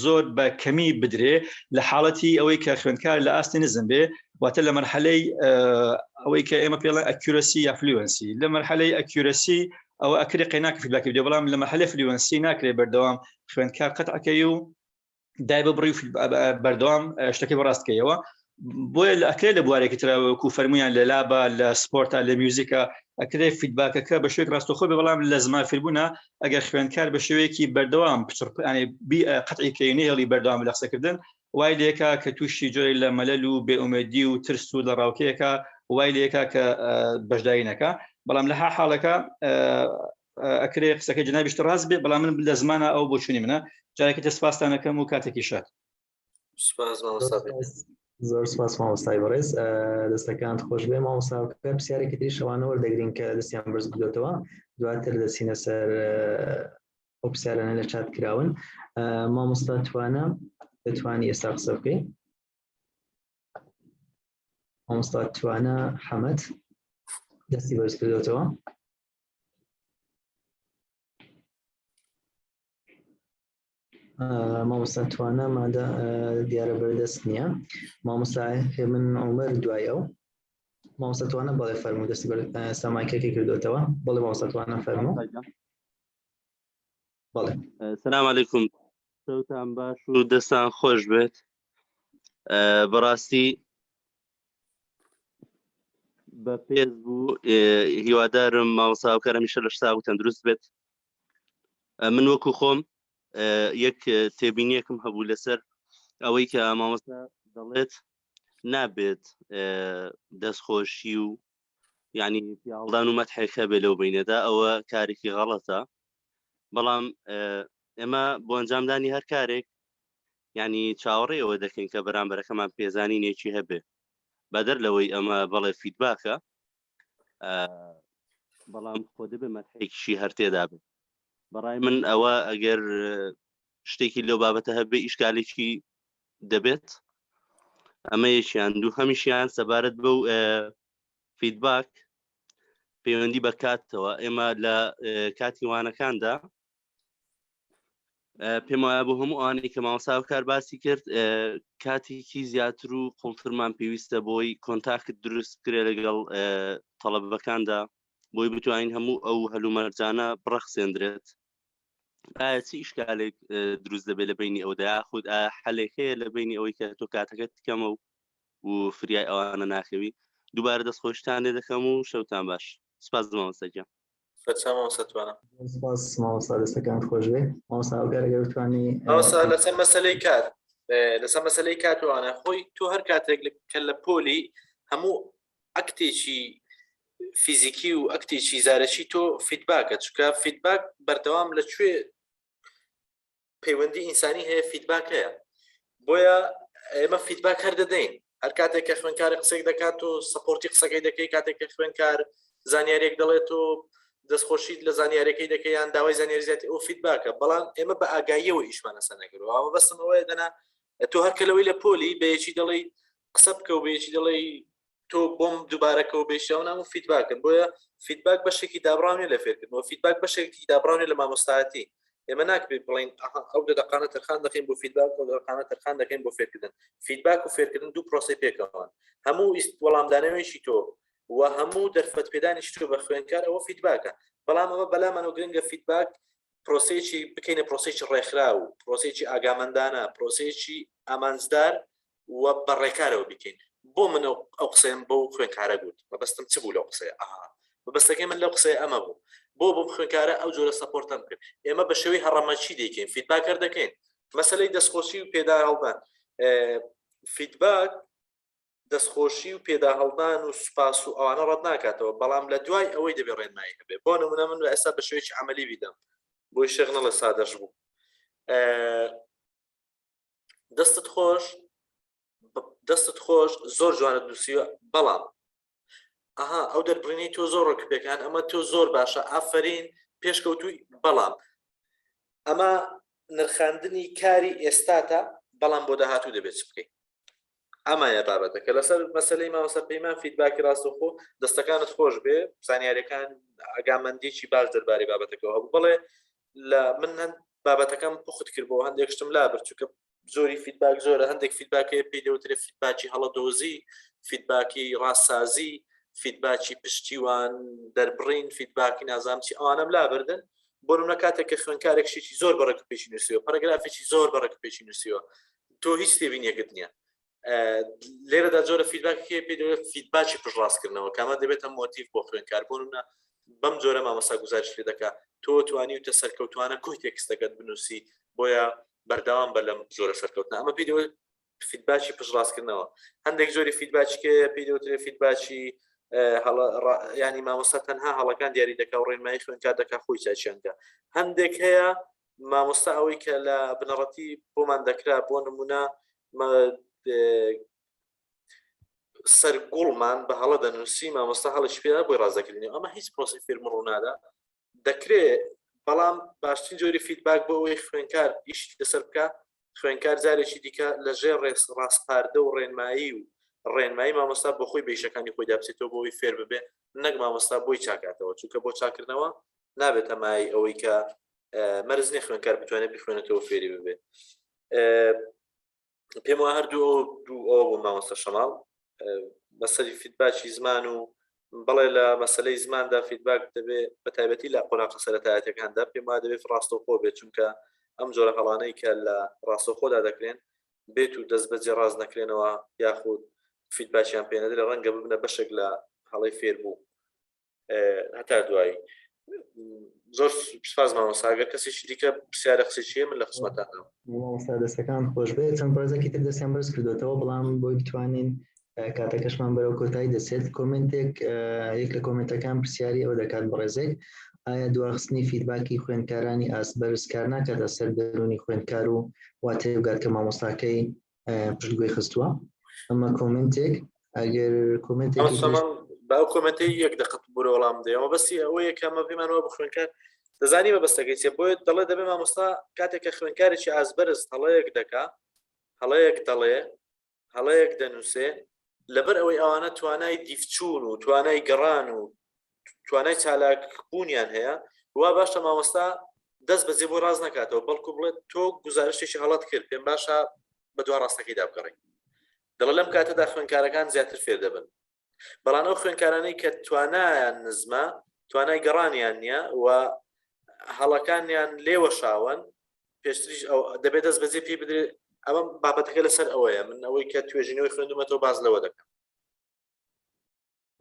زۆر بە کەمی بدرێ لە حاڵەتی ئەوەی کە خوێندکار لە ئاستی نزم بێ واتە لە مەرحەلەی ئەوەی کە ئێمە پێڵێن ئەکیورەسی یا فلوەنسی لە مەرحەلەی ئەکیورەسی ئەوە ئەکری قەیناکە فیدباکی بدێ بەڵام لە مەرحەلەی فلوەنسی ناکرێت بەردەوام خوێندکار قەتعەکەی و دای ببڕی بەردەوام شتەکەی بەڕاستکەیەوە بۆیە لە ئەکرێت لە بوارێکی تراوەکو فەرمویان لە لابە لە سپۆرتە لە میوزیکە ئەکرێ فیدباکەکە بە شوێک ڕاستەوخۆ بێ بەڵام لە زمان فێربوونە ئەگەر خوێندکار بە شێوەیەکی بەردەوام قەتعی کەینی بەردەوام لە قسەکردن وای لێکە کە تووشی جۆی لە مەلەل و بێئومێدی و ترس و لە ڕاوکەیەکە وای لێکە کە بەشداینەکە بەڵام لە حاڵەکە ئەکرێ قسەکە جنابیشت ڕاست بێ بەڵام من لە زمانە ئەو بۆ چوونی منە جارێکی سپاسانەکەم و کاتێکی شات زۆر سپاس مامۆستای بەڕێز دەستەکانت خۆش بێ مامۆستاکە پرسیارێکی تری شەوانە وەردەگرین کە دەستیان بەرز بدۆتەوە دواتر دەچینە سەر ئەو پرسیارانە لە چات کراون مامۆستا توانە دەتوانی ئێستا قسە بکەی مامۆستا توانە حەمەد دەستی بەرز کردوتەوە مامۆستا توانە مادە دیارە بەردەست نییە مامۆستا من عومەر دوای ئەو مامۆستا توانە بەڵێ فەرموو دەستی سامایکێکی کردوتەوە بەڵێ مامۆستا توانە فەرموو بەڵێ سلام علیکم سەوتان باش و دەستان خۆش بێت بەڕاستی بە پێز بوو هیوادارم مامۆستا هەمیشە لە شتا و تەندروست بێت من وەکو خۆم یەک تێبینیەکم هەبوو لەسەر ئەوەی کە مامۆستا دەڵێت نابێت دەستخۆشی و یعنی پیاڵدان و مەدحێکە بێ لەو بینەدا ئەوە کارێکی غەڵەتە بەڵام ئێمە بۆ ئەنجامدانی هەر کارێک یعنی چاوەڕێ ئەوە دەکەین کە بەرامبەرەکەمان پێزانینێکی هەبێ بەدەر لەوەی ئەمە بەڵێ فیدباکە بەڵام خۆ دەبێ مەدحێکیشی هەر تێدا بێت بەڕای من ئەوە ئەگەر شتێکی لەو بابەتە هەبێ ئیشکالێکی دەبێت ئەمە یەکیان دوو هەمیشیان سەبارەت بەو فیدباک پەیوەندی بە کاتەوە ئێمە لە کاتی وانەکاندا پێم وایە بۆ هەموو ئەوانەی کە مامۆستا کار باسی کرد کاتێکی زیاتر و قوڵترمان پێویستە بۆی کۆنتاکت دروست بکرێت لەگەڵ تەڵەبەکاندا بۆی بتوانین هەموو ئەو هەلومەرجانە بڕەخسێندرێت ئایا چی ئیشکالێک دروست دەبێت لە بینی ئەودا یاخود حەلێک هەیە لە بینی ئەوەی کە تۆ کاتەکەت کەمە و فریای ئەوانە ناکەوی دووبارە دەستخۆشتان لێ دەکەم و شەوتان باش سپاس مامۆستاجان سپاس مامۆستا دەستەکانت خۆش بێ مامۆستا ئەوگەرەگەر بتوانی لەسەر مەسەلەی کات لەسەر مەسەلەی کاتوانە خۆی تۆ هەر کاتێک کە لە پۆلی هەموو ئەکتێکی فیزیکی و ئەکتێکی زارەشی تۆ فیدباکە چکە فیدباک بەردەوام لەکوێ پەیوەندی ئینسانی هەیە فیدباک هەیە بۆیە ئێمە فیدباک هەر دەدەین هەر کاتێک کە خوێندکار قسەی دەکات و سەپۆرتی قسەکەی دەکەی کاتێک کە خوێندکار زانیارێک دەڵێت و دەستخۆشیت لە زانیارەکەی دەکەی یان داوای زانیاری زیاتی ئەو فیدباکە بەڵام ئێمە بە ئاگاییەوە ئیشمانە سەرنەگرەوە ئەوە بەستم ئەوەیە دەنا تۆ هەرکەلەوەی لە پۆلی بەیەکی دەڵێ قسە بکە و بەیەکی دەڵێ تۆ بۆم دووبارەکەەوە بێشیاو نام و فیدباکن بۆیە فیدباک بەشێکی دابڕاونێ لە فێرکردنەوە فیدباک بەشێکی دابڕاونێ لە مامۆستایەتی ئێمە ناکبێت بڵین ئەو دەقانە تەرخان دەکەین بۆ فیدباک و دەقانە تەرخان دەکەین بۆ فێرکردن فیدباک و فێرکردن دوو پرۆسی پێکەوەن هەموو وەڵامدانەوەیشی تۆ و هەموو دەرفەت پێدانیشی تۆ بە خوێندکار ئەوە فیدباکە بەڵام ئەوە بەلامانەوە گرنگە فیدباک پرۆسەیەکی بکەینە پرۆسەیەکی ڕێکخرا و پرۆسەیەکی ئاگامەندانە پرۆسەیەکی ئامانجدار و بەڕێکارەوە بکەین بۆ من ئەو قسەم بۆ خوێندکارە گوت مەبەستم چ بوو لەو قسەیە مەبەستەکەی من لەو قسەیە ئەمە بوو بۆ خوێندکارە ئەو جۆرە سەپۆرتم کرد ئێمە بە شێوەی هەڕەمەچی دەیکەین فیدباکەر دەکەین مەسەلەی دەستخۆشی و پێدا هەڵدان فیدباک دەستخۆشی و پێدا هەڵدان و سوپاس و ئەوانە ڕەت ناکاتەوە بەڵام لە دوای ئەوەی دەبێ ڕێنمایی هەبێ بۆ نمونە من ئێستا بە شێوەیەکی عەمەلی بیدەم بۆی شێخ نەڵێ سادەش بوو دەستت خۆش زۆر جوانت نووسیوە بەڵام ئەو دەربڕینی تۆ زۆر ڕکبەکان ئەمە تۆ زۆر باشە ئافرین پێشکەوتووی بەڵام ئەمە نرخاندنی کاری ئێستاتە بەڵام بۆ داهاتوو دەبێت چ بکەیت ئەمایە بابەتەکە لەسەر مەسلەی مامۆستا پەیمان فیدباکی ڕاستەوخۆ دەستەکانت خۆش بێ زانیاریەکان ئاگامەندیی باش دەربارەی بابەتەکەەوە هەبوو بڵێ لە من هەند بابەتەکەم پوخت کردبەوە هەندێک شتم لا برچووکە زۆری فیدباک زۆرە هەندێک فیدباکەیە پێی دەوترێت فیدباکی هەڵەدۆزی فیدباکی ڕاستسازی فیدباکی پشتیوان دەربڕین فیدباکی نازانچی ئەوانم لا بردن بۆ نمونە کاتێک کە خوێندکارێکشێکی زۆر بەڕێک پێشی نووسیوە پەرەگرافێکی زۆر بەڕێک پێشی نووسیوە تۆ هیچ تێبینیەکەت نییە لێرەدا زۆرە فیدباکی پێ دەوێت فیدباکی پشڕاستکردنەوە کامە دەبێتە مۆتیف بۆ خوێندکار بۆ نمونە بەم جۆرە مامۆستا گوزارش لێ دەکات تۆ توانی وتە سەرکەوتوانە کۆی تێکستەکەت بنووسی بۆیە بەردەوام بە لەم جۆرە سەرکەوتنە ئەمە پێی دەوێت فیدباکی پشڕاستکردنەوە هەندێک زۆری فیدباچکەیە پێی دەوترێت فیدباچی ینی مامۆستا تەنها هەڵەکان دیاری دەکا و ڕێنمایی خوێندکار دەکا خۆی چاچیانکە هەندێک هەیە مامۆستا ئەوەی کە لە بنەڕەتی بۆمان دەکرا بۆ نمونە سەرگوڵمان بە هەڵە دەنووسی مامۆستا هەڵش پێدا بۆی ڕازەکردنی ئەمە هیچ پرۆسی فێرم ڕوونادا دەکرێت بەڵام باشترین جۆری فیدباک بۆ ئەوەی خوێندکار ئیشی لەسەر بکە خوێندکار جارێکی دیکە لەژێر ڕاستپاردە و ڕێنمایی و ڕێنمایی مامۆستا بۆ خۆی بەیشەکانی خۆی دابچێتەوە بۆی فێر ببێ نەک مامۆستا بۆی چاکاتەوە چونکە بۆ چاکردنەوە نابێتە مای ئەوەی کە مەرزنی خوێندکار بتوانێت بخوێنێتەوە فێری ببێ پێم وایە هەردوو ئەوە بۆ مامۆستا شەماڵ مەسەری فیدباکی زمان و بەڵێ لە مەسلەی زماندا فیدباک دەبێت بە تایبەتی لە قۆناغ سەرەتایەتەکاندا پێم وایە دەبێت ڕاستەوخۆ بێت چونکە ئەم جۆرە هەڵانەی کە لە ڕاستەوخۆدا دەکرێن بێت و دەست بەجێ ڕاست نەکرێنەوە یاخود فیدباکیان پێ نەدرێت ڕەنگە ببنە بەشێک لە هەڵەی فێر بوو هەتا دوایی زۆر سپاس مامۆستا ئەگەر کەسێکی دیکە پرسیارە قسێکیە من لە خزمەتتانەوە مامۆستا دەستەکان خۆش بێت چەند پرۆژێکی تر دەستیان بەرز کردوێتەوە بەڵام بۆی بتوانین کاتەکەشمان بەرەو کۆتایی دەسێت کۆمنتێک یەک لە کۆمنتەکان پرسیاری ئەوە دەکات بەڕێزێک ئایا دواخستنی فیدباکی خوێندکارانی ئاسبەرز کار ناکاتە سەر دەرونی خوێندکار و وا تێبگات کە مامۆستاکەی پشتگوێی خستووە ئەمە کۆمنتێک ئەگەر کۆمنتێکی باو کۆمنتی یەک دقت بۆ وەڵام بدەیت ئەمە بەسی ئەوەیە کە ئەمە پێمانەوە بە خوێندکار دەزانی بە بەستەکەی چێ بۆیە دەڵێ دەبێ مامۆستا کاتێک کە خوێندکارێکی ئاسبەرز هەڵەیەک دەکا هەڵەیەک دەڵێ هەڵەیەک دەنووسێ لەبەر ئەوەی ئەوانە توانای دیفچوون و توانای گەڕان و توانای چالاکبوونیان هەیە وا باشە مامۆستا دەست بەجێ بۆ ڕاز نکاتەوە بەڵکو بڵێت تۆ گزارشێکی هەڵەت کرد پێم باشە بە دوا ڕاستەکەیدا بگەڕێ دەڵێ لەم کاتەدا خوێندکارەکان زیاتر فێر دەبن بەڵام ئەو خوێندکارانەی کە توانایان نزمە توانای گەڕانیان نییە و هەڵەکانیان لێوە شاون پێشتریش دەبێت دەست بەجێ پێ بدرێت ئەمە بابەتەکە لەسەر ئەوەیە من ئەوەی کە توێژینەوەی خوێندومەتەوە باز لەوە دەکەم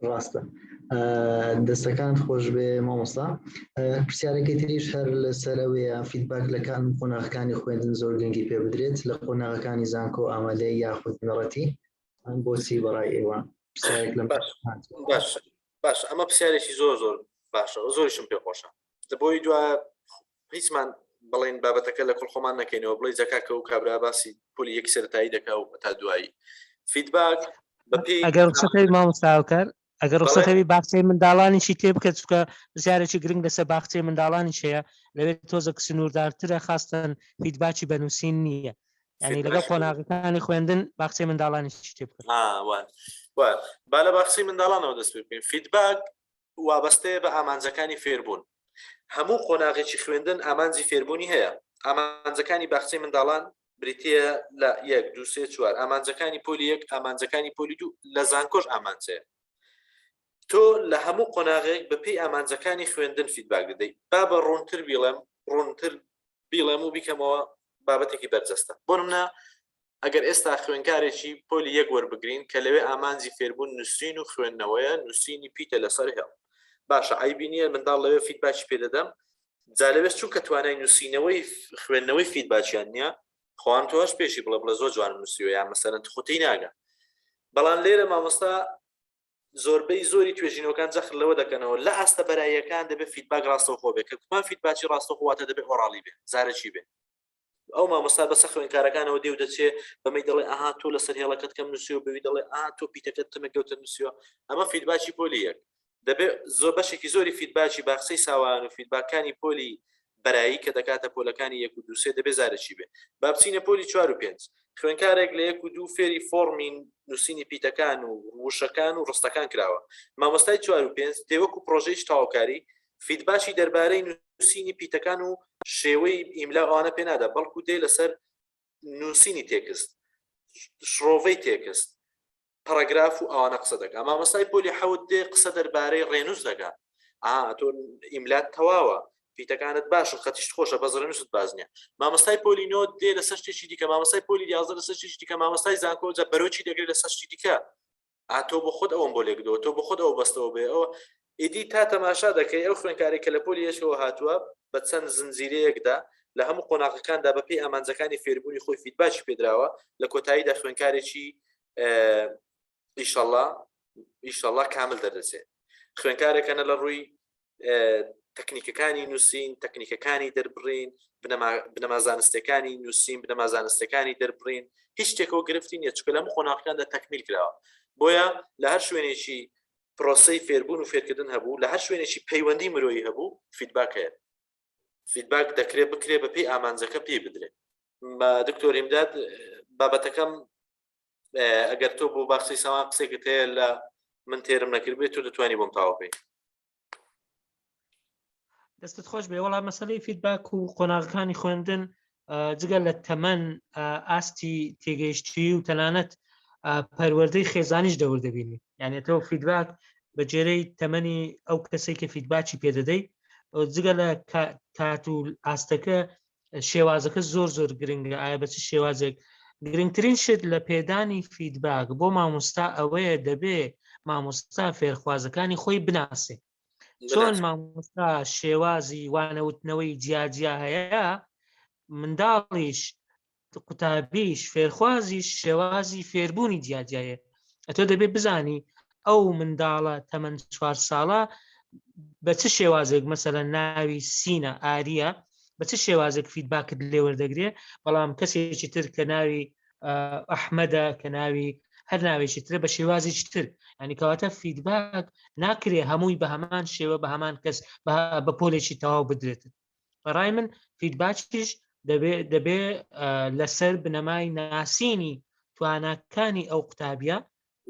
ڕاستە دەستەکان خۆش بێ مامۆستا پرسیارەکەی تریش هەر لەسەر ئەوەیە فیدباک لەکان قۆناغەکانی خوێندن زۆر گرنگی پێ بدرێت لە قۆناغەکانی زانکۆ ئامادەی یاخود نەڕەتی بۆچی بەڕای ئێوە باش ئەمە پرسیارێکی زۆر زۆر باشە زۆریشم پێ خۆشە بۆی دوای هیچمان بڵین بابەتەکە لە کڵخۆمان نەکەینەوە بڵێ جەکاکە و کابرا باسی پۆلی یەک سەرەتایی دەکا و تا دوایی فیدباک بەپێی ئەگەر ڕخسەکەی مامۆستاوکار ئەگەر ڕخسەکەوی باخچەی منداڵانیشی تێ بکەت چکە پرسیارێکی گرنگ لەسەر باخچەی منداڵانیش هەیە لەوێت تۆزە سنووردارترە خاستن فیدباکی بەنووسین نییە یعنی لەگەڵ قۆناغەکانی خوێندن باخچەی منداڵانیشی تێ بکەن با لە باخچەی منداڵانەوە دەست پێ بکەین فیدباک وابەستەیە بە ئامانجەکانی فێربوون هەموو قۆناغێکی خوێندن ئامانجی فێربوونی هەیە ئامانجەکانی باخچەی منداڵان بریتە لە 1 2 3 4 ئامانجەکانی پۆلی 1 ئامانجەکانی پۆلی 2 لە زانکۆش ئامانجەیە تۆ لە هەموو قۆناغێک بەپێی ئامانجەکانی خوێندن فیدباک دەدەیت با بە ڕوونتر بیڵێم و بیکەمەوە بابەتێکی بەرجەستە بۆ نمونە ئەگەر ئێستا خوێندکارێکی پۆلی 1 وەربگرین کە لەوێ ئامانجی فێربوون نووسین و خوێندنەوەیە نووسینی پیتە لەسەر هێڵ باشە ئایبینیە منداڵ لەوێ فیدباکی پێدەدەم جالەوێت چوو کە توانای نووسینەوەی خوێندنەوەی فیدباکیان نییە خۆیان تۆش پێشی بڵە زۆر جوان نووسیوە یان مەسەرەن خوتی ناگە بەڵام لێرە مامۆستا زۆربەی زۆری توێژینەوەکان جەخر لەوە دەکەنەوە لە ئاستە بەراییەکان دەبێت فیدباک ڕاستەوخۆ بێت کە کومان فیدباکی ڕاستەوخۆواتە دەبێت ئۆڕاڵی بێ زارەکی بێ ئەو مامۆستا بەسە خوێنکارەکانەوە دێ و دەچێت بەمەی دەڵێ ئاها تۆ لەسەر هێڵەکەت کەم نووسیوە بەوی دەڵێ تۆ پیتەکەت تەمەکەوتە نووسیوە ئەمە فیدباچی پۆلی یەک دەبێت زۆر بەشێکی زۆری فیدباچی باخسەی ساوان و فیدباکانی پۆلی بەرایی کە دەکاتە پۆلەکانی 1 و 2 دەبێت زارەکی بێ با بچینە پۆلی 4 و 5 خوێنکارێک لە 1 و 2 فێری فۆرمی نووسینی پیتەکان و وشەکان و ڕستەکان کراوە مامۆستای 4 و 5 دێوەکو پرۆژەی تاواکاری فیدباچی دەربارەی نووسینی پیتەکان و شێوەی ئیملا ئەوانە پێ نادا بەڵکو دێ لەسەر نووسینی تێکست شڕۆڤەی تێکست پاراگراف و ئەوانە قسە دەکات مامۆستای پۆلی 7 دێ قسە دەربارەی ڕێنووس دەکات تۆ ئیملات تەواوە پیتەکانت باشن خەتیشت خۆشە بەزڕ نووست بازنیە مامۆستای پۆلی 9 دێ لەسەر شتێکی دیکە مامۆستای پۆلی 11 لەسەر شتێکی دیکە مامۆستای زانکۆ بەرۆکی دەگرێت لەسەر شتی دیکە تۆ بۆ خۆت ئەوم بۆ لێکدەوە تۆ بۆ خۆت ئەو بەستەوە بێ ئەوە ئیدی تا تەماشا دەکەی ئەو خوێنکارێک کە لە پۆلی یەکەوە هاتووە بە چەند زنجیرەیەکدا لە هەموو قۆناغەکاندا بەپێی ئامانجەکانی فێربوونی خۆی فیدباچی پێدراوە لە کۆتاییدا خوێنکارێکی ئیشەڵڵا کامل دەردەچێت خوێنکارێکەنە لە ڕووی تەکنیکەکانی نووسین تەکنیکەکانی دەربڕین بنەما زانستەکانی نووسین بنەما زانستەکانی دەربڕین هیچ شتێکەوە گرفتی نیە چکە لەم قۆناغەکاندا تەکمیل کراوە بۆیە لە هەر شوێنێکی پرۆسەی فێربوون و فێرکردن هەبوو لە هەر شوێنێکی پەیوەندی مرۆیی هەبوو فیدباک هەیە فیدباک دەکرێت بکرێ بەپێی ئامانجەکە پێی بدرێت بە دکتۆر ئیمداد بابەتەکەم ئەگەر تۆ بۆ باخسی سامان قسێکت هەیە لە من تێرم نەکردبێت تۆ دەتوانی بۆم تاوا بکەی دەستت خۆش بێ وەڵام مەسەلەی فیدباک و قۆناغەکانی خوێندن جگە لە تەمەن ئاستی تێگەیشتی و تەنانەت پەروەردەی خێزانیش دەوردەبینی یعنی تۆ فیدباک بە جێرەی تەمەنی ئەو کەسێک کە فیدباچی پێدەدەی جگە لە کات و ئاستەکە شێوازەکە زۆر گرنگە ئایا بە چ شێوازێک گرنگترین شت لە پێدانی فیدباک بۆ مامۆستا ئەوەیە دەبێ مامۆستا فێرخوازەکانی خۆی بناسێ چۆن مامۆستا شێوازی وانەوتنەوەی جیاجیا هەیە منداڵیش قوتابیش فێرخوازیش شێوازی فێربوونی جیاجیایە ئەتۆ دەبێت بزانی ئەو منداڵە تەمەەن 4 ساڵە بە چ شێوازێک مەسەلەن ناوی سینە ئاریە بە چ شێوازێک فیدباکت لێ وەردەگرێ بەڵام کەسێکی تر کە ناوی ئەحمەدە کە ناوی هەر ناوێکی ترە بە شێوازێکی تر ینی کەواتە فیدباک ناکرێ هەمووی بە هەمان شێوە بە هەمان کەس بە پۆلێکی تەواو بدرێت بەڕای من فیدباکیش دەبێ لەسەر بنەمای ناسینی تواناکانی ئەو قوتابیە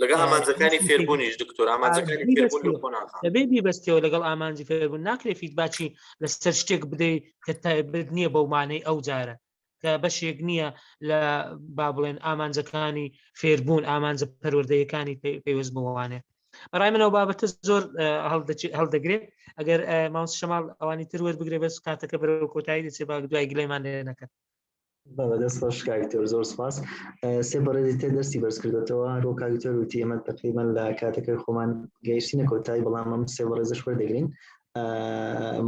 لەگەڵ ئامانجەکانی فێربوونیش دکتۆر ئامانجەکانی فێربوون دەبێ بیبەستەوە لەگەڵ ئامانجی فێربوون ناکرێت فیدباکی لەسەر شتێک بدەیت کە تایبەت نییە بەو مانەی ئەو جارە کە بەشێک نییە لە با بڵێن ئامانجەکانی فێربوون ئامانجە پەروەردەیەکانی پێوەست بوانێ بەڕای منەوە بابەتە زۆر هەڵدەگرێت ئەگەر مامۆستا شەماڵ ئەوانی تر وەربگرێ بەس کاتەکە بەرەو کۆتایی دەچێت با دوای گلەیمان لێ نەکەن بەدەست خۆش کاکتۆر زۆر سپاس سێ بەڕێزی تێ دەستی بەرز کردێتەوە ڕۆ کاکتۆر وتی ئێمە تقریبان لە کاتەکەی خۆمان گەیشتینە کۆتایی بەڵام ئەم سێ بەڕێزش وەردەگرین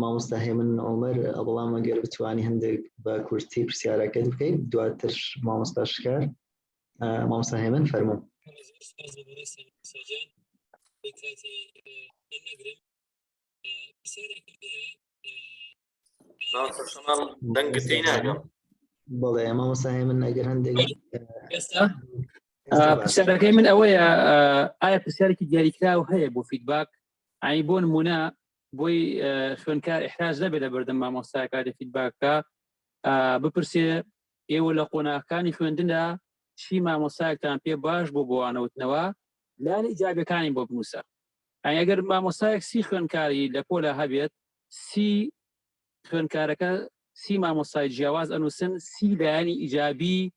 مامۆستا هێمن عومەر بەڵام ئەگەر بتوانی هەندێک بە کورتی پرسیارەکەت بکەیت دواتر مامۆستا شکار مامۆستا هێمن فەرموو دەنگت تێی ناگەم بەڵێ مامۆستا هێمن ئەگەر هەندێک پرسیارەکەی من ئەوەیە ئایا پرسیارێکی دیاریکراو هەیە بۆ فیدباک ئای بۆ نمونە بۆی خوێنکار ئیحراج نەبێت لە بەردەم مامۆستای کاتێ فیدباکە بپرسێ ئێوە لە قۆناغەکانی خوێندندا چی مامۆستایەکتان پێ باش بۆ بۆوانەوتنەوە لانی ئیجابیەکانی بۆ بنووسە ئەگەر مامۆستایەک سی خوێنکاری لە پۆلە هەبێت سی خوێنکارەکە سی مامۆستای جیاواز ئەنووسن سی لایانی ئیجابی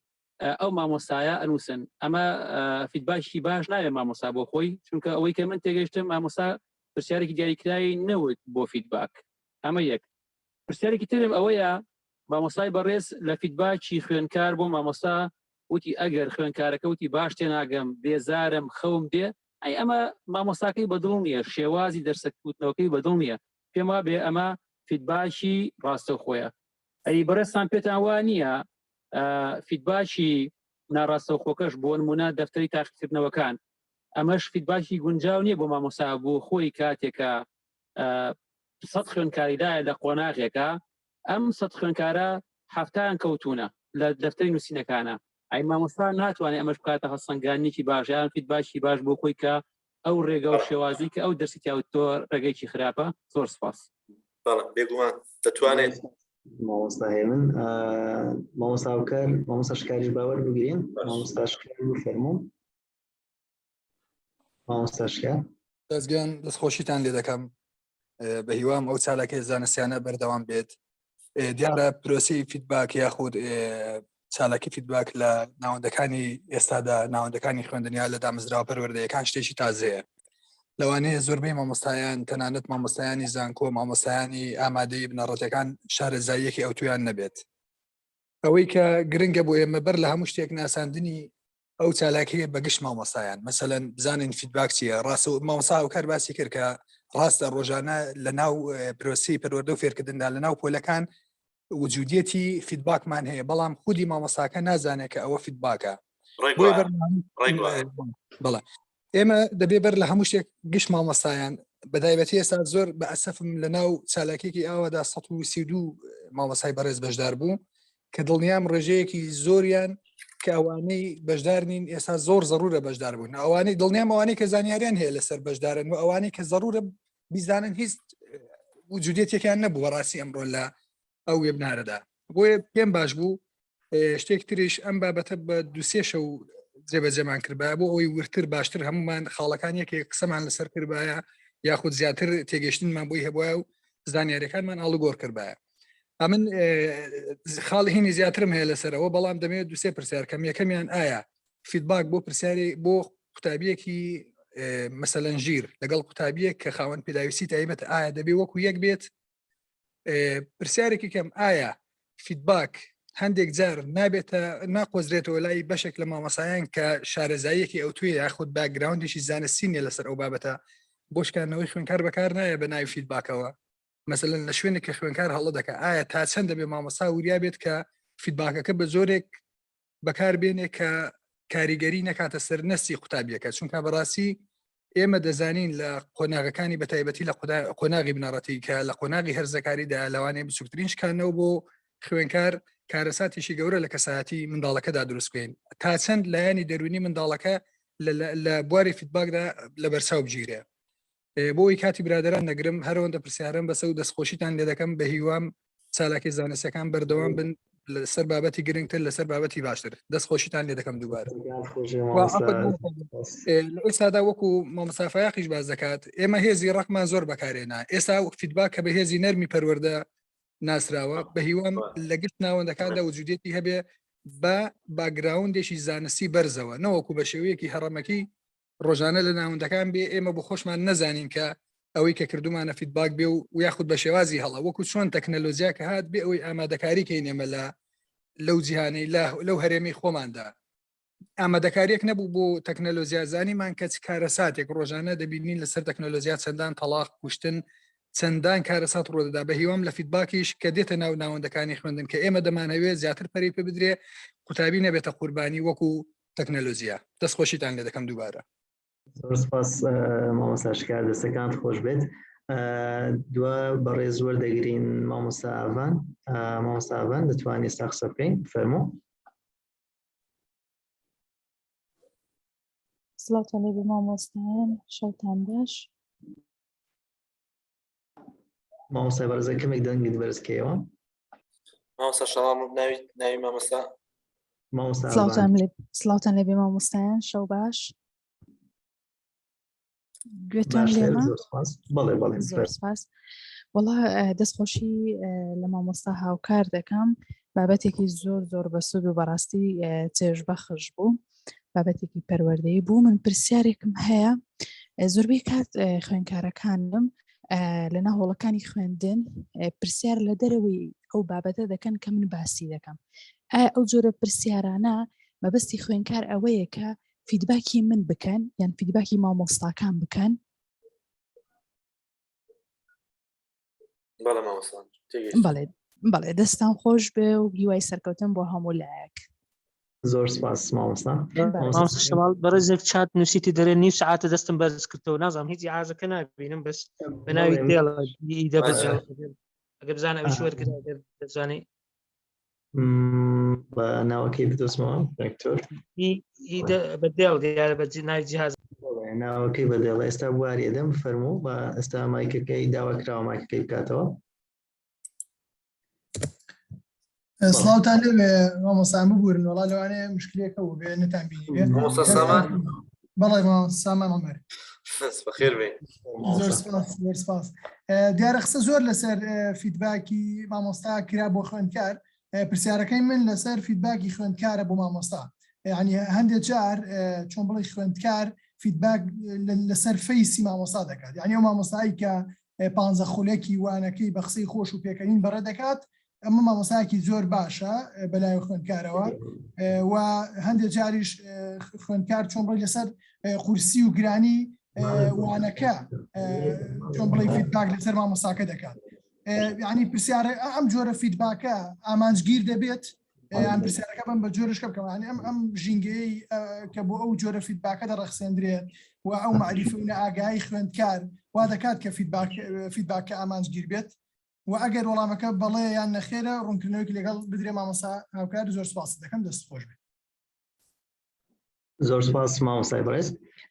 ئەو مامۆستایە ئەنووسن ئەمە فیدباکی باش ناوێت مامۆستا بۆ خۆی چونکە ئەوەی کە من تێگەشتم مامۆستا پرسیارێکی دیاریکراوی نەوت بۆ فیدباک ئەمە یەک پرسیارێکی ترم ئەوەیە مامۆستای بەڕێز لە فیدباکی خوێنکار بۆ مامۆستا وتی ئەگەر خوێنکارەکە وتی باش تێناگەم بێزارم خەوم دێ ئەی ئەمە مامۆستاکەی بەدڵ نییە شێوازی دەرسەکوتنەوەکەی بەدڵ نییە پێم وا بێ ئەمە فیدباکی ڕاستەوخۆیە ئەی بەڕێستان پێتان وا نییە فیدباکی ناڕاستەوخۆکەش بۆ نمونە دەفتەری تاقیکردنەوەکان ئەمەش فیدباکی گونجاو نییە بۆ مامۆستا بۆ خۆی کاتێکە 100 خوێنکاریدایە لە قۆناغێکە ئەم 100 خوێنکارە هەفتیان کەوتونە لە دەفتەری نووسینەکانە ئەی مامۆستا ناتوانێت ئەمەش بکاتە هەڵسەنگاندنێکی باش یان فیدباکی باش بۆ خۆی کە ئەو ڕێگە و شێوازی کە ئەو دەرسی تیاوتۆ ڕێگەیەکی خراپە. زۆر سپاس. بەڵێ بێگومان دەتوانێت مامۆستا هەیە من مامۆستا ئەوکار مامۆستا شکاریش باوەڕ بگرین مامۆستا شکار بوو فەرموو مامۆستا شکار دەستگیان دەستخۆشیتان لێ دەکەم بە هیوام ئەو چالاکە زانستیانە بەردەوام بێت دیارە پرۆسی فیدباک یاخود چالاکی فیدباک لە ناوەندەکانی ئێستادا ناوەندەکانی خوێندنیا لە دامەزراوە پەروەردەیەکان شتێکی تازەیە لەوانەیە زۆربەی مامۆستایان تەنانەت مامۆستایانی زانکۆ مامۆستایانی ئامادەی بنەڕەتەکان شارەزاییەکی ئەو تویان نەبێت ئەوەی کە گرنگە بۆ ئێمە بەر لە هەموو شتێک ناساندنی ئەو چالاکیە بەگشت مامۆستایان مەسەلەن بزانین فیدباک چییە ڕاست و مامۆستا ئەوکار باسی کرد کە ڕاستە ڕۆژانە لە ناو پرۆسی پەروەردە و فێرکردندا لە ناو پۆلەکان وجودیەتی فیدباکمان هەیە بەڵام خودی مامۆستاکە نازانێت کە ئەوە فیدباکە بەڵێ ئێمە دەبێ بەر لە هەموو شتێک گشت مامۆستایان بەدایبەتی ئێستا زۆر بە ئەسەفم لە ناو چالاکێکی ئاوادا 132 مامۆستای بەڕێز بەشدار بوو کە دڵنیام ڕێژەیەکی زۆریان کە ئەوانەی بەشدار نین ئێستا زۆر زەرورە بەشدار بوون ئەوانەی دڵنیام ئەوانەی کە زانیاریان هەیە لەسەر بەشدارن و ئەوانەی کە زەرورە بیزانن هیچ وجودیەتێکیان نەبوو بەڕاستی ئەمڕۆ لە ئەو وێبنارەدا بۆیە پێم باش بوو شتێک تریش ئەم بابەتە بە دووسێ شەو جێبەجێمان کردبایە بۆ ئەوەی ورتر باشتر هەمومان خاڵەکان یەکێک قسەمان لەسەر کردبایە یاخود زیاتر تێگەشتنمان بۆی هەبووە و زانیاریەکانمان ئاڵوگۆڕ کردبایە ئەمن خاڵی هینی زیاترم هەیە لەسەرەوە بەڵام دەمەوێت دووسێ پرسیار کەم یەکەمیان ئایا فیدباک بۆ پرسیاری بۆ قوتابیەکی مەسەلەن ژیر لەگەڵ قوتابیەک کە خاوەن پێداویستی تایبەت ئایا دەبێ وەکو یەک بێت پرسیارێکی کەم ئایا فیدباک هەندێک جار نابێتە ناقۆزرێتەوە لای بەشێک لە مامۆسایان کە شارەزاییەکی ئەو توێ یاخود باگراوندێکی زانستینیە لەسەر ئەو بابەتە بۆ شکاندنەوەی خوێنکار بەکار نایە بە ناوی فیدباکەوە مەسەلەن لە شوێنێک کە خوێنکار هەڵە دەکە ئایا تا چەند دەبێ مامۆستا وریا بێت کە فیدباکەکە بە زۆرێک بەکار بێنێ کە کاریگەری نەکاتە سەر نەستی قوتابیەکە چونکە بەڕاستی ئێمە دەزانین لە قۆناغەکانی بەتایبەتی لە قۆناغی بنەڕەتی کە لە قۆناغی هەرزەکاریدا لەوانەیە بچووکترین شکاندنەوە بۆ خوێنکار کارەساتێکی گەورە لە کەسایەتی منداڵەکەدا دروستکەین تا چەند لایانی دەرونی منداڵەکە لە بواری فیدباکدا لە بەرچاو بگیرێ بۆی کاتی برادران نەگرم هەرەوەندە پرسیارم بەسە و دەستخۆشیتان لێ دەکەم بە هیوام چالاکی زانستەکان بەردەوام بن لەسەر بابەتی گرنگتر لەسەر بابەتی باشتر دەستخۆشیتان لێ دەکەم دووبارە لە ئێستادا وەکو مامۆستا فایاقیش باز دەکات ئێمە هێزی ڕقمان زۆر بەکارێنا ئێستا فیدباک کە بە هێزی نەرمی پەروەردە ناسراوە بە هیوام لە گشت ناوەندەکاندا وجودێتی هەبێ بە باگراوندێکی زانستی بەرزەوە نەوەکو بە شێوەیەکی هەڕەمەکی ڕۆژانە لە ناوەندەکان بێ ئێمە بۆ خۆشمان نەزانین کە ئەوەی کە کردومانە فیدباک بێ و یاخود بە شێوازی هەڵە وەکو چۆن تەکنەلۆژیا کە هات بێ ئەوەی ئامادەکاری کەین ئێمە لەو جیهانەی لەو هەرێمی خۆماندا ئامادەکاریەک نەبوو بۆ تەکنەلۆژیا زانیمان کە کارەساتێک ڕۆژانە دەبینین لەسەر تەکنەلۆژیا چەندان تەلاق کوشتن چەندان کارەسات ڕۆدەدا بە هیوام لە فیدباکیش کە دێتە ناو ناوەندەکانی خوێندن کە ئێمە دەمانەوێت زیاتر پەری پێ بدرێ قوتابی نەبێتە قوربانی وەکو تەکنەلۆژیا دەستخۆشیتان لێ دەکەم دووبارە زۆر سپاس مامۆستا شکار دەستەکانت خۆش بێت دووە بەڕێز وەردەگرین مامۆستا ئاڤان دەتوانێت ئێستا قسە بکەین فەرموو سڵاوتان لێبێ مامۆستایان شەوتان باش مامۆستای بەڕێزە کەمێک دەنگت بەرزکەیەوە مامۆستا شەڵام ناوی مامۆستا سڵاوتان لێبێ مامۆستایان شەو باش گوێتان لێمە زۆر سپاس وەڵا دەستخۆشی لە مامۆستا هاوکار دەکەم بابەتێکی زۆر بەسوود و بەڕاستی چێژبەخش بوو بابەتێکی پەروەردەیی بوو من پرسیارێکم هەیە زۆربەی کات خوێنکارەکانم لە ناوهۆڵەکانی خوێندن پرسیار لە دەرەوەی ئەو بابەتە دەکەن کە من باسی دەکەم ئەو جۆرە پرسیارانە مەبەستی خوێنکار ئەوەیە کە فیدباکی من بکەن یان فیدباکی مامۆستاکان بکەن بەڵێ دەستان خۆش بێ و هیوای سەرکەوتن بۆ هەموو لایەک زۆر سپاس مامۆستا بەڕێزێک چات نووسیتی دەرێ نیو سعاتە دەستم بەرز کردەوە نازانم هیچ ئازەکە نبینم بەس بە ناوی دێڵە ئەگە بزانە ئەویش وەرگرا دەزانی بە ناوەکەی بدۆزمەوە دکتۆر بەدێڵ دیارە بە ناوی جیهاز ناوەکەی بەدێڵ ئێستا بواری دەم فەرموو بە ئێستا مایکەکەی داواکراوە مایکەکەی بکاتەوە. سڵاوتان لێوێ مامۆستا ببورن وەڵا لەوانەیە مشکلێکە و بێ نەتان بینی بێ بەڵێ سامان عمەر بەخێر بێ زۆر سپاس دیارە قسە زۆر لەسەر فیدباکی مامۆستا کرا بۆ خوێندکار پرسیارەکەی من لەسەر فیدباکی خوێندکارە بۆ مامۆستا یعنی هەندێک جار چۆن بڵێ خوێندکار فیدباک لەسەر فەیسی مامۆستا دەکات یعنی ئەو مامۆستایی کە 15 خولێکی وانەکەی بە قسەی خۆش و پێکەنین بەڕێ دەکات ئەمە مامۆستایەکی زۆر باشە بەلای خوێندکارەوە و هەندێک جاریش خوێندکار چۆن بڵێ لەسەر قورسی و گرانی وانەکە چۆن بڵێ فیدباک لەسەر مامۆستاکە دەکات یعنی پرسیارە ئەم جۆرە فیدباکە ئامانجگیر دەبێت ئەم پرسیارەکە بم بە جۆرشکە بکەم ئەم ژینگەی کە بۆ ئەو جۆرە فیدباکە دەڕەخسێندرێت و ئەو معریفە ئاگایی خوێندکار وا دەکات کە فیدباکە ئامانجگیر بێت و ئەگەر وەڵامەکە بەڵێ یان نەخێرە ڕوونکردنەوەی لەگەڵ بدرێ مامۆستا هاوکار زۆر سپاس دەکەم دەست خۆش بێت. زۆر سپاس مامۆستای بەڕێز.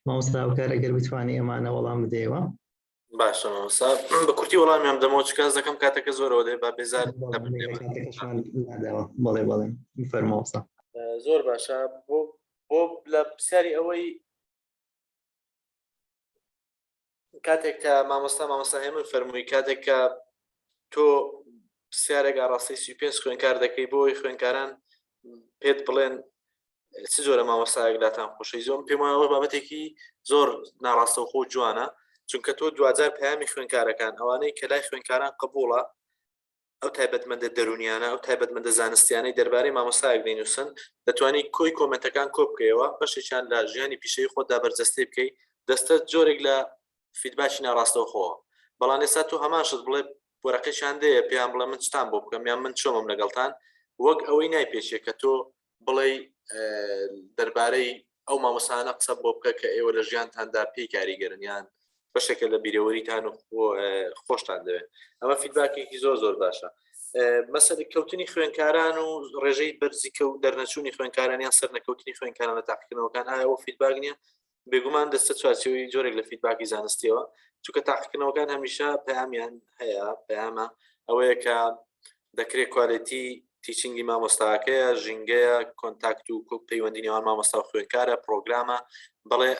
مامۆستا هاوکار ئەگەر بتوانێت ئەمانە وەڵام بدەیەوە. باشە مامۆستا بە کورتی وەڵامیان دەمەوە چ کەس دەکەم کاتەکە زۆرەوە دێ با بێزار بەڵێ بەڵێ فەرموو مامۆستا. زۆر باشە بۆ لە پرسیاری ئەوەی کاتێک کە مامۆستا هێمن فەرمووی کاتێک کە تۆ پرسیارێک ڕاستی 35 خوێنکار دەکەی بۆی خوێنکاران پێت بڵێن چ جۆرە مامۆستایەک لاتان خۆشەی زۆم پێم وایە بابەتێکی زۆر ناڕاستە و خۆ جوانە چونکە تۆ دوجار پەیامی خوێنکارەکان ئەوانەی کە لای خوێنکاران قبوڵە ئەو تایبەتمەندە دەرونیانە ئەو تایبەتمەندە زانستیانەی دەربارەی مامۆستایەک دەینووسن دەتوانی کۆی کۆمنتەکان کۆ بکەیەوە بەشێکیان لە ژیانی پیشەی خۆتدا بەرجەستەی بکەیت دەستە جۆرێک لە فیدباکی ناڕاستەوە خۆوە بەڵام ئێستا تۆ هەماشت بڵێ وەرەقەیشان دەیە پێیان بڵێ من چتان بۆ بکەم یان من چۆمم لەگەڵتان وەک ئەوەی نایپێشێ کە تۆ بڵێ دەربارەی ئەو مامۆستانە قسە بۆ بکە کە ئێوە لە ژیانتاندا پێی کاریگەرن یان بەشێکە لە بیرەوەریتان و خۆشتان دەوێت ئەمە فیدباکێکی زۆر زۆر باشە مەسەلەی کەوتنی خوێنکاران و ڕێژەی بەرزیکە و دەرنەچوونی خوێنکاران یان سەر نەکەوتنی خوێنکاران لە تاقیکردنەوەکان ئایا ئەوە فیدباک نییە بێگومان دەستە چوارچێوەی جۆرێک لە فیدباکی زانستیەوە چونکە تاقیکردنەوەکان هەمیشە پەیامیان هەیە پەیامە ئەوەیە کە دەکرێت کوالێتی تیچینگی مامۆستاکەیە ژینگەیە کۆنتاکت و پەیوەندی نێوان مامۆستا و خوێنکارە پرۆگرامە بەڵێ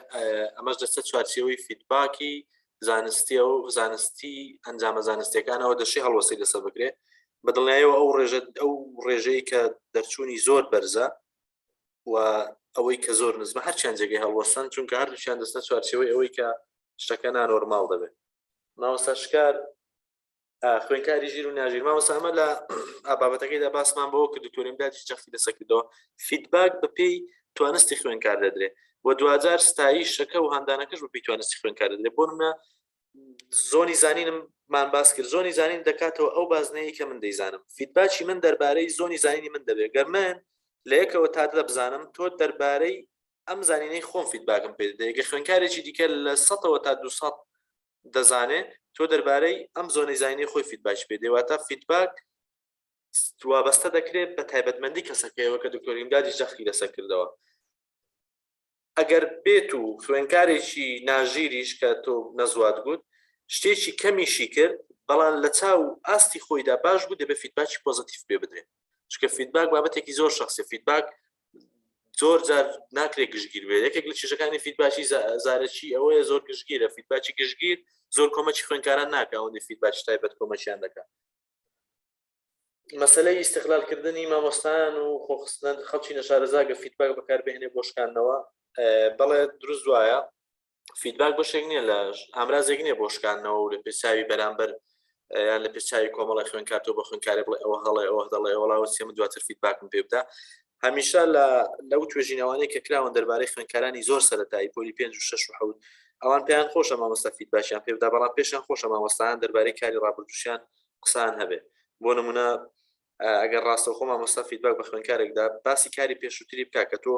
ئەمەش دەستە چوارچێوەی فیدباکی زانستیە و زانستی ئەنجامە زانستیەکانەوە دەشی هەڵوەسی لەسەر بکرێت بەدڵنیایەوە ئەو ڕێژەی کە دەرچوونی زۆر بەرزە و ئەوەی کە زۆر نزمە هەرچیان جێگەی هەڵوەستن چونکە هەردووشیان دەستە چوارچێوەی ئەوەی کە شتەکە نانۆرماڵ دەبێت مامۆستاشکار خوێنکاری ژیر و ناژیر مامۆستا ئەمە لە بابەتەکەیدا باسمان بەوە کە دکتۆریم داتی جەختی لەسەکردەوە فیدباک بەپێی توانستی خوێنکار دەدرێت و دوجار ستایشەکە و هەندانەکەش بەپێی توانستی خوێنکار دەدرێت بۆ نمونە زۆنی زانینمان باس کرد زۆنی زانین دەکاتەوە ئەو بازنەیە کە من دەیزانم فیدباکی من دەربارەی زۆنی زانینی من دەبێت گەرمن لە یەکەوە تا دەبزانم تۆ دەربارەی ئەم زانینەی خۆم فیدباکم پێ دەدەیت کە خوێنکارێکی دیکە لە 100ەوە تا 200 دەزانێت تۆ دەربارەی ئەم زۆنی زانینی خۆی فیدباک پێ دەواتە فیدباک وابەستە دەکرێت بە تایبەتمەندی کەسەکەیەوە کە دکتۆریم دادی جەختی لەسەر کردەوە ئەگەر بێت و خوێنکارێکی ناژیریش کە تۆ نەزوات گوت شتێکی کەمیشی کرد بەڵام لە چاو ئاستی خۆیدا باش بوو دەبێت فیدباکی پۆزیتیڤ پێ بدرێت چونکە فیدباک بابەتێکی زۆر شخصی فیدباک زۆر جار ناکرێت گشتگیر بێت یەکێک لە چێژەکانی فیدباکی زارەکی ئەوەیە زۆر گشتگیرە فیدباکی گشتگیر زۆر کۆمەکی خوێنکاران ناکە ئەوەندە فیدباکی تایبەت کۆمەکیان دەکات مەسەلەی ئیستیقلالکردنی مامۆستایان و خۆخستن خەڵکی نەشارەزا گە فیدباک بەکاربهێنێ بۆ شکاندنەوە بەڵێ دروست وایە فیدباک بەشێک نییە لە ئامرازێک نییە بۆ شکاندنەوە و لە پێچاوی بەرامبەر یان لە پێچاوی کۆمەڵی خوێنکار تۆ بە خوێنکارێ بڵێ ئەوە هەڵێ ئەوە دەڵێ وەڵاوە چێمە دواتر فیدباکم پێ بدە هەمیشە لەو توێژینەوەی کە کراون دەربارەی خوێنکارانی زۆر سەرەتایی پۆلی 5 و 6 و 7 ئەوان پێیان خۆشە مامۆستا فیدباکیان پێ بدە بەڵام پێشیان خۆشە مامۆستایان دەربارەی کاری ڕابردووشیان قسان هەبێ بۆ نمونە ئەگەر ڕاستەوخۆ مامۆستا فیدباک بە خوێنکارێکدا باسی کاری پێشووتری بکە کە تۆ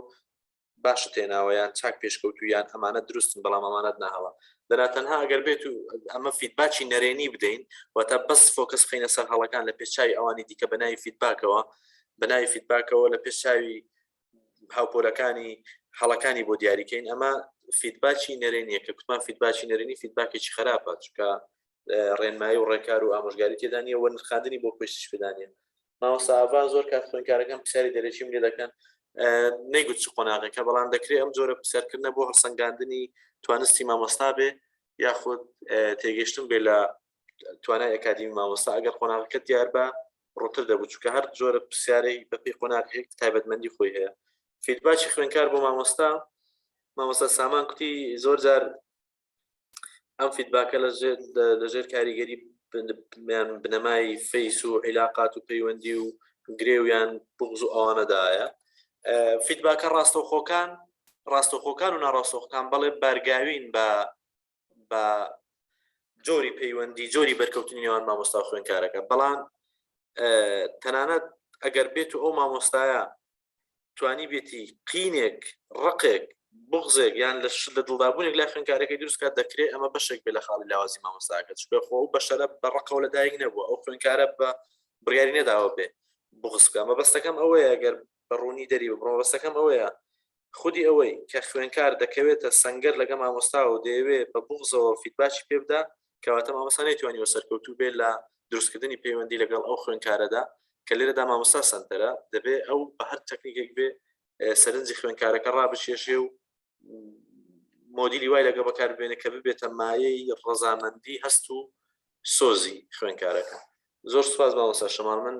باشە تێناوەیان چاک پێشکەوتویان ئەمانە دروستن بەڵام ئەمانەت ناهەڵە دەناتەنها ئەگەر بێت و ئەمە فیدباکی نەرێنی بدەین واتە بەس فۆکس بخەینە سەر هەڵەکان لە پێچای ئەوانی دیکە بەناوی فیدباکەوە بەناوی فیدباکەوە لە پێشچاوی هاوپۆلەکانی هەڵەکانی بۆ دیاریکەین ئەمە فیدباکی نەرێنیە کە کوتمان فیدباکی نەرێنی فیدباکێکی خراپە چونکە ڕێنمایی و ڕێکار و ئامۆژگاری تێدانیە وە نرخاندنی بۆ پێشش بدانێ ماوەستا ئاوا زۆر کات خوێندکارەکان پرسیاری دەرەچیم لێ دەکەن نەیگوت چ قۆناغەکە بەڵام دەکرێت ئەم جۆرە پرسیارکردنە بۆ هەڵسەنگاندنی توانستی مامۆستا بێ یاخود تێگەشتن بێ لە توانای ئەکادیمی مامۆستا ئەگەر قۆناغەکە دیار بە ڕووتر دەبوو چونکە هەر جۆرە پرسیارەی بەپێی قۆناغەیەک تایبەتمەندی خۆی هەیە فیدباکی خوێندکار بۆ مامۆستا سامان کوتی زۆر جار ئەم فیدباکە لەژێر کاریگەری بنەمای فەیس و عیلاقات و پەیوەندی و گرێویان بغز و ئەوانەدایە فیدباکە ڕاستەوخۆکان و ناڕاستەوخۆکان بەڵێ بەرگاوین بە جۆری پەیوەندی جۆری بەرکەوتنی نێوان مامۆستا و خوێندکارەکە بەڵام تەنانەت ئەگەر بێت و ئەو مامۆستایە توانی بێتی قینێک ڕقێک بغزێک یان لە دڵدابوونێک لای خوێندکارەکەی دروست کات دەکرێت ئەمە بەشێک بێ لە خاڵی لاوازی مامۆستاکە چونکە خۆ ئەو بەشەرە بە ڕقەوە لەدایک نەبووە ئەو خوێندکارە بە بڕیاری نەداوە بێ بغز بکە مەبەستەکەم ئەوەیە ئەگەر بەڕوونی دەری ببڕۆ مەبەستەکەم ئەوەیە خودی ئەوەی کە خوێندکار دەکەوێتە سەنگەر لەگە مامۆستا و دەیەوێت بە بغزەوە فیدباکی پێ بدە کەواتە مامۆستا نەیتوانیوە سەرکەوتوو بێت لە دروستکردنی پەیوەندی لەگەڵ ئەو خوێندکارەدا کە لێرەدا مامۆستا سەنتەرە دەبێت ئەو بە هەر تەکنیکێک بێ سەرنجی خوێندکارەکە ڕابشێشێ و مۆدیلی وای لەگە بەکاربێنێ کە ببێتە مایەی ڕەزامەندی هەست و سۆزی خوێندکارەکە زۆر سوپاس مامۆستا شەماڵ من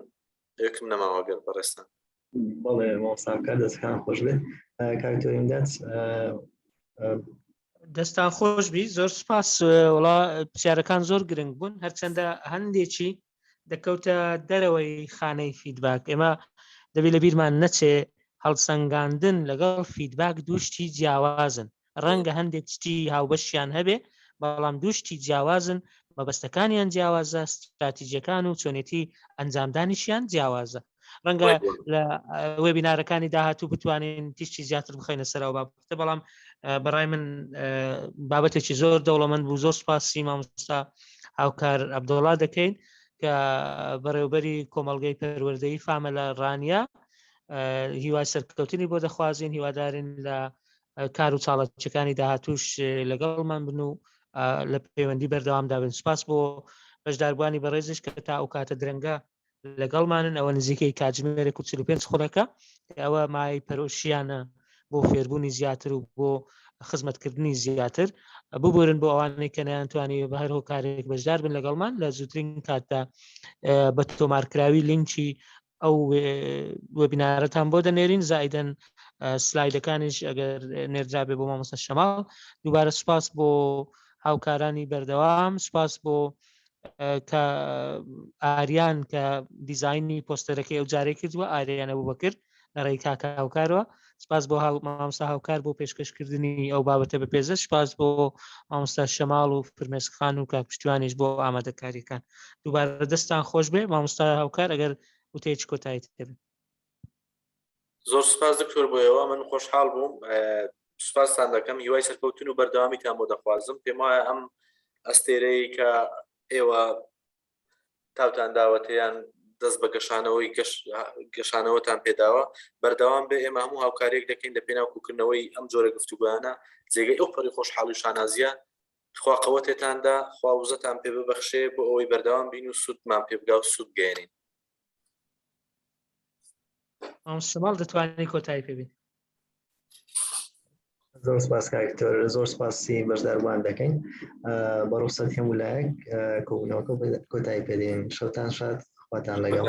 یەکم نەماوەگەر بەڕێستان بەڵێ مامۆستاکار دەستەکان خۆش بێت کاکتۆریمدات دەستان خۆش بی زۆر سپاس وڵا پرسیارەکان زۆر گرنگ بوون هەرچەندە هەندێکی دەکەوتە دەرەوەی خانەی فیدباک ئێمە دەبێت لە بیرمان نەچێ هەڵسەنگاندن لەگەڵ فیدباک دووشتی جیاوازن ڕەنگە هەندێک شتی هاوبەشیان هەبێ بەڵام دووشتی جیاوازن مەبەستەکانیان جیاوازە استراتیژیەکان و چۆنێتی ئەنجامدانیشیان جیاوازە ڕەنگە لە وێبینارەکانی داهاتوو بتوانین تیشتی زیاتر بخەینە سەرەوە بابەتە بەڵام بەڕای من بابەتێکی زۆر دەوڵەمەند بوو زۆر سپاسی مامۆستا هاوکار عەبدوڵڵا دەکەین کە بەڕێوەبەری کۆمەڵگەی پەروەردەیی فامە لە ڕانیا هیوای سەرکەوتنی بۆ دەخوازین هیوادارین لە کار و چاڵەتچەکانی داهاتووش لەگەڵمان بن و لە پەیوەندی بەردەوامدا بن سپاس بۆ بەشداربوانی بەڕێزش کە تا ئەو کاتە درەنگە لەگەڵمانن ئەوە نزیکەی کاتژمێرێک و 45 خولەکە ئەوە مای پەرۆشیانە بۆ فێربوونی زیاتر و بۆ خزمەتکردنی زیاتر ببورن بۆ ئەوانەی کە نەیانتوانی بە هەر هۆکارێک بەشدار بن لەگەڵمان لە زووترین کاتدا بە تۆمارکراوی لینکی ئەو وێبینارەتان بۆ دەنێرین زائیدەن سلایدەکانیش ئەگەر نێردرابێ بۆ مامۆستا شەماڵ دووبارە سپاس بۆ هاوکارانی بەردەوام سپاس بۆ کە ئاریان کە دیزاینی پۆستەرەکەی ئەو جارێ کردووە ئاریانە بوو بەکرد لە ڕێی کاکە هاوکارەوە سپاس بۆ مامۆستا هاوکار بۆ پێشکەشکردنی ئەو بابەتە بە پێزە سپاس بۆ مامۆستا شەماڵ و فرمێسکخان و کاکپشتیوانیش بۆ ئامادەکاریەکان دووبارە دەستان خۆش بێ مامۆستا هاوکار ئەگەر وتەیەکی کۆتایی هەبێت زۆر سپاس دکتۆر بۆیەوە من خۆشحاڵ بووم سپاسان دەکەم هیوای سەرکەوتن و بەردەوامیتان بۆ دەخوازم پێم وایە ئەم ئەستێرەی کە ئێوە تاوتان داوەتیان دەست بە گەشانەوەی گەشانەوەتان پێداوە بەردەوام بێ ئێمە هەموو هاوکارێک دەکەین لە پێناوکوکردنەوەی ئەم جۆرە گفتوگویانە جێگەی ئەو پەڕی خۆشحاڵی و شانازیە خوا قەوەتێتاندا خوا وزەتان پێ ببەخشێ بۆ ئەوەی بەردەوام بین و سوودمان پێ بگا و سوود گەێنین شەماڵ دەتوانێت کۆتایی پێبین زۆر سپاس کاکتۆر زۆر سپاسی بەشداربوان دەکەین بە ڕوخسەتی هەموو لایەک کۆبوونەوەکە کۆتایی پێدەین شەوتان شاد خواتان لەگەڵ